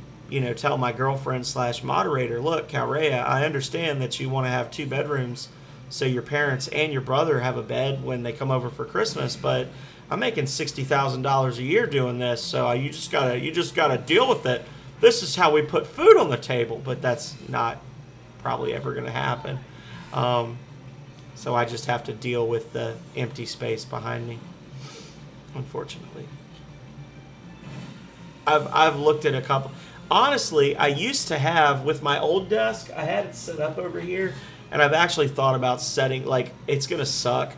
tell my girlfriend slash moderator, look, Calrea, I understand that you want to have 2 bedrooms so your parents and your brother have a bed when they come over for Christmas, but I'm making $60,000 a year doing this, so you just gotta deal with it. This is how we put food on the table, but that's not probably ever going to happen. So I just have to deal with the empty space behind me, unfortunately. I've looked at a couple. Honestly, I used to have, with my old desk, I had it set up over here, and I've actually thought about setting, like, it's going to suck.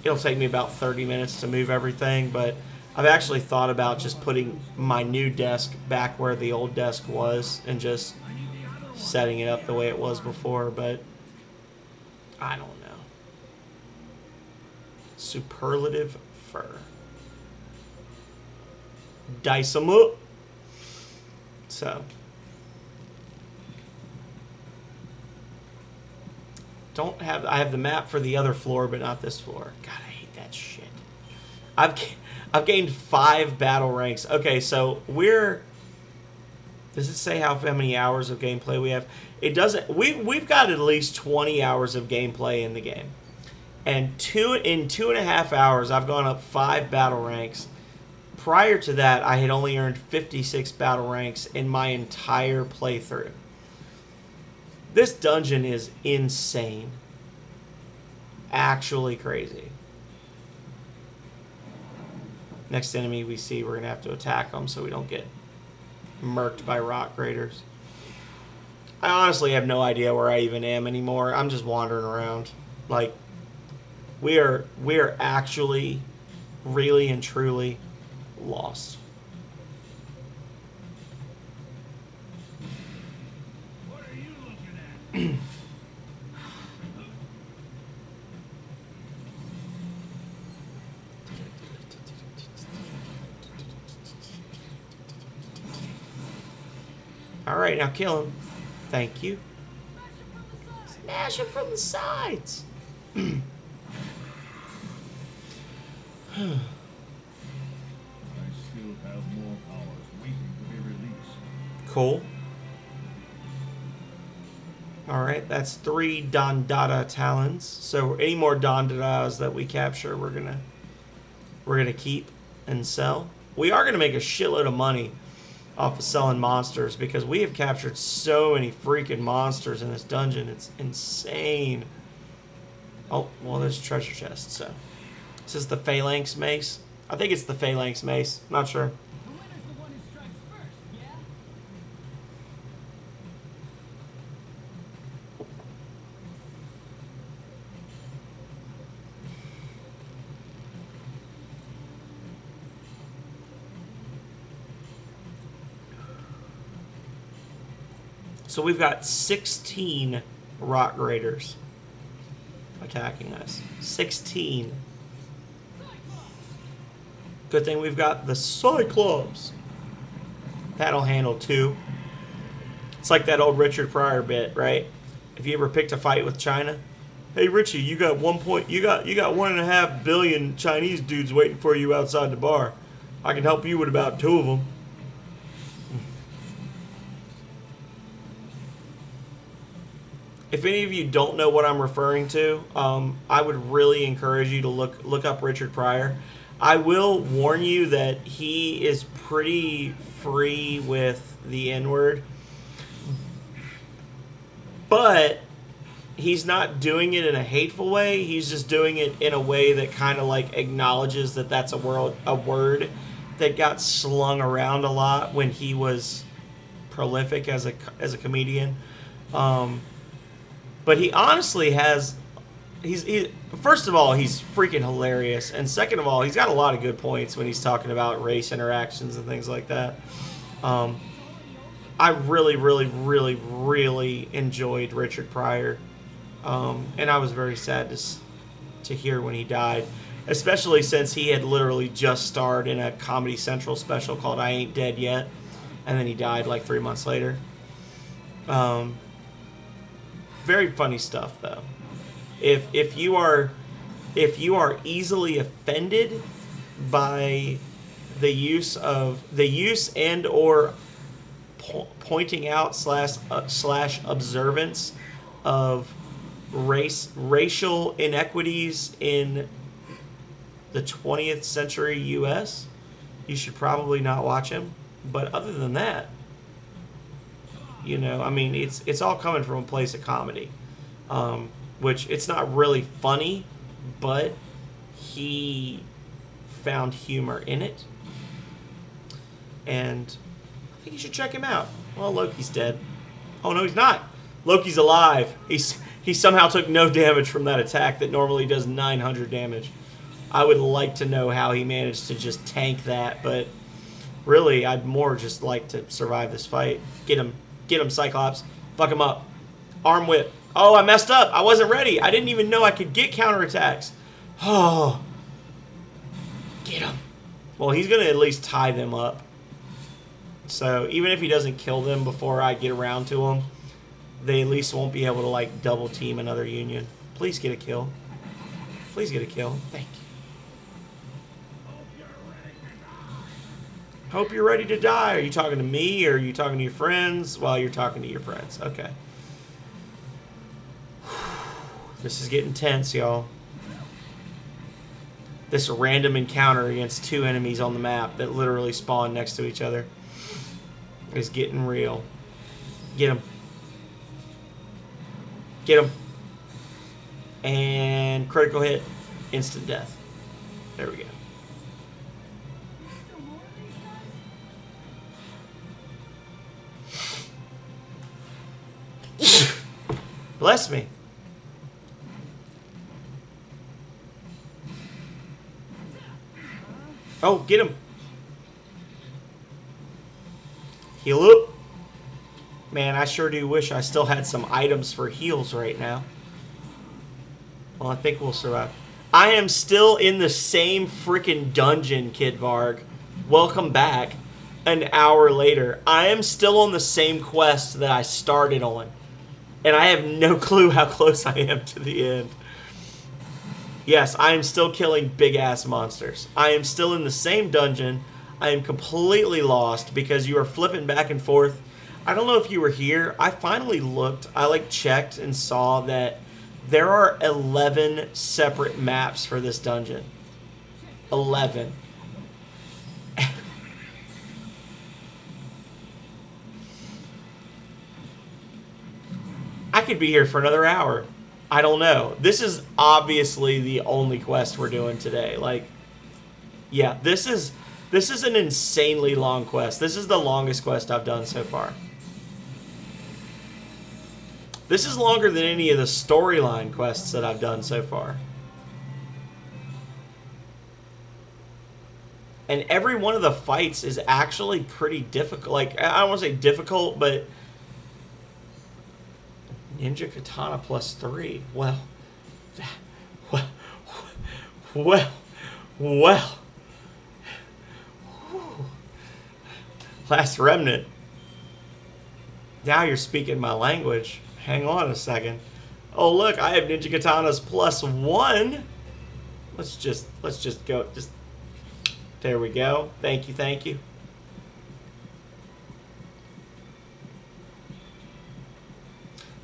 It'll take me about 30 minutes to move everything, but I've actually thought about just putting my new desk back where the old desk was and just setting it up the way it was before, but I don't know. Superlative fur. Dice 'em up. So. I have the map for the other floor, but not this floor. God, I hate that shit. I've gained 5 battle ranks. Okay, so does it say how many hours of gameplay we have? It doesn't. We've got at least 20 hours of gameplay in the game, and in 2.5 hours, I've gone up 5 battle ranks. Prior to that, I had only earned 56 battle ranks in my entire playthrough. This dungeon is insane. Actually crazy. Next enemy we see, we're going to have to attack them so we don't get murked by rock graders. I honestly have no idea where I even am anymore. I'm just wandering around. Like, we are actually really and truly lost. What are you looking at? All right, now kill him. Thank you. Smash him from the sides. I still have more powers waiting to be released. Cool. All right, that's 3 Dandada talons. So any more Dandadas that we capture, we're gonna keep and sell. We are gonna make a shitload of money off of selling monsters because we have captured so many freaking monsters in this dungeon. It's insane. Oh, well, there's a treasure chest. So, is this the Phalanx Mace? I think it's the Phalanx Mace. Not sure. The winner's the one who strikes first, yeah? So we've got 16 rock graders attacking us. 16. Good thing we've got the Cyclops. That'll handle 2. It's like that old Richard Pryor bit, right? If you ever picked a fight with China, hey Richie, you got 1.5 billion Chinese dudes waiting for you outside the bar. I can help you with about 2 of them. If any of you don't know what I'm referring to, I would really encourage you to look up Richard Pryor. I will warn you that he is pretty free with the N-word, but he's not doing it in a hateful way. He's just doing it in a way that kind of like acknowledges that that's a word that got slung around a lot when he was prolific as a comedian. But he honestly has He first of all, he's freaking hilarious, and second of all, he's got a lot of good points when he's talking about race interactions and things like that. I really, really, really, really enjoyed Richard Pryor, and I was very sad to hear when he died, especially since he had literally just starred in a Comedy Central special called "I Ain't Dead Yet," and then he died like 3 months later. Very funny stuff though. If you are easily offended by the use and or pointing out slash observance of racial inequities in the 20th century U.S., you should probably not watch him. But other than that, I mean, it's all coming from a place of comedy, which it's not really funny, but he found humor in it, and I think you should check him out. Well, Loki's dead. Oh no, he's not. Loki's alive. He somehow took no damage from that attack that normally does 900 damage. I would like to know how he managed to just tank that, but really, I'd more just like to survive this fight. Get him, Cyclops. Fuck him up. Arm whip. Oh, I messed up. I wasn't ready. I didn't even know I could get counterattacks. Oh. Get him. Well, he's going to at least tie them up. So even if he doesn't kill them before I get around to them, they at least won't be able to, like, double team another Union. Please get a kill. Please get a kill. Thank you. Hope you're ready to die. Are you talking to me or are you talking to your friends? Well, you're talking to your friends. Okay. This is getting tense, y'all. This random encounter against two enemies on the map that literally spawn next to each other is getting real. Get him. Get him. And critical hit. Instant death. There we go. Bless me. Oh, get him. Heal up. Man, I sure do wish I still had some items for heals right now. Well, I think we'll survive. I am still in the same freaking dungeon, Kid Varg. Welcome back. An hour later. I am still on the same quest that I started on. And I have no clue how close I am to the end. Yes, I am still killing big-ass monsters. I am still in the same dungeon. I am completely lost because you are flipping back and forth. I don't know if you were here. I finally looked. I, checked and saw that there are 11 separate maps for this dungeon. 11. I could be here for another hour. I don't know. This is obviously the only quest we're doing today. Yeah, this is an insanely long quest. This is the longest quest I've done so far. This is longer than any of the storyline quests that I've done so far. And every one of the fights is actually pretty difficult. I don't want to say difficult, but Ninja Katana +3. Well. Last Remnant. Now you're speaking my language. Hang on a second. Oh look, I have Ninja Katanas +1. Let's just go. There we go. Thank you, thank you.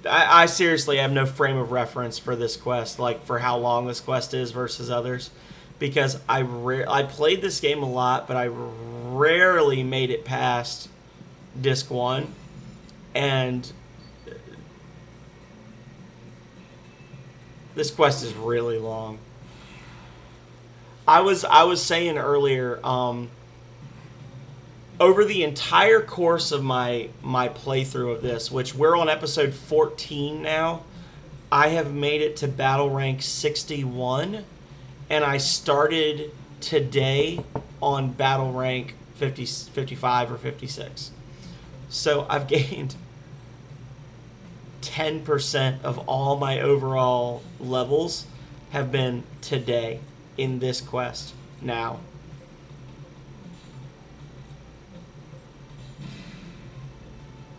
I seriously have no frame of reference for this quest, for how long this quest is versus others, because I played this game a lot, but I rarely made it past Disc 1, and this quest is really long. I was saying earlier, over the entire course of my playthrough of this, which we're on episode 14 now, I have made it to battle rank 61, and I started today on battle rank 50, 55 or 56. So I've gained 10% of all my overall levels have been today in this quest now.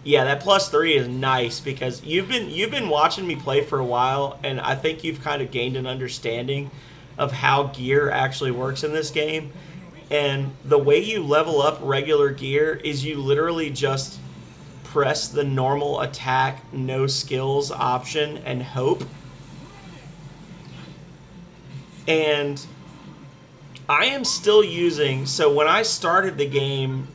Yeah, that +3 is nice because you've been watching me play for a while, and I think you've kind of gained an understanding of how gear actually works in this game. And the way you level up regular gear is you literally just press the normal attack, no skills option and hope. And I am still using, so when I started the game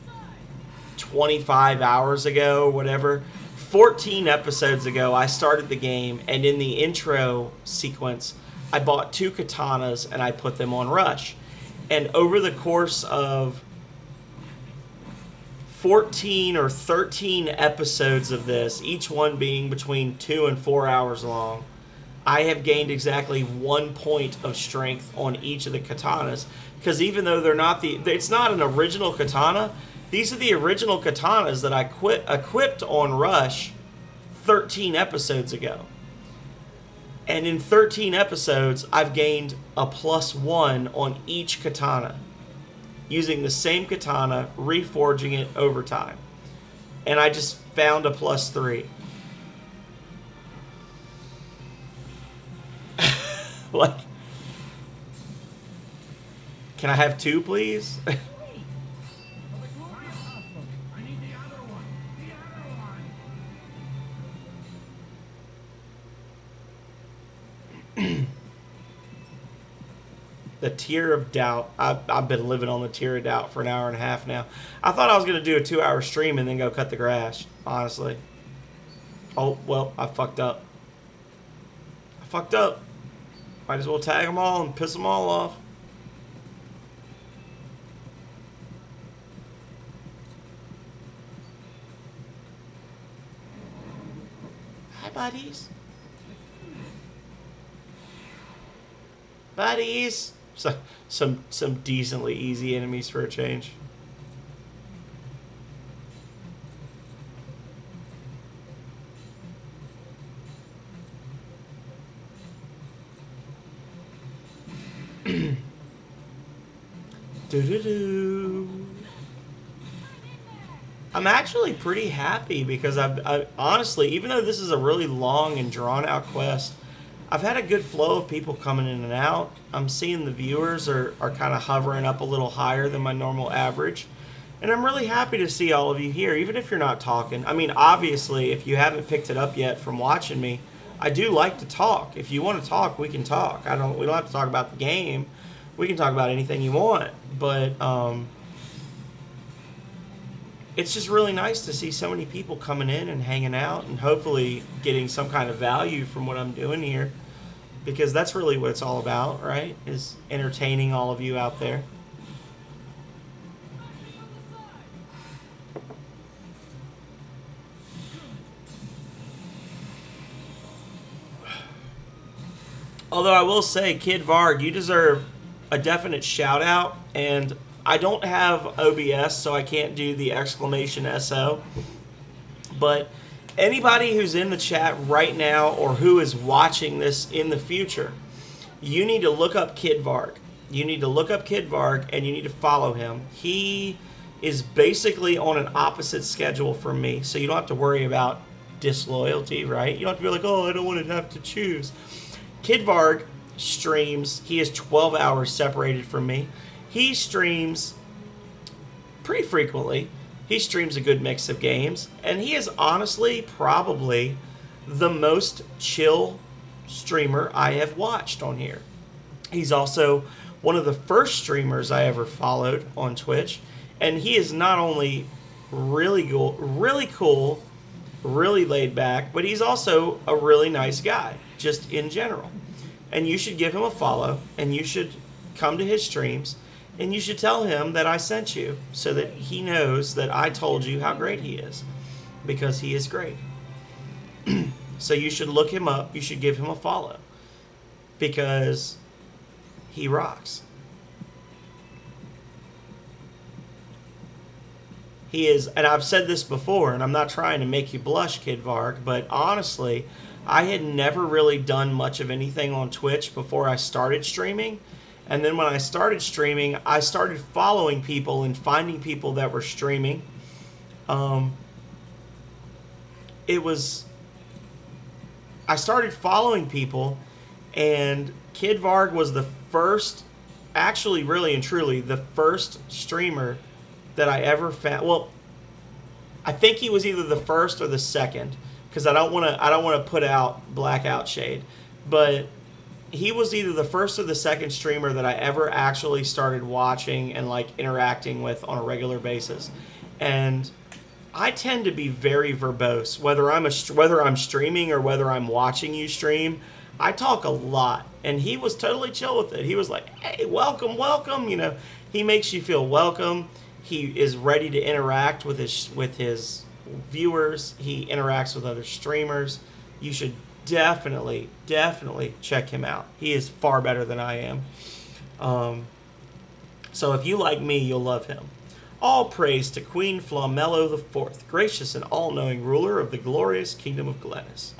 25 hours ago, whatever, 14 episodes ago, I started the game, and in the intro sequence, I bought 2 katanas and I put them on Rush. And over the course of 14 or 13 episodes of this, each one being between 2 and 4 hours long, I have gained exactly 1 point of strength on each of the katanas. Because even though it's not an original katana, these are the original katanas that I equipped on Rush 13 episodes ago. And in 13 episodes, I've gained a +1 on each katana, using the same katana, reforging it over time. And I just found a +3. Like, can I have 2, please? I need the other one. The other one. The Tear of Doubt. I've been living on the Tear of Doubt for an hour and a half now. I thought I was going to do a 2-hour stream and then go cut the grass, honestly. Oh, well, I fucked up. Might as well tag them all and piss them all off. Hi, buddies. Buddies. So, some decently easy enemies for a change. I'm actually pretty happy because I honestly, even though this is a really long and drawn out quest, I've had a good flow of people coming in and out. I'm seeing the viewers are kind of hovering up a little higher than my normal average. And I'm really happy to see all of you here, even if you're not talking. I mean, obviously, if you haven't picked it up yet from watching me, I do like to talk. If you want to talk, we can talk. We don't have to talk about the game. We can talk about anything you want. But it's just really nice to see so many people coming in and hanging out and hopefully getting some kind of value from what I'm doing here, because that's really what it's all about, right? Is entertaining all of you out there. Although I will say, Kid Varg, you deserve a definite shout out, and I don't have OBS, so I can't do the exclamation SO. But anybody who's in the chat right now or who is watching this in the future, you need to look up Kid Varg. You need to look up Kid Varg and you need to follow him. He is basically on an opposite schedule from me, so you don't have to worry about disloyalty, right? You don't have to be like, oh, I don't want to have to choose. Kid Varg streams. He is 12 hours separated from me. He streams pretty frequently. He streams a good mix of games, and he is honestly probably the most chill streamer I have watched on here. He's also one of the first streamers I ever followed on Twitch, and he is not only really cool, really laid back, but he's also a really nice guy, just in general. And you should give him a follow, and you should come to his streams, and you should tell him that I sent you so that he knows that I told you how great he is, because he is great. So you should look him up. You should give him a follow because he rocks. He is, and I've said this before, and I'm not trying to make you blush, Kid Varg, but honestly, I had never really done much of anything on Twitch before I started streaming. And then when I started streaming, I started following people and finding people that were streaming. I started following people, and Kid Varg was the first, actually, really and truly, the first streamer that I ever found. Well, I think he was either the first or the second, because I don't want to put out blackout shade, but he was either the first or the second streamer that I ever actually started watching and like interacting with on a regular basis. And I tend to be very verbose, whether I'm streaming or whether I'm watching you stream. I talk a lot, and he was totally chill with it. He was like, "Hey, welcome, welcome." You know, he makes you feel welcome. He is ready to interact with his viewers. He interacts with other streamers. You should definitely check him out. He is far better than I am. So if you like me, you'll love him. All praise to Queen Flamello IV, gracious and all-knowing ruler of the glorious kingdom of Glennis.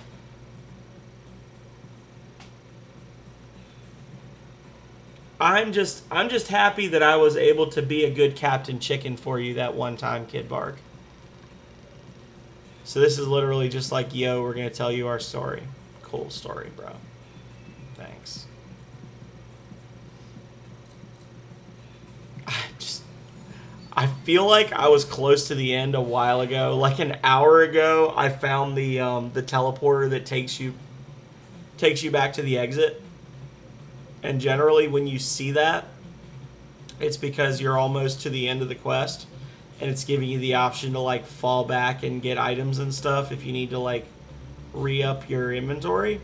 I'm just happy that I was able to be a good Captain Chicken for you that one time, Kid Bark. So this is literally just like, yo, we're going to tell you our story. Cool story, bro. Thanks. I feel like I was close to the end a while ago. Like an hour ago, I found the teleporter that takes you back to the exit. And generally, when you see that, it's because you're almost to the end of the quest, and it's giving you the option to like fall back and get items and stuff if you need to like re-up your inventory.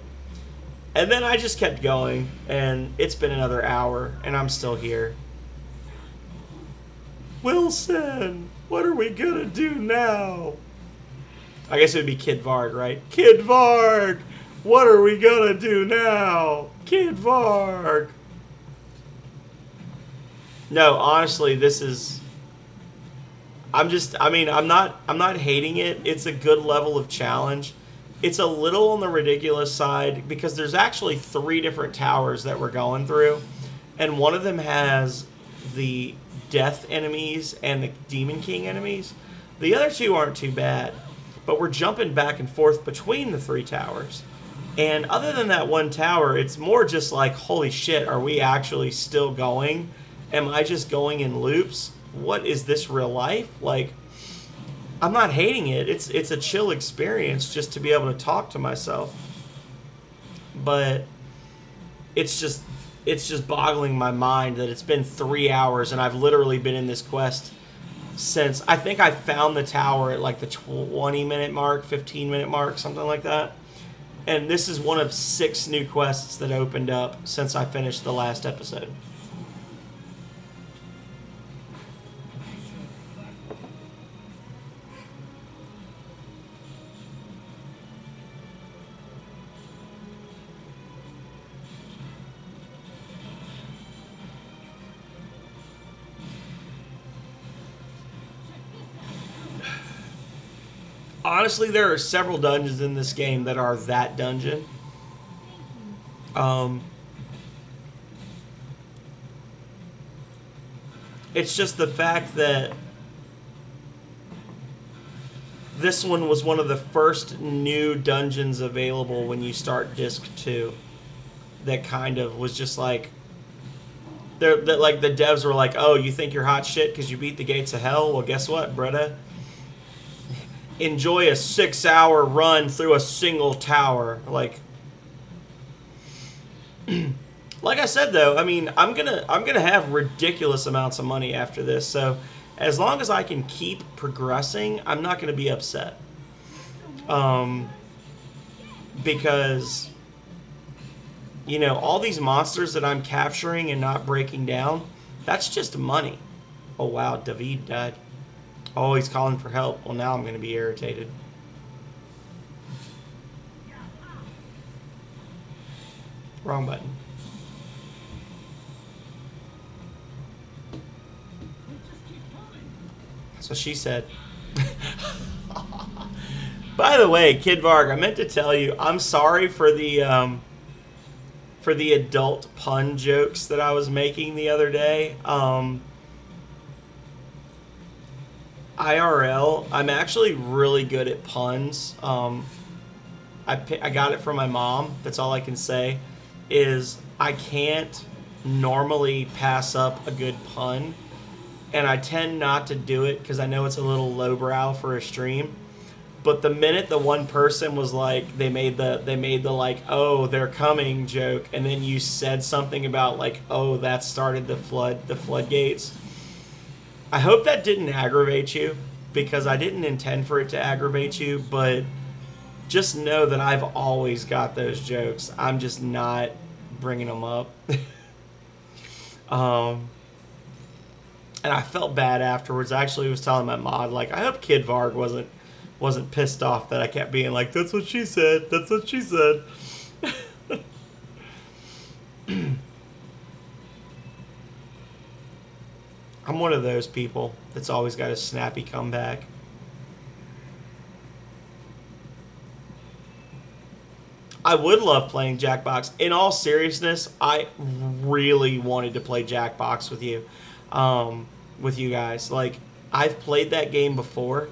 And then I just kept going, and it's been another hour, and I'm still here. Wilson, what are we gonna do now? I guess it would be Kid Varg, right? Kid Varg, what are we gonna do now? Kid Varg. No, honestly, this is... I'm not hating it. It's a good level of challenge. It's a little on the ridiculous side because there's actually 3 different towers that we're going through, and one of them has the death enemies and the Demon King enemies. The other 2 aren't too bad, but we're jumping back and forth between the 3 towers. And other than that one tower, it's more just like, holy shit, are we actually still going? Am I just going in loops? What is this, real life? Like, I'm not hating it. It's a chill experience just to be able to talk to myself. But it's just boggling my mind that it's been 3 hours and I've literally been in this quest since... I think I found the tower at like the 20-minute mark, 15-minute mark, something like that. And this is one of 6 new quests that opened up since I finished the last episode. Honestly, there are several dungeons in this game that are that dungeon. It's just the fact that this one was one of the first new dungeons available when you start Disc 2. That kind of was just like... like the devs were like, oh, you think you're hot shit because you beat the gates of hell? Well, guess what, Bretta? Enjoy a 6-hour run through a single tower. Like I said though, I mean, I'm gonna have ridiculous amounts of money after this, so as long as I can keep progressing, I'm not gonna be upset. Because you know, all these monsters that I'm capturing and not breaking down, that's just money. Oh wow, David died. Oh, he's calling for help. Well, now I'm going to be irritated. Wrong button. So she said. By the way, Kid Varg, I meant to tell you, I'm sorry for the adult pun jokes that I was making the other day. IRL, I'm actually really good at puns. I got it from my mom. That's all I can say. Is I can't normally pass up a good pun, and I tend not to do it because I know it's a little lowbrow for a stream. But the minute the one person was like, they made the like, oh, they're coming joke, and then you said something about like, oh, that started the floodgates. I hope that didn't aggravate you, because I didn't intend for it to aggravate you, but just know that I've always got those jokes. I'm just not bringing them up. And I felt bad afterwards. I actually was telling my mod, like, I hope Kid Varg wasn't pissed off that I kept being like, that's what she said. That's what she said. I'm one of those people that's always got a snappy comeback. I would love playing Jackbox. In all seriousness, I really wanted to play Jackbox with you guys. Like, I've played that game before,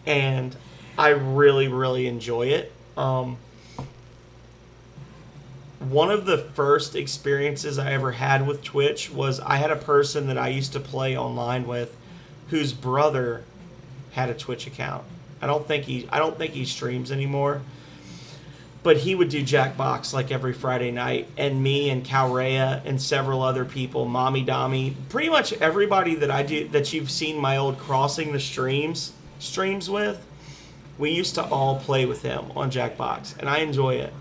and I really, really enjoy it. One of the first experiences I ever had with Twitch was I had a person that I used to play online with, whose brother had a Twitch account. I don't think he streams anymore, but he would do Jackbox like every Friday night, and me and Calrea and several other people, Mommy Dami, pretty much everybody that you've seen my old Crossing the Streams with, we used to all play with him on Jackbox, and I enjoy it.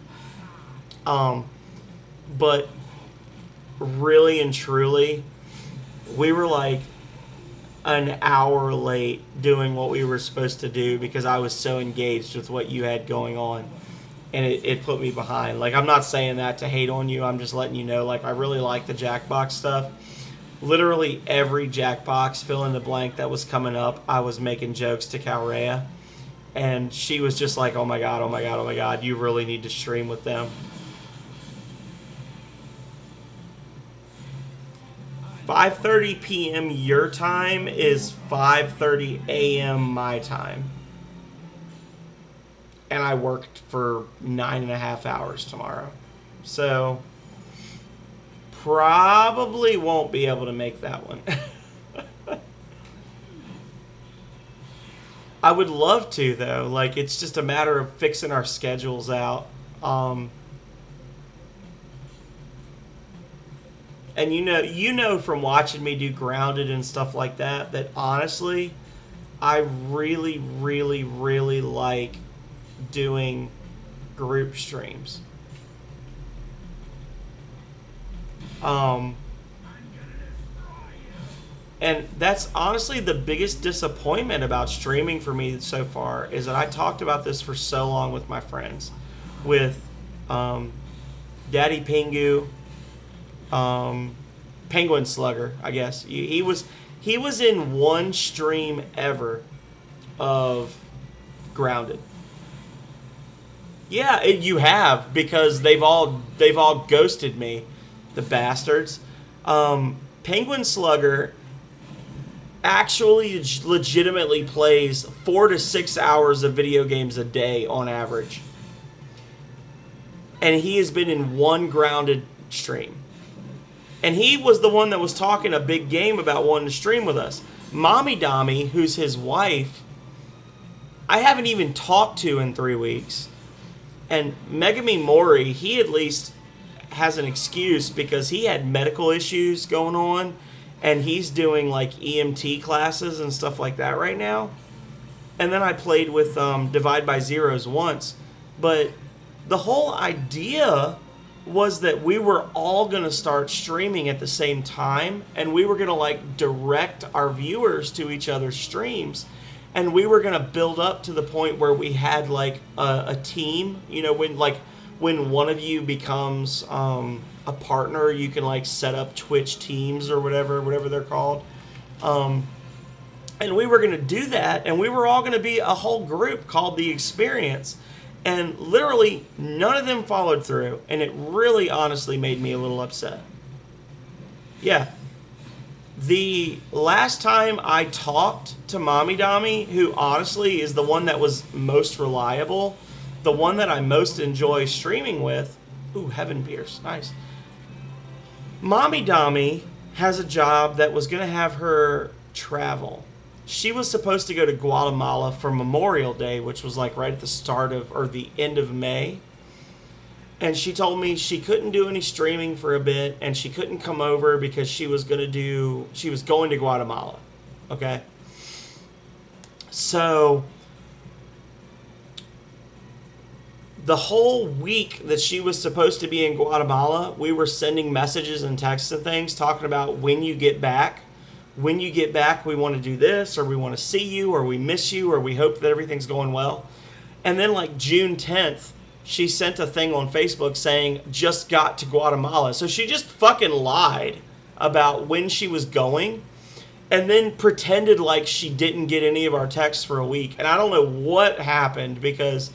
But really and truly, we were like an hour late doing what we were supposed to do because I was so engaged with what you had going on, and it put me behind. Like, I'm not saying that to hate on you. I'm just letting you know, like, I really like the Jackbox stuff. Literally every Jackbox fill in the blank that was coming up, I was making jokes to Calrea, and she was just like, oh my god, oh my god, oh my god, you really need to stream with them. 5:30 p.m. your time is 5:30 a.m. my time. And I worked for 9.5 hours tomorrow. So, probably won't be able to make that one. I would love to, though. Like, it's just a matter of fixing our schedules out. And you know from watching me do Grounded and stuff like that, that honestly, I really, really, really like doing group streams. And that's honestly the biggest disappointment about streaming for me so far, is that I talked about this for so long with my friends, with Daddy Pingu, Penguin Slugger, I guess. He was in one stream ever of Grounded. Yeah, you have, because they've all ghosted me, the bastards. Penguin Slugger actually legitimately plays 4 to 6 hours of video games a day on average, and he has been in one Grounded stream. And he was the one that was talking a big game about wanting to stream with us. Mommy Dami, who's his wife, I haven't even talked to in 3 weeks. And Megami Mori, he at least has an excuse because he had medical issues going on, and he's doing like EMT classes and stuff like that right now. And then I played with Divide by Zeros once. But the whole idea was that we were all going to start streaming at the same time, and we were going to like direct our viewers to each other's streams, and we were going to build up to the point where we had like a team, you know, when like when one of you becomes a partner, you can like set up Twitch teams or whatever they're called. And we were going to do that, and we were all going to be a whole group called The Experience. And literally, none of them followed through, and it really honestly made me a little upset. Yeah. The last time I talked to Mommy Dommy, who honestly is the one that was most reliable, the one that I most enjoy streaming with, ooh, Heaven Pierce, nice. Mommy Dommy has a job that was going to have her travel. She was supposed to go to Guatemala for Memorial Day, which was like right at the start of, or the end of May. And she told me she couldn't do any streaming for a bit, and she couldn't come over because she was going to Guatemala. Okay? So, the whole week that she was supposed to be in Guatemala, we were sending messages and texts and things talking about when you get back. When you get back, we want to do this, or we want to see you, or we miss you, or we hope that everything's going well. And then like June 10th, she sent a thing on Facebook saying, just got to Guatemala. So she just fucking lied about when she was going, and then pretended like she didn't get any of our texts for a week. And I don't know what happened, because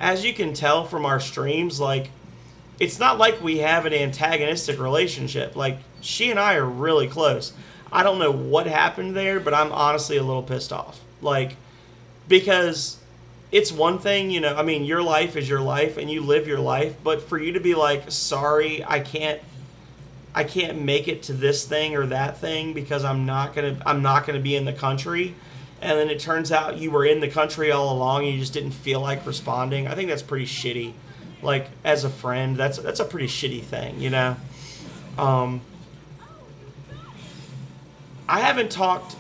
as you can tell from our streams, like, it's not like we have an antagonistic relationship. Like, she and I are really close. I don't know what happened there, but I'm honestly a little pissed off. Like, because it's one thing, you know, I mean, your life is your life and you live your life, but for you to be like, sorry, I can't make it to this thing or that thing because I'm not gonna be in the country, and then it turns out you were in the country all along and you just didn't feel like responding. I think that's pretty shitty. Like, as a friend, that's a pretty shitty thing, you know. I haven't talked,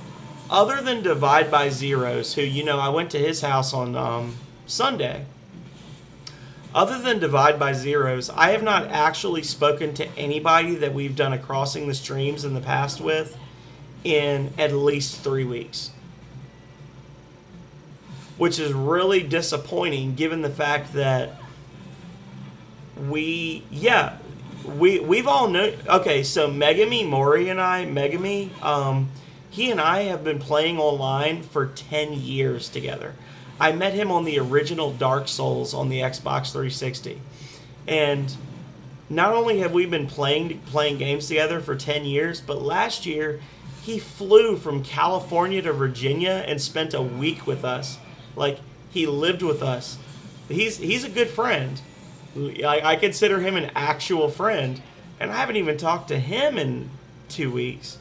other than Divide by Zeros, who, you know, I went to his house on Sunday. Other than Divide by Zeros, I have not actually spoken to anybody that we've done a Crossing the Streams in the past with in at least 3 weeks. Which is really disappointing given the fact that we've all known. Okay, so Megami Mori and I, he and I have been playing online for 10 years together. I met him on the original Dark Souls on the Xbox 360. And not only have we been playing games together for 10 years, but last year he flew from California to Virginia and spent a week with us. Like, he lived with us. He's a good friend. I consider him an actual friend, and I haven't even talked to him in 2 weeks.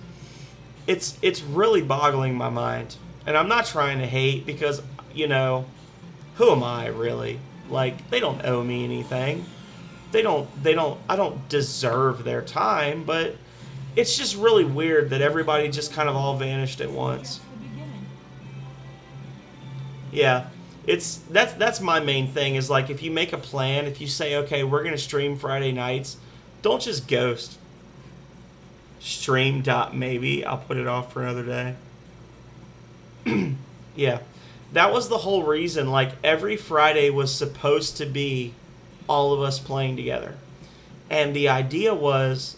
It's really boggling my mind, and I'm not trying to hate because, you know, who am I really? Like, they don't owe me anything. I don't deserve their time, but it's just really weird that everybody just kind of all vanished at once. Yeah. That's my main thing is, like, if you make a plan, if you say, okay, we're going to stream Friday nights, don't just ghost. Stream dot maybe. I'll put it off for another day. Yeah. That was the whole reason. Like, every Friday was supposed to be all of us playing together. And the idea was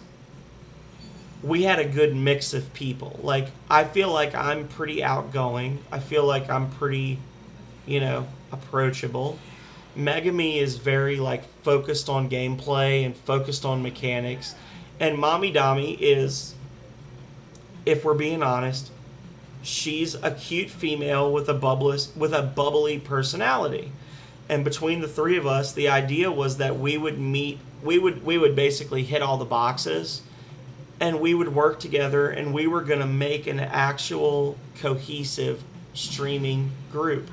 we had a good mix of people. Like, I feel like I'm pretty outgoing. I feel like I'm pretty, you know, approachable. Megami is very, like, focused on gameplay and focused on mechanics. And Mommy Dommy is, if we're being honest, she's a cute female with a bubbly personality. And between the three of us, the idea was that we would basically hit all the boxes, and we would work together, and we were going to make an actual cohesive streaming group.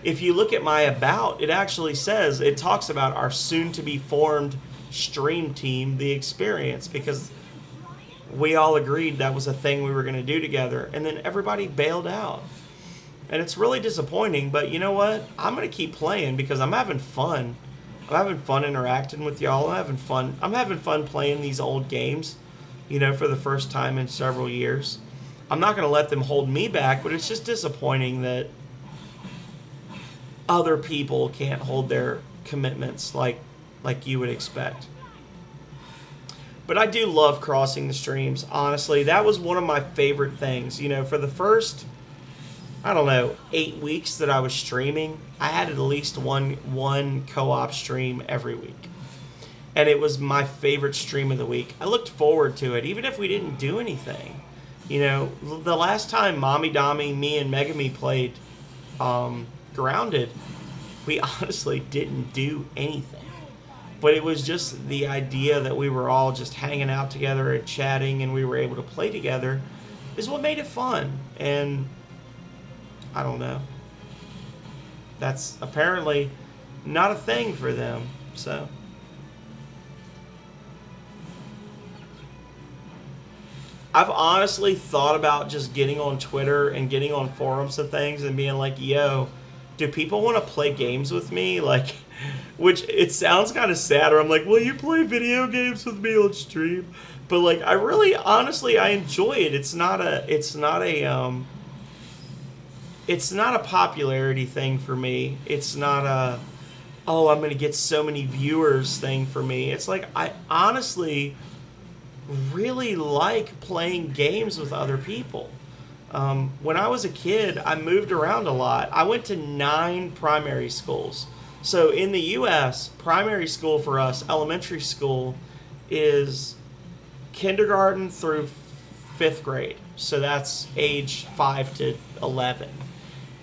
If you look at my about, it actually says, it talks about our soon-to-be formed stream team, The Experience, because we all agreed that was a thing we were going to do together, and then everybody bailed out. And it's really disappointing, but you know what? I'm going to keep playing because I'm having fun. I'm having fun interacting with y'all. I'm having fun playing these old games, you know, for the first time in several years. I'm not going to let them hold me back, but it's just disappointing that other people can't hold their commitments like like you would expect. But I do love crossing the streams. Honestly, that was one of my favorite things. You know, for the first, I don't know, 8 weeks that I was streaming, I had at least one co-op stream every week. And it was my favorite stream of the week. I looked forward to it, even if we didn't do anything. You know, the last time Mommy Dami, me, and Megami played Grounded, we honestly didn't do anything. But it was just the idea that we were all just hanging out together and chatting and we were able to play together is what made it fun. And I don't know. That's apparently not a thing for them. So I've honestly thought about just getting on Twitter and getting on forums and things and being like, yo, do people want to play games with me? Like, which it sounds kind of sad, or I'm like, will you play video games with me on stream? But like, I really, honestly, I enjoy it. It's not a popularity thing for me. It's not a, oh, I'm going to get so many viewers thing for me. It's like, I honestly really like playing games with other people. When I was a kid, I moved around a lot. I went to 9 primary schools. So in the U.S., primary school for us, elementary school, is kindergarten through 5th grade. So that's age 5 to 11.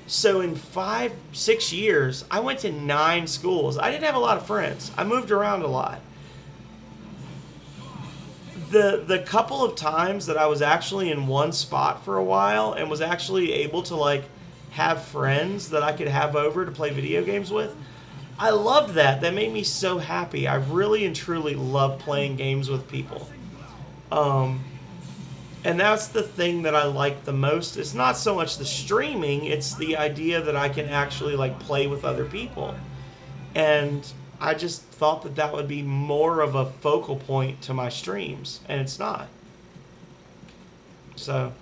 So in 5-6 years, I went to 9 schools. I didn't have a lot of friends. I moved around a lot. The couple of times that I was actually in one spot for a while and was actually able to like have friends that I could have over to play video games with, I loved that. That made me so happy. I really and truly love playing games with people. And that's the thing that I like the most. It's not so much the streaming, it's the idea that I can actually like play with other people. And I just thought that that would be more of a focal point to my streams, and it's not. So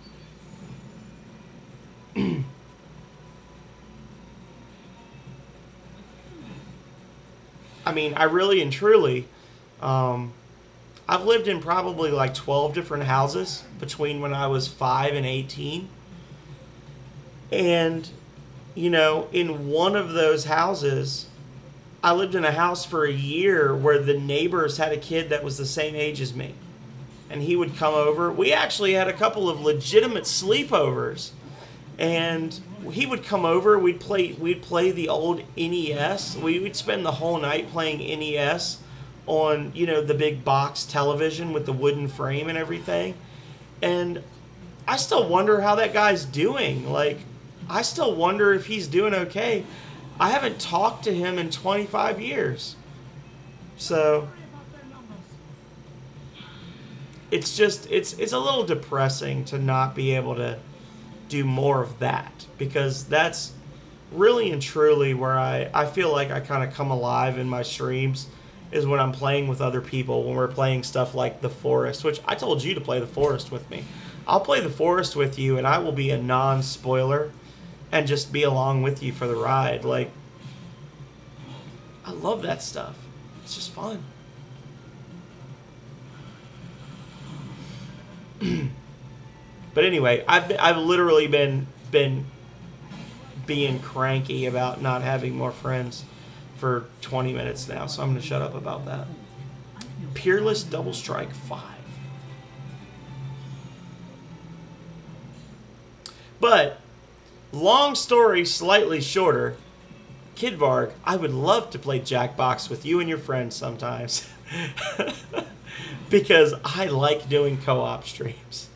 I mean, I really and truly, I've lived in probably like 12 different houses between when I was 5 and 18. And, you know, in one of those houses, I lived in a house for a year where the neighbors had a kid that was the same age as me. And he would come over. We actually had a couple of legitimate sleepovers. And he would come over, we'd play the old NES. We'd spend the whole night playing NES on, you know, the big box television with the wooden frame and everything. And I still wonder how that guy's doing. Like, I still wonder if he's doing okay. I haven't talked to him in 25 years. So it's just, it's a little depressing to not be able to do more of that, because that's really and truly where I feel like I kind of come alive in my streams, is when I'm playing with other people, when we're playing stuff like The Forest, which I told you to play The Forest with me. I'll play The Forest with you, and I will be a non-spoiler and just be along with you for the ride. Like, I love that stuff. It's just fun. But anyway, I've literally been being cranky about not having more friends for 20 minutes now, so I'm going to shut up about that. Peerless Double Strike 5. But, long story slightly shorter, Kidvarg, I would love to play Jackbox with you and your friends sometimes. Because I like doing co-op streams.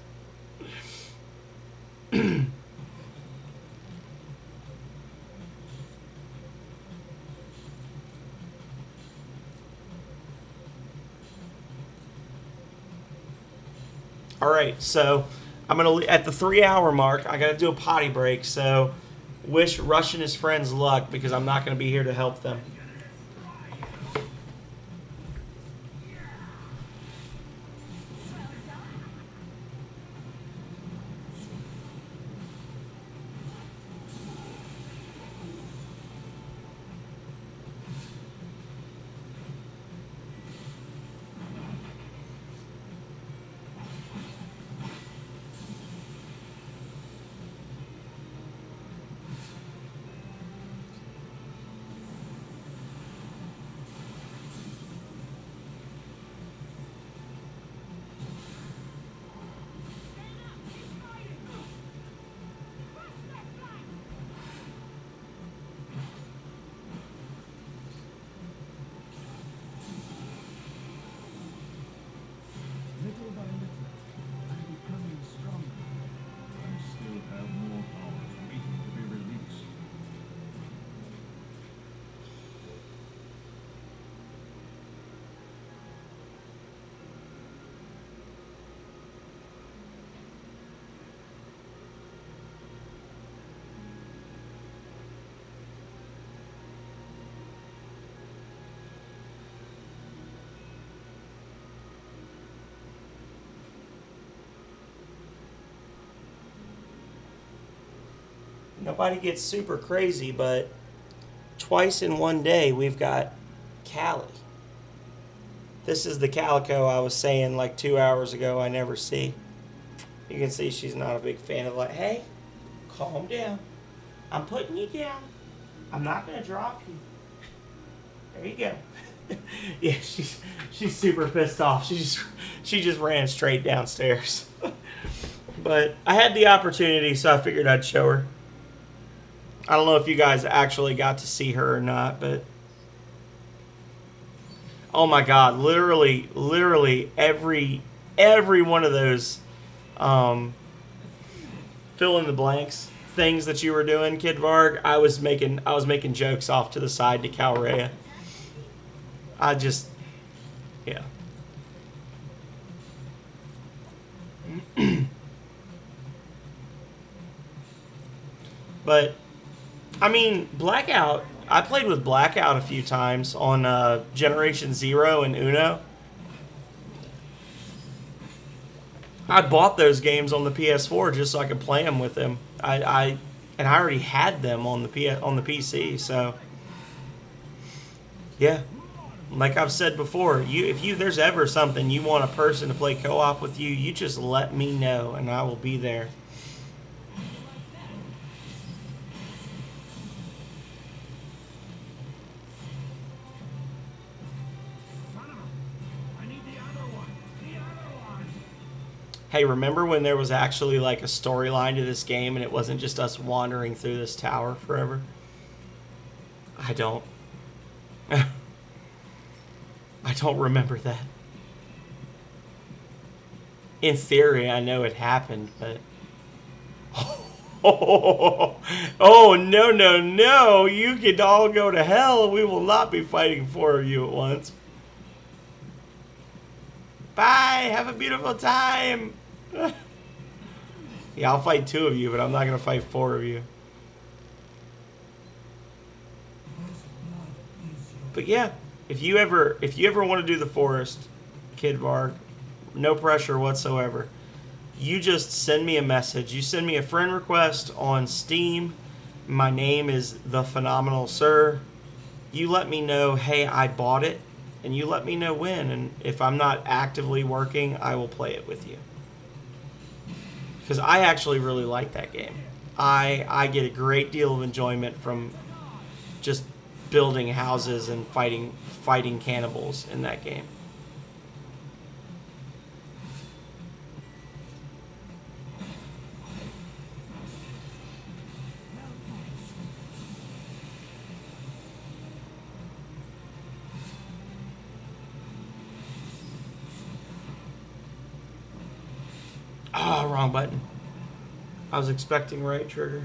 Alright, so I'm gonna at the 3-hour mark, I gotta do a potty break, so wish Rush and his friends luck, because I'm not gonna be here to help them. Nobody gets super crazy, but twice in one day we've got Callie. This is the calico I was saying like 2 hours ago I never see. You can see she's not a big fan of like, hey, calm down. I'm putting you down. I'm not going to drop you. There you go. Yeah, she's super pissed off. She just ran straight downstairs. But I had the opportunity, so I figured I'd show her. I don't know if you guys actually got to see her or not, but oh my god, literally every one of those fill in the blanks things that you were doing, Kid Varg, I was making jokes off to the side to Calrea. Yeah. But I mean, Blackout. I played with Blackout a few times on Generation Zero and Uno. I bought those games on the PS4 just so I could play them with him. I already had them on the PC. So yeah, like I've said before, if there's ever something you want a person to play co-op with you, you just let me know and I will be there. Hey, remember when there was actually like a storyline to this game and it wasn't just us wandering through this tower forever? I don't. I don't remember that. In theory, I know it happened, but... Oh, no. You could all go to hell. We will not be fighting 4 of you at once. Bye. Have a beautiful time. Yeah, I'll fight 2 of you, but I'm not going to fight 4 of you. But yeah, if you ever want to do the forest, Kid Varg, no pressure whatsoever. You just send me a message. You send me a friend request on Steam. My name is The Phenomenal Sir. You let me know, hey, I bought it, and you let me know when. And if I'm not actively working, I will play it with you. Because I actually really like that game. I get a great deal of enjoyment from just building houses and fighting cannibals in that game. Oh, wrong button. I was expecting right trigger.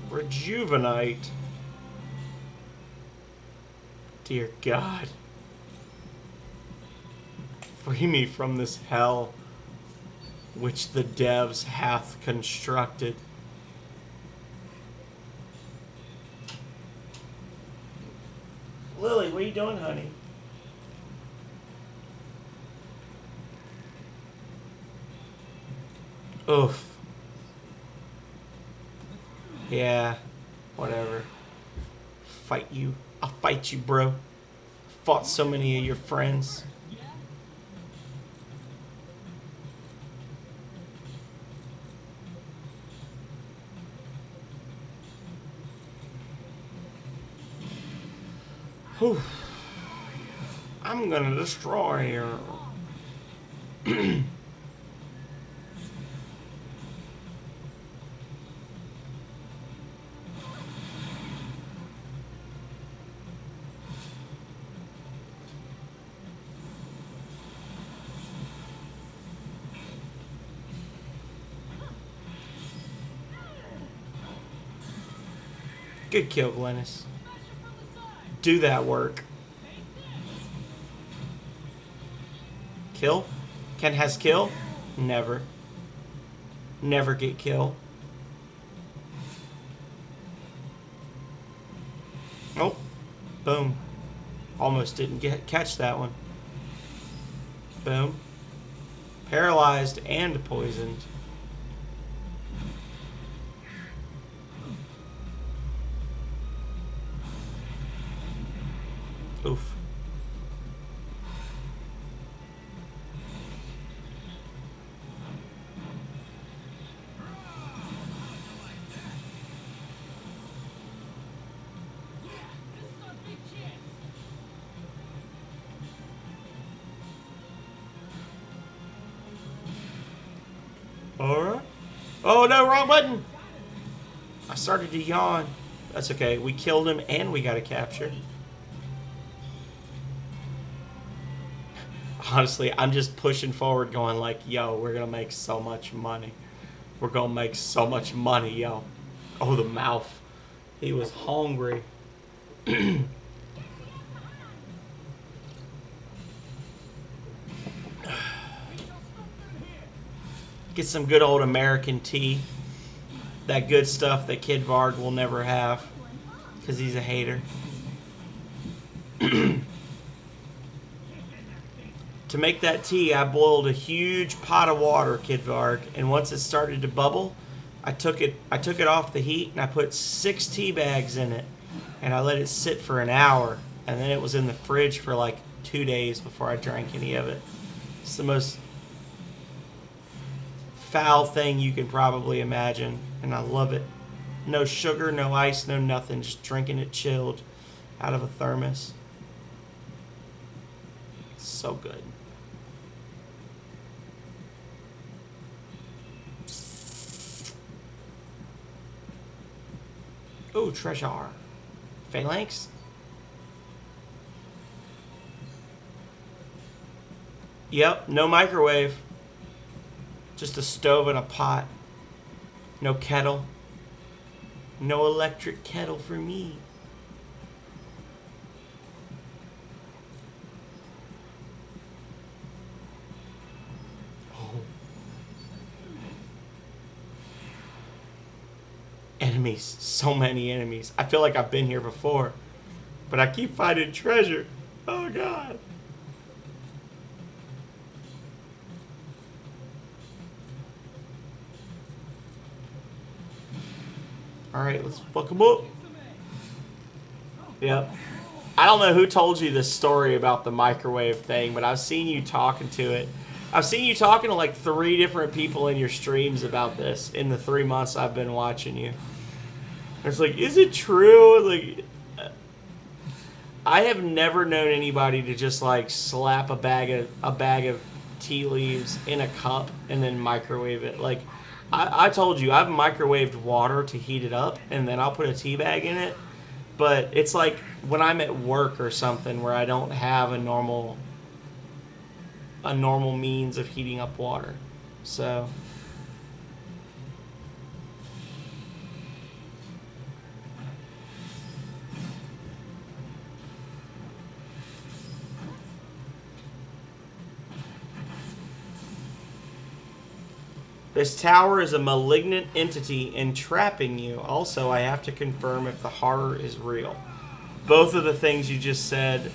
Rejuvenate. Dear God. Free me from this hell which the devs hath constructed. Lily, what are you doing, honey? Oof. Yeah, whatever. Fight you. I'll fight you, bro. Fought so many of your friends. Whew. I'm gonna destroy you. Good kill, Glennis. Do that work. Kill? Ken has kill? Never. Never get kill. Nope. Boom. Almost didn't catch that one. Boom. Paralyzed and poisoned. Oof. Alright. Oh no, wrong button! I started to yawn. That's okay. We killed him and we got a capture. Honestly, I'm just pushing forward going like, yo, we're gonna make so much money. We're gonna make so much money, yo. Oh, the mouth. He was hungry. Get some good old American tea. That good stuff that Kid Varg will never have. Because he's a hater. To make that tea, I boiled a huge pot of water, Kid Varg, and once it started to bubble, I took it off the heat and I put 6 tea bags in it, and I let it sit for an hour, and then it was in the fridge for like 2 days before I drank any of it. It's the most foul thing you can probably imagine, and I love it. No sugar, no ice, no nothing, just drinking it chilled out of a thermos. It's so good. Ooh, treasure. Phalanx? Yep, no microwave. Just a stove and a pot. No kettle. No electric kettle for me. Oh. Enemies. So many enemies. I feel like I've been here before. But I keep finding treasure. Oh, God. Alright, let's fuck them up. Yep. I don't know who told you this story about the microwave thing, but I've seen you talking to it. I've seen you talking to like 3 different people in your streams about this in the 3 months I've been watching you. It's like, is it true? Like, I have never known anybody to just like slap a bag of tea leaves in a cup and then microwave it. Like, I told you, I've microwaved water to heat it up, and then I'll put a tea bag in it. But it's like when I'm at work or something where I don't have a normal means of heating up water. So this tower is a malignant entity entrapping you. Also, I have to confirm if the horror is real. Both of the things you just said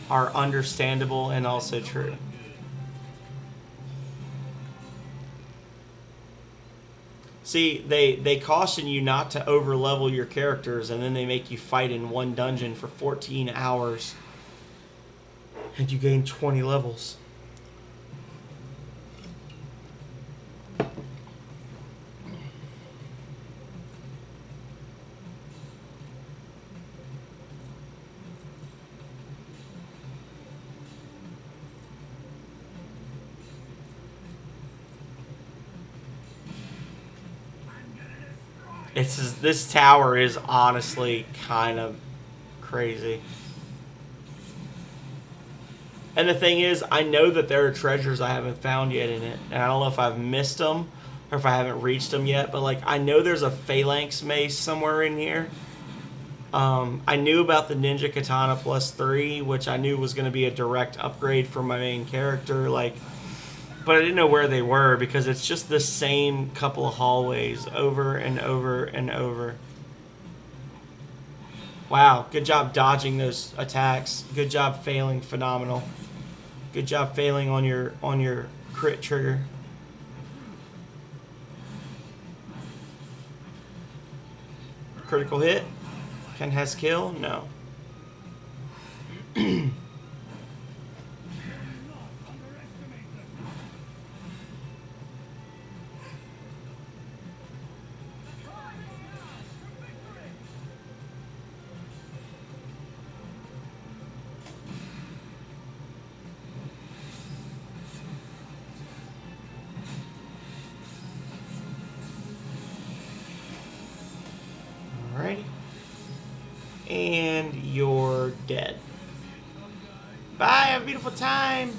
are understandable and also true. See, they caution you not to overlevel your characters, and then they make you fight in one dungeon for 14 hours. And you gain 20 levels. This tower is honestly kind of crazy. And the thing is, I know that there are treasures I haven't found yet in it. And I don't know if I've missed them or if I haven't reached them yet. But, like, I know there's a phalanx mace somewhere in here. I knew about the Ninja Katana plus 3, which I knew was going to be a direct upgrade for my main character. Like, but I didn't know where they were because it's just the same couple of hallways over and over and over. Wow, good job dodging those attacks. Good job failing, phenomenal. Good job failing on your crit trigger. Critical hit. Ken has kill? No. Alrighty. And you're dead. Bye, have a beautiful time.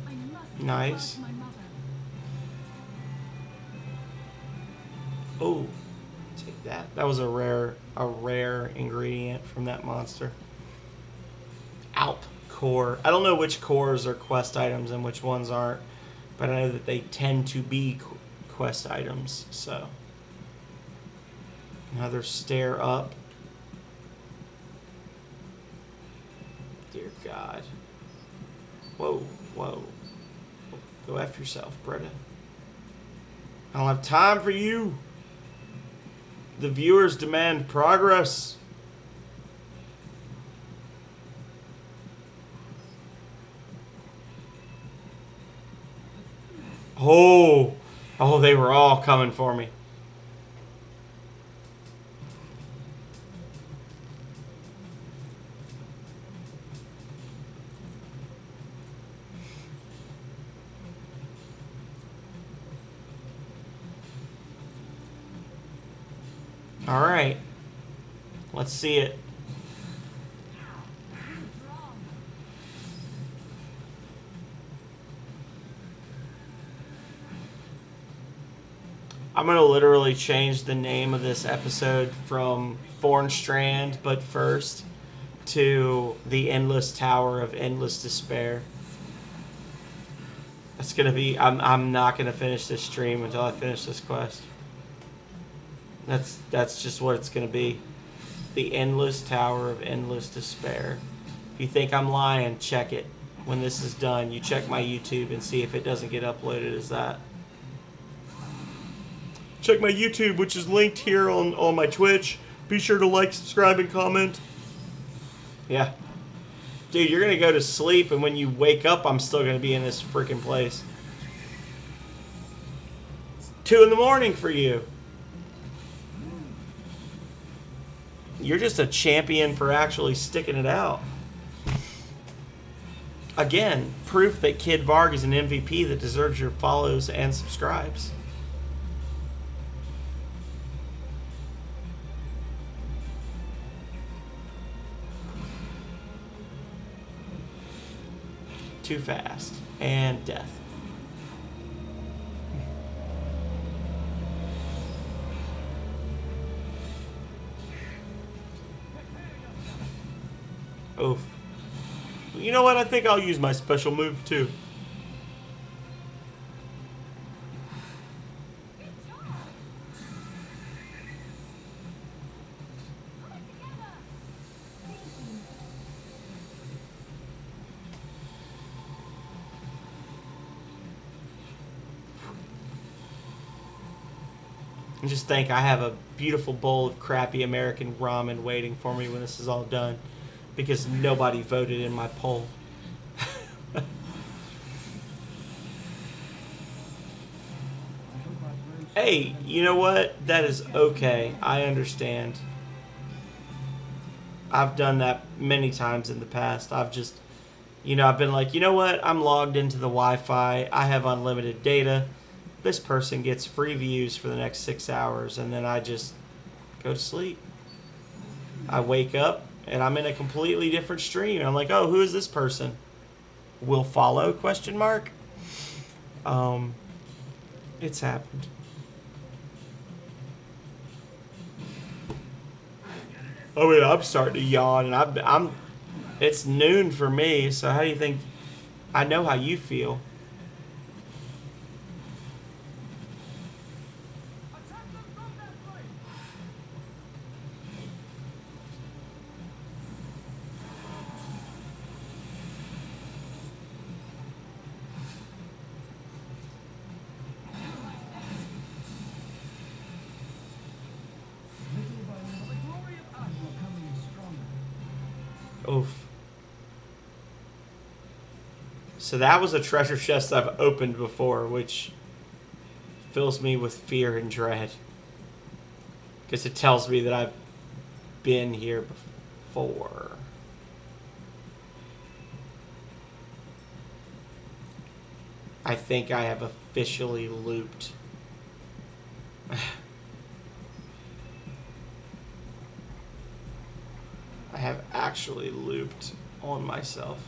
I must Nice. support my mother. Oh, take that. That was a rare ingredient from that monster. Alp core. I don't know which cores are quest items and which ones aren't, but I know that they tend to be quest items. So another stare up. Dear God. Whoa, whoa. Go after yourself, Bretta. I don't have time for you. The viewers demand progress. Oh, oh, they were all coming for me. All right, let's see it. I'm going to literally change the name of this episode from Strand, but first, to The Endless Tower of Endless Despair. That's going to be... I'm not going to finish this stream until I finish this quest. That's just what it's going to be. The Endless Tower of Endless Despair. If you think I'm lying, check it. When this is done, you check my YouTube and see if it doesn't get uploaded as that. Check my YouTube, which is linked here on my Twitch. Be sure to like, subscribe, and comment. Yeah. Dude, you're going to go to sleep, and when you wake up, I'm still going to be in this freaking place. It's 2 in the morning for you. You're just a champion for actually sticking it out. Again, proof that Kid Varg is an MVP that deserves your follows and subscribes. Too fast. And death. Oof. You know what? I think I'll use my special move too. And just think, I have a beautiful bowl of crappy American ramen waiting for me when this is all done, because nobody voted in my poll. Hey, you know what? That is okay. I understand. I've done that many times in the past. I've just, I've been like, you know what? I'm logged into the Wi-Fi. I have unlimited data. This person gets free views for the next 6 hours, and then I just go to sleep. I wake up, and I'm in a completely different stream. I'm like, oh, who is this person? Will follow, question mark? It's happened. I mean, I'm starting to yawn, and I'm it's noon for me, so how do you think... I know how you feel. Oof. So that was a treasure chest I've opened before, which fills me with fear and dread. Because it tells me that I've been here before. I think I have officially looped. I have actually looped on myself.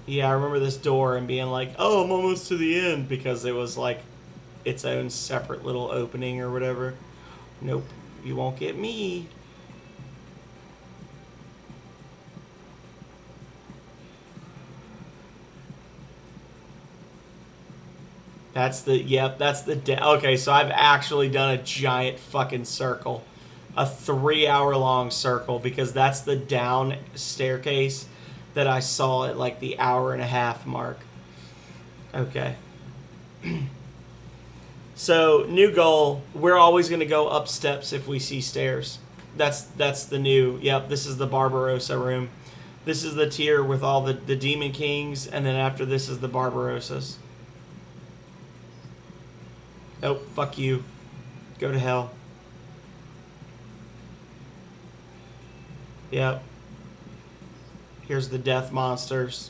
Yeah, I remember this door and being like, oh, I'm almost to the end, because it was like its own separate little opening or whatever. Nope, you won't get me. That's the, yep, that's the, okay, so I've actually done a giant fucking circle. A 3-hour long circle, because that's the down staircase that I saw at like the hour and a half mark. Okay. So, new goal. We're always going to go up steps if we see stairs. That's the new, yep, this is the Barbarossa room. This is the tier with all the Demon Kings, and then after this is the Barbarossas. Oh, fuck you. Go to hell. Yep. Here's the death monsters.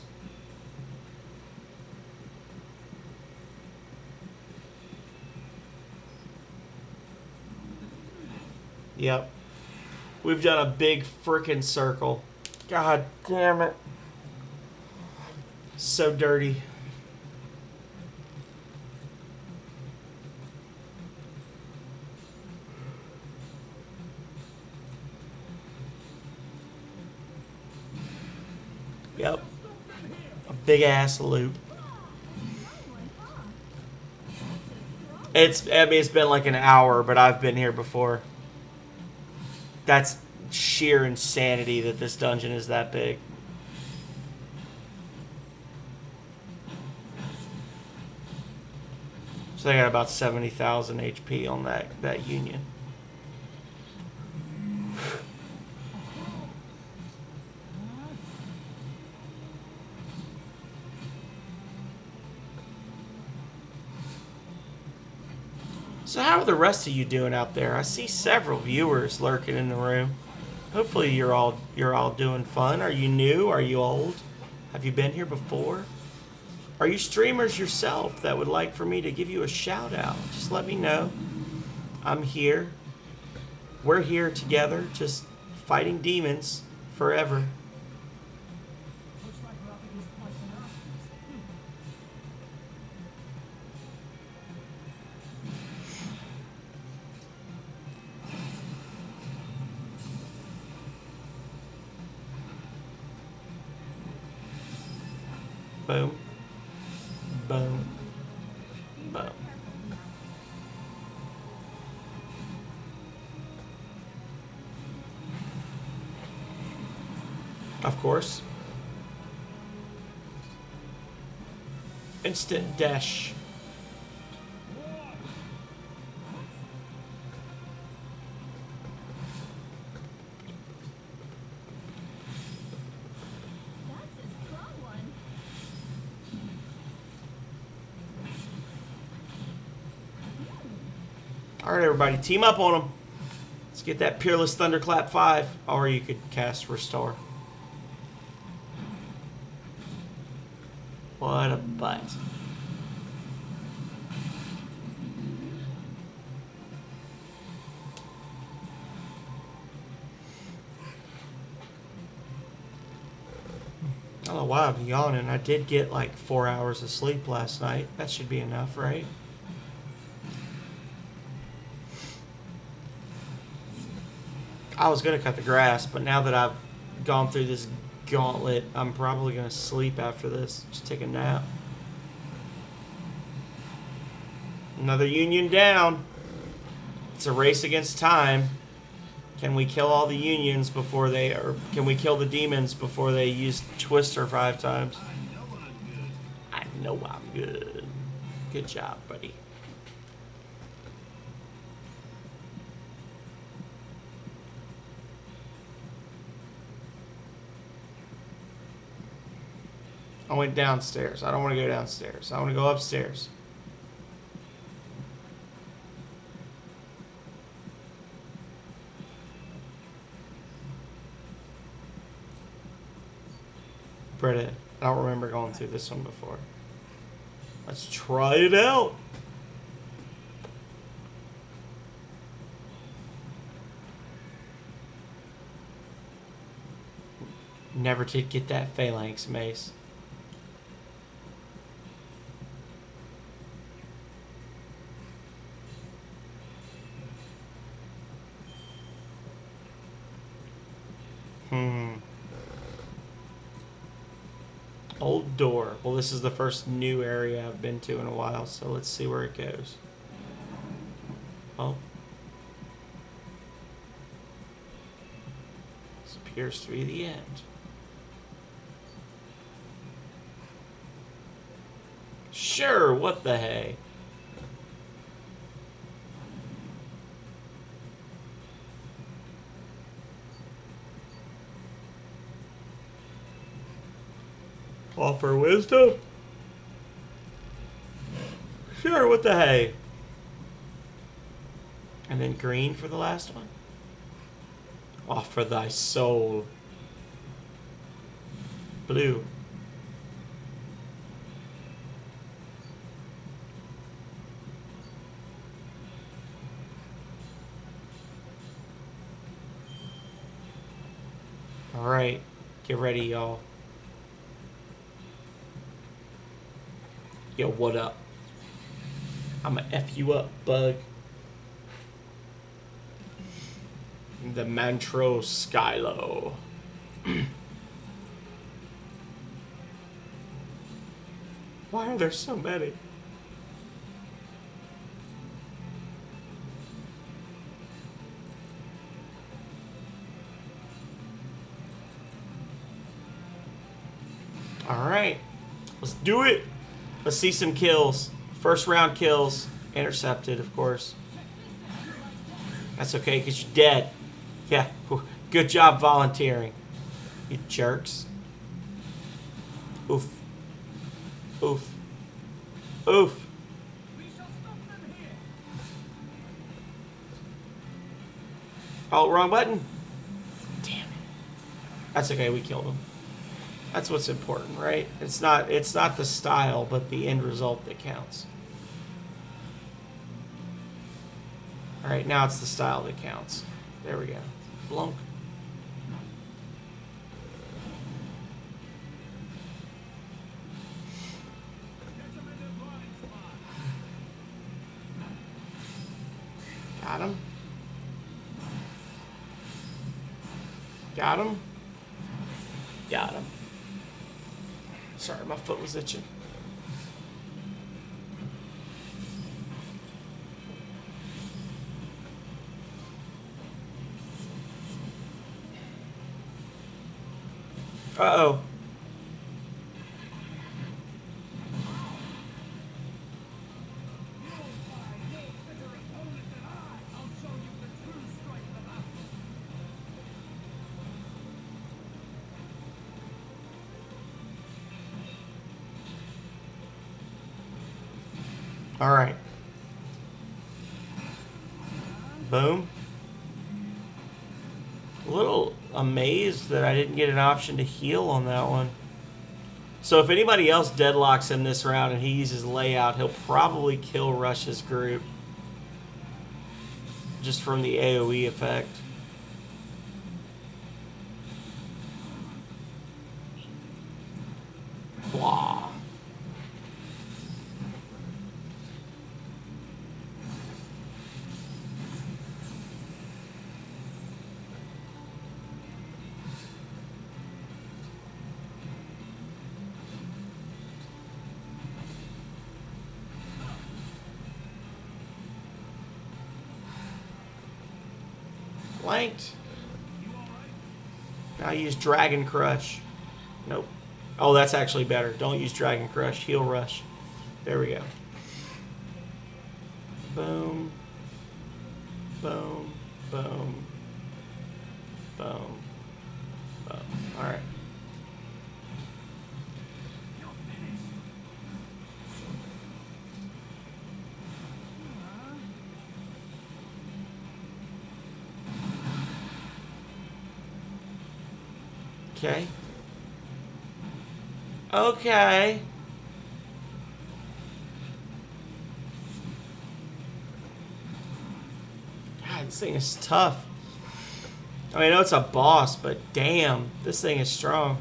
Yep. We've done a big frickin' circle. God damn it. So dirty. Yep. A big ass loop. I mean, it's been like an hour, but I've been here before. That's sheer insanity that this dungeon is that big. So they got about 70,000 HP on that union. So how are the rest of you doing out there? I see several viewers lurking in the room. Hopefully you're all doing fun. Are you new? Are you old? Have you been here before? Are you streamers yourself that would like for me to give you a shout out? Just let me know. I'm here. We're here together, just fighting demons forever. Looks like we're up against quite an options. Boom. Boom. Boom. Of course. Instant dash. That's a strong one. Alright, everybody, team up on them. Let's get that Peerless Thunderclap 5. Or you could cast Restore. What a butt. I don't know why I'm yawning. I did get like 4 hours of sleep last night. That should be enough, right? I was going to cut the grass, but now that I've gone through this gauntlet, I'm probably going to sleep after this. Just take a nap. Another union down. It's a race against time. Can we kill all the unions before they, or can we kill the demons before they use Twister 5 times? I know I'm good. Good job, buddy. I went downstairs. I don't want to go downstairs. I want to go upstairs. Britta, I don't remember going through this one before. Let's try it out. Never did get that phalanx mace. Old door. Well, this is the first new area I've been to in a while, so let's see where it goes. Oh. This appears to be the end. Sure, what the hey? Offer wisdom? Sure, what the hey? And then green for the last one. Offer thy soul. Blue. Alright, get ready, y'all. Yo, what up? I'ma F you up, bug. The Mantro Skylo. Why are there so many? Alright, let's do it. Let's see some kills. First round kills. Intercepted, of course. That's okay, because you're dead. Yeah, good job volunteering. You jerks. Oof. Oof. Oof. Oh, wrong button. Damn it. That's okay, we killed him. That's what's important, right? It's not the style, but the end result that counts. Alright, now it's the style that counts. There we go. Blunk. Got him. Got him. Got him. Sorry, my foot was itching. Uh-oh. All right. Boom. A little amazed that I didn't get an option to heal on that one. So if anybody else deadlocks in this round and he uses layout, he'll probably kill Rush's group. Just from the AoE effect. Blah. Flanked. Now use Dragon Crush. Nope. Oh, that's actually better. Don't use Dragon Crush. Heal Rush. There we go. Boom. Boom. Boom. Boom. Boom. Alright. Okay. Okay. God, this thing is tough. I mean, I know it's a boss, but damn, this thing is strong.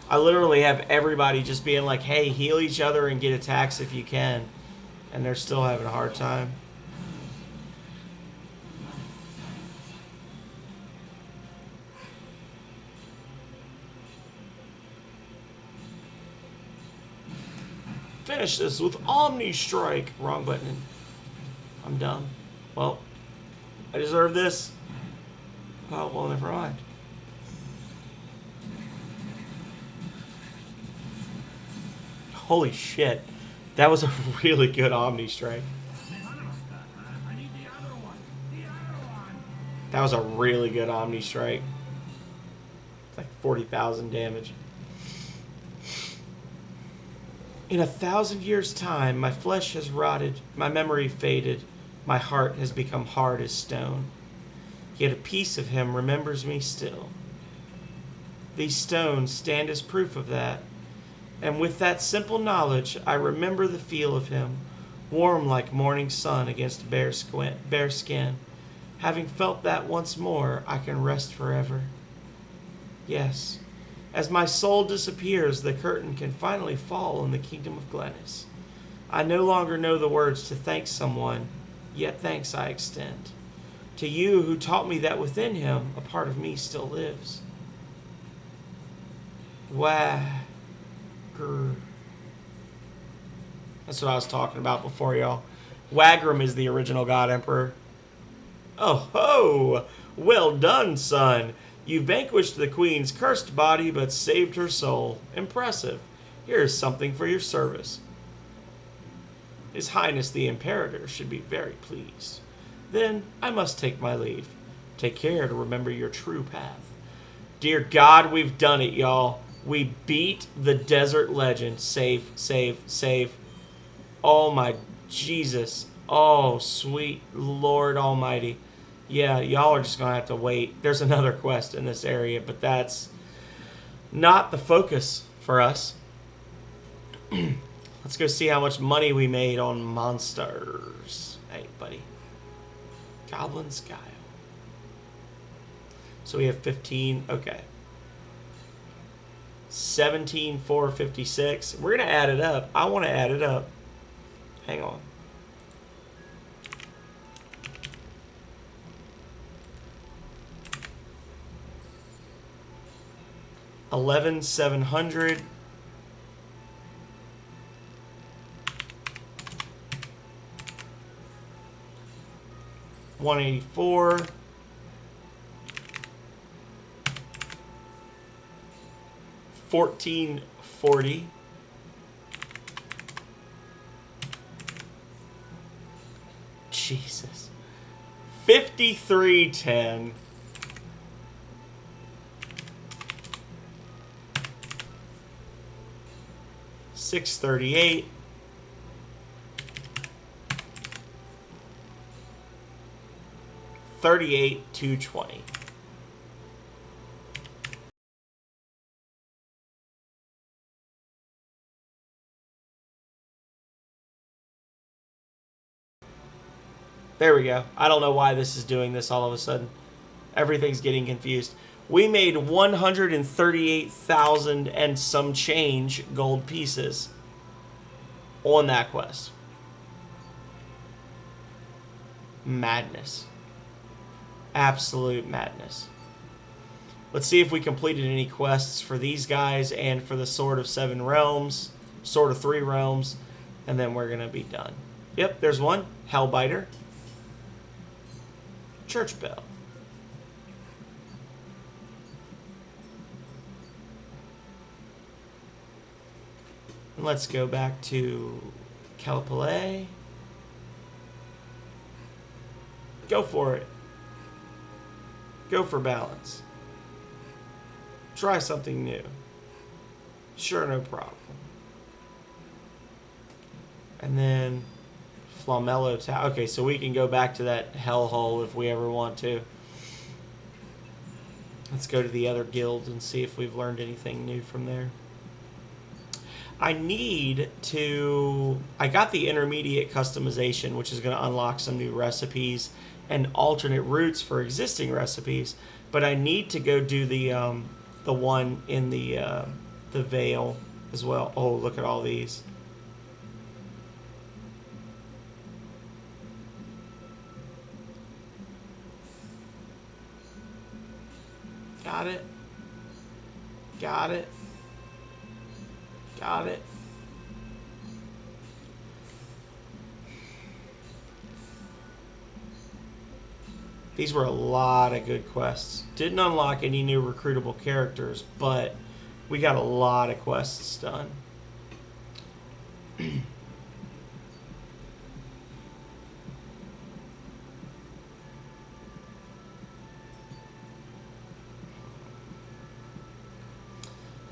I literally have everybody just being like, hey, heal each other and get attacks if you can. And they're still having a hard time. Finish this with Omni Strike. Wrong button. I'm dumb. Well, I deserve this. Oh, well, never mind. Holy shit. That was a really good Omni Strike. I need the other one. The other one. That was a really good Omni Strike. It's like 40,000 damage. In 1,000 years' time, my flesh has rotted, my memory faded, my heart has become hard as stone. Yet a piece of him remembers me still. These stones stand as proof of that, and with that simple knowledge, I remember the feel of him, warm like morning sun against bare skin. Having felt that once more, I can rest forever. Yes, as my soul disappears, the curtain can finally fall in the kingdom of Glennis. I no longer know the words to thank someone, yet thanks I extend. To you who taught me that within him, a part of me still lives. Wagr. That's what I was talking about before, y'all. Wagram is the original God Emperor. Oh ho! Well done, son. You vanquished the queen's cursed body, but saved her soul. Impressive. Here is something for your service. His Highness the Imperator should be very pleased. Then I must take my leave. Take care to remember your true path. Dear God, we've done it, y'all. We beat the desert legend. Save, save, save. Oh my Jesus. Oh, sweet Lord Almighty. Yeah, y'all are just going to have to wait. There's another quest in this area, but that's not the focus for us. Let's go see how much money we made on monsters. Hey, buddy. Goblin's Guile. So we have 15. Okay. 17,456. We're going to add it up. I want to add it up. Hang on. $11,700. $184. $14.40. Jesus. $53.10. $638. $38,220. There we go. I don't know why this is doing this all of a sudden. Everything's getting confused. We made 138,000 and some change gold pieces on that quest. Madness. Absolute madness. Let's see if we completed any quests for these guys and for the Sword of Seven Realms, Sword of Three Realms, and then we're going to be done. Yep, there's one. Hellbiter. Church Bell. And let's go back to Calipale. Go for it. Go for balance. Try something new. Sure, no problem. And then Flamello Tower. Okay, so we can go back to that hellhole if we ever want to. Let's go to the other guilds and see if we've learned anything new from there. I need to... I got the intermediate customization, which is going to unlock some new recipes and alternate routes for existing recipes. But I need to go do the one in the Vale as well. Oh, look at all these. Got it. Got it. Got it. These were a lot of good quests. Didn't unlock any new recruitable characters, but we got a lot of quests done.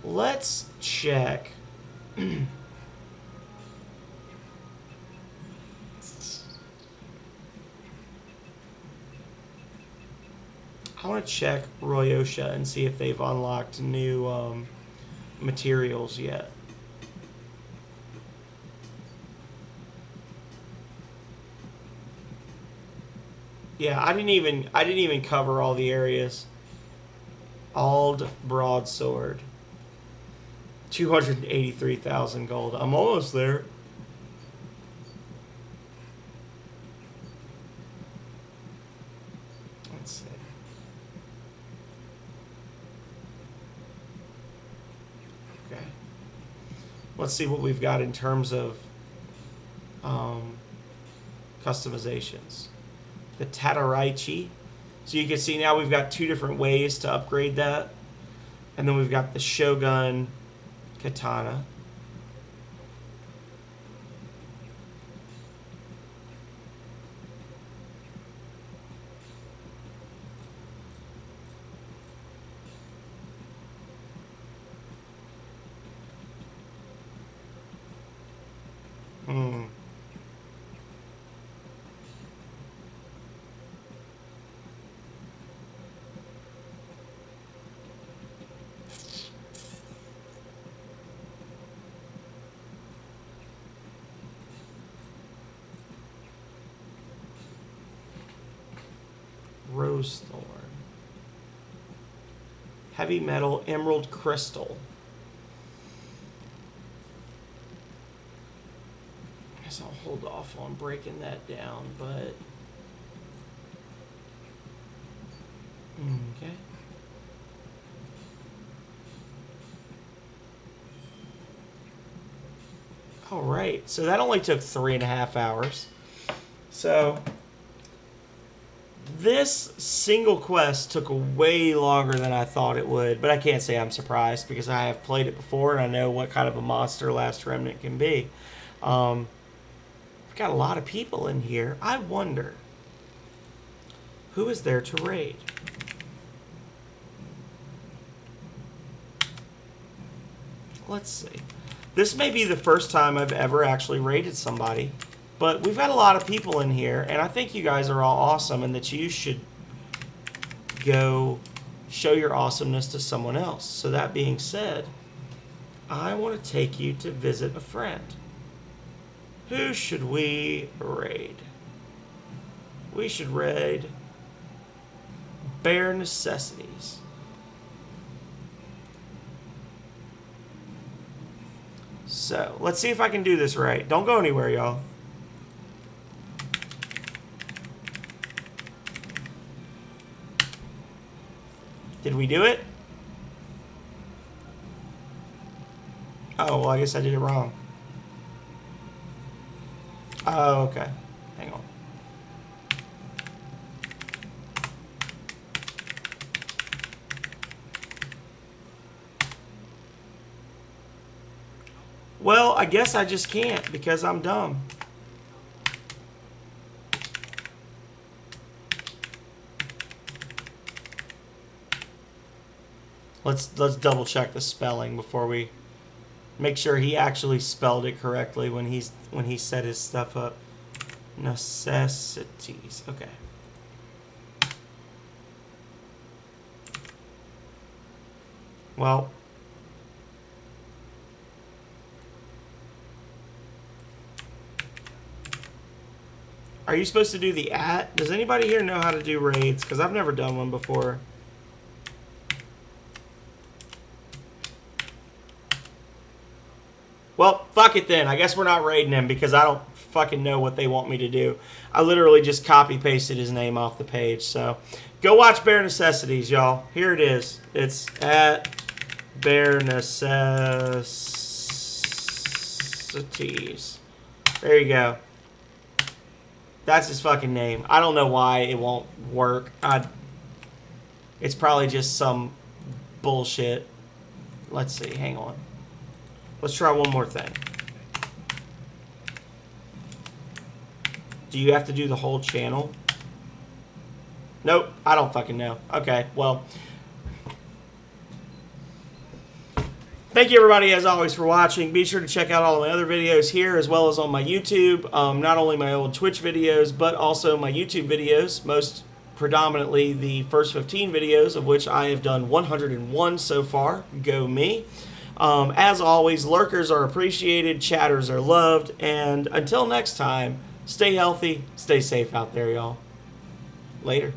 Let's check. I want to check Royosha and see if they've unlocked new materials yet. Yeah, I didn't even cover all the areas. Ald broadsword. 283,000 gold. I'm almost there. Let's see. Okay. Let's see what we've got in terms of customizations. The Tadaraichi. So you can see now we've got 2 different ways to upgrade that. And then we've got the Shogun Katana. Rose thorn. Heavy metal emerald crystal. I guess I'll hold off on breaking that down, but okay. All right, so that only took 3.5 hours. So this single quest took way longer than I thought it would, but I can't say I'm surprised because I have played it before and I know what kind of a monster Last Remnant can be. We've got a lot of people in here. I wonder who is there to raid. Let's see. This may be the first time I've ever actually raided somebody. But we've got a lot of people in here, and I think you guys are all awesome and that you should go show your awesomeness to someone else. So that being said, I want to take you to visit a friend. Who should we raid? We should raid Bare Necessities. So, let's see if I can do this right. Don't go anywhere, y'all. Did we do it? Oh, well, I guess I did it wrong. Oh, okay. Hang on. Well, I guess I just can't because I'm dumb. Let's double check the spelling before we make sure he actually spelled it correctly when he set his stuff up. Necessities. Okay. Well. Are you supposed to do the @? Does anybody here know how to do raids? Because I've never done one before. Well, fuck it then. I guess we're not raiding him because I don't fucking know what they want me to do. I literally just copy-pasted his name off the page. So, go watch Bare Necessities, y'all. Here it is. It's @Bare Necessities. There you go. That's his fucking name. I don't know why it won't work. It's probably just some bullshit. Let's see. Hang on. Let's try one more thing. Do you have to do the whole channel? Nope. I don't fucking know. Okay. Well. Thank you, everybody, as always, for watching. Be sure to check out all of my other videos here, as well as on my YouTube. Not only my old Twitch videos, but also my YouTube videos. Most predominantly the first 15 videos, of which I have done 101 so far. Go me. As always, lurkers are appreciated, chatters are loved, and until next time, stay healthy, stay safe out there, y'all. Later.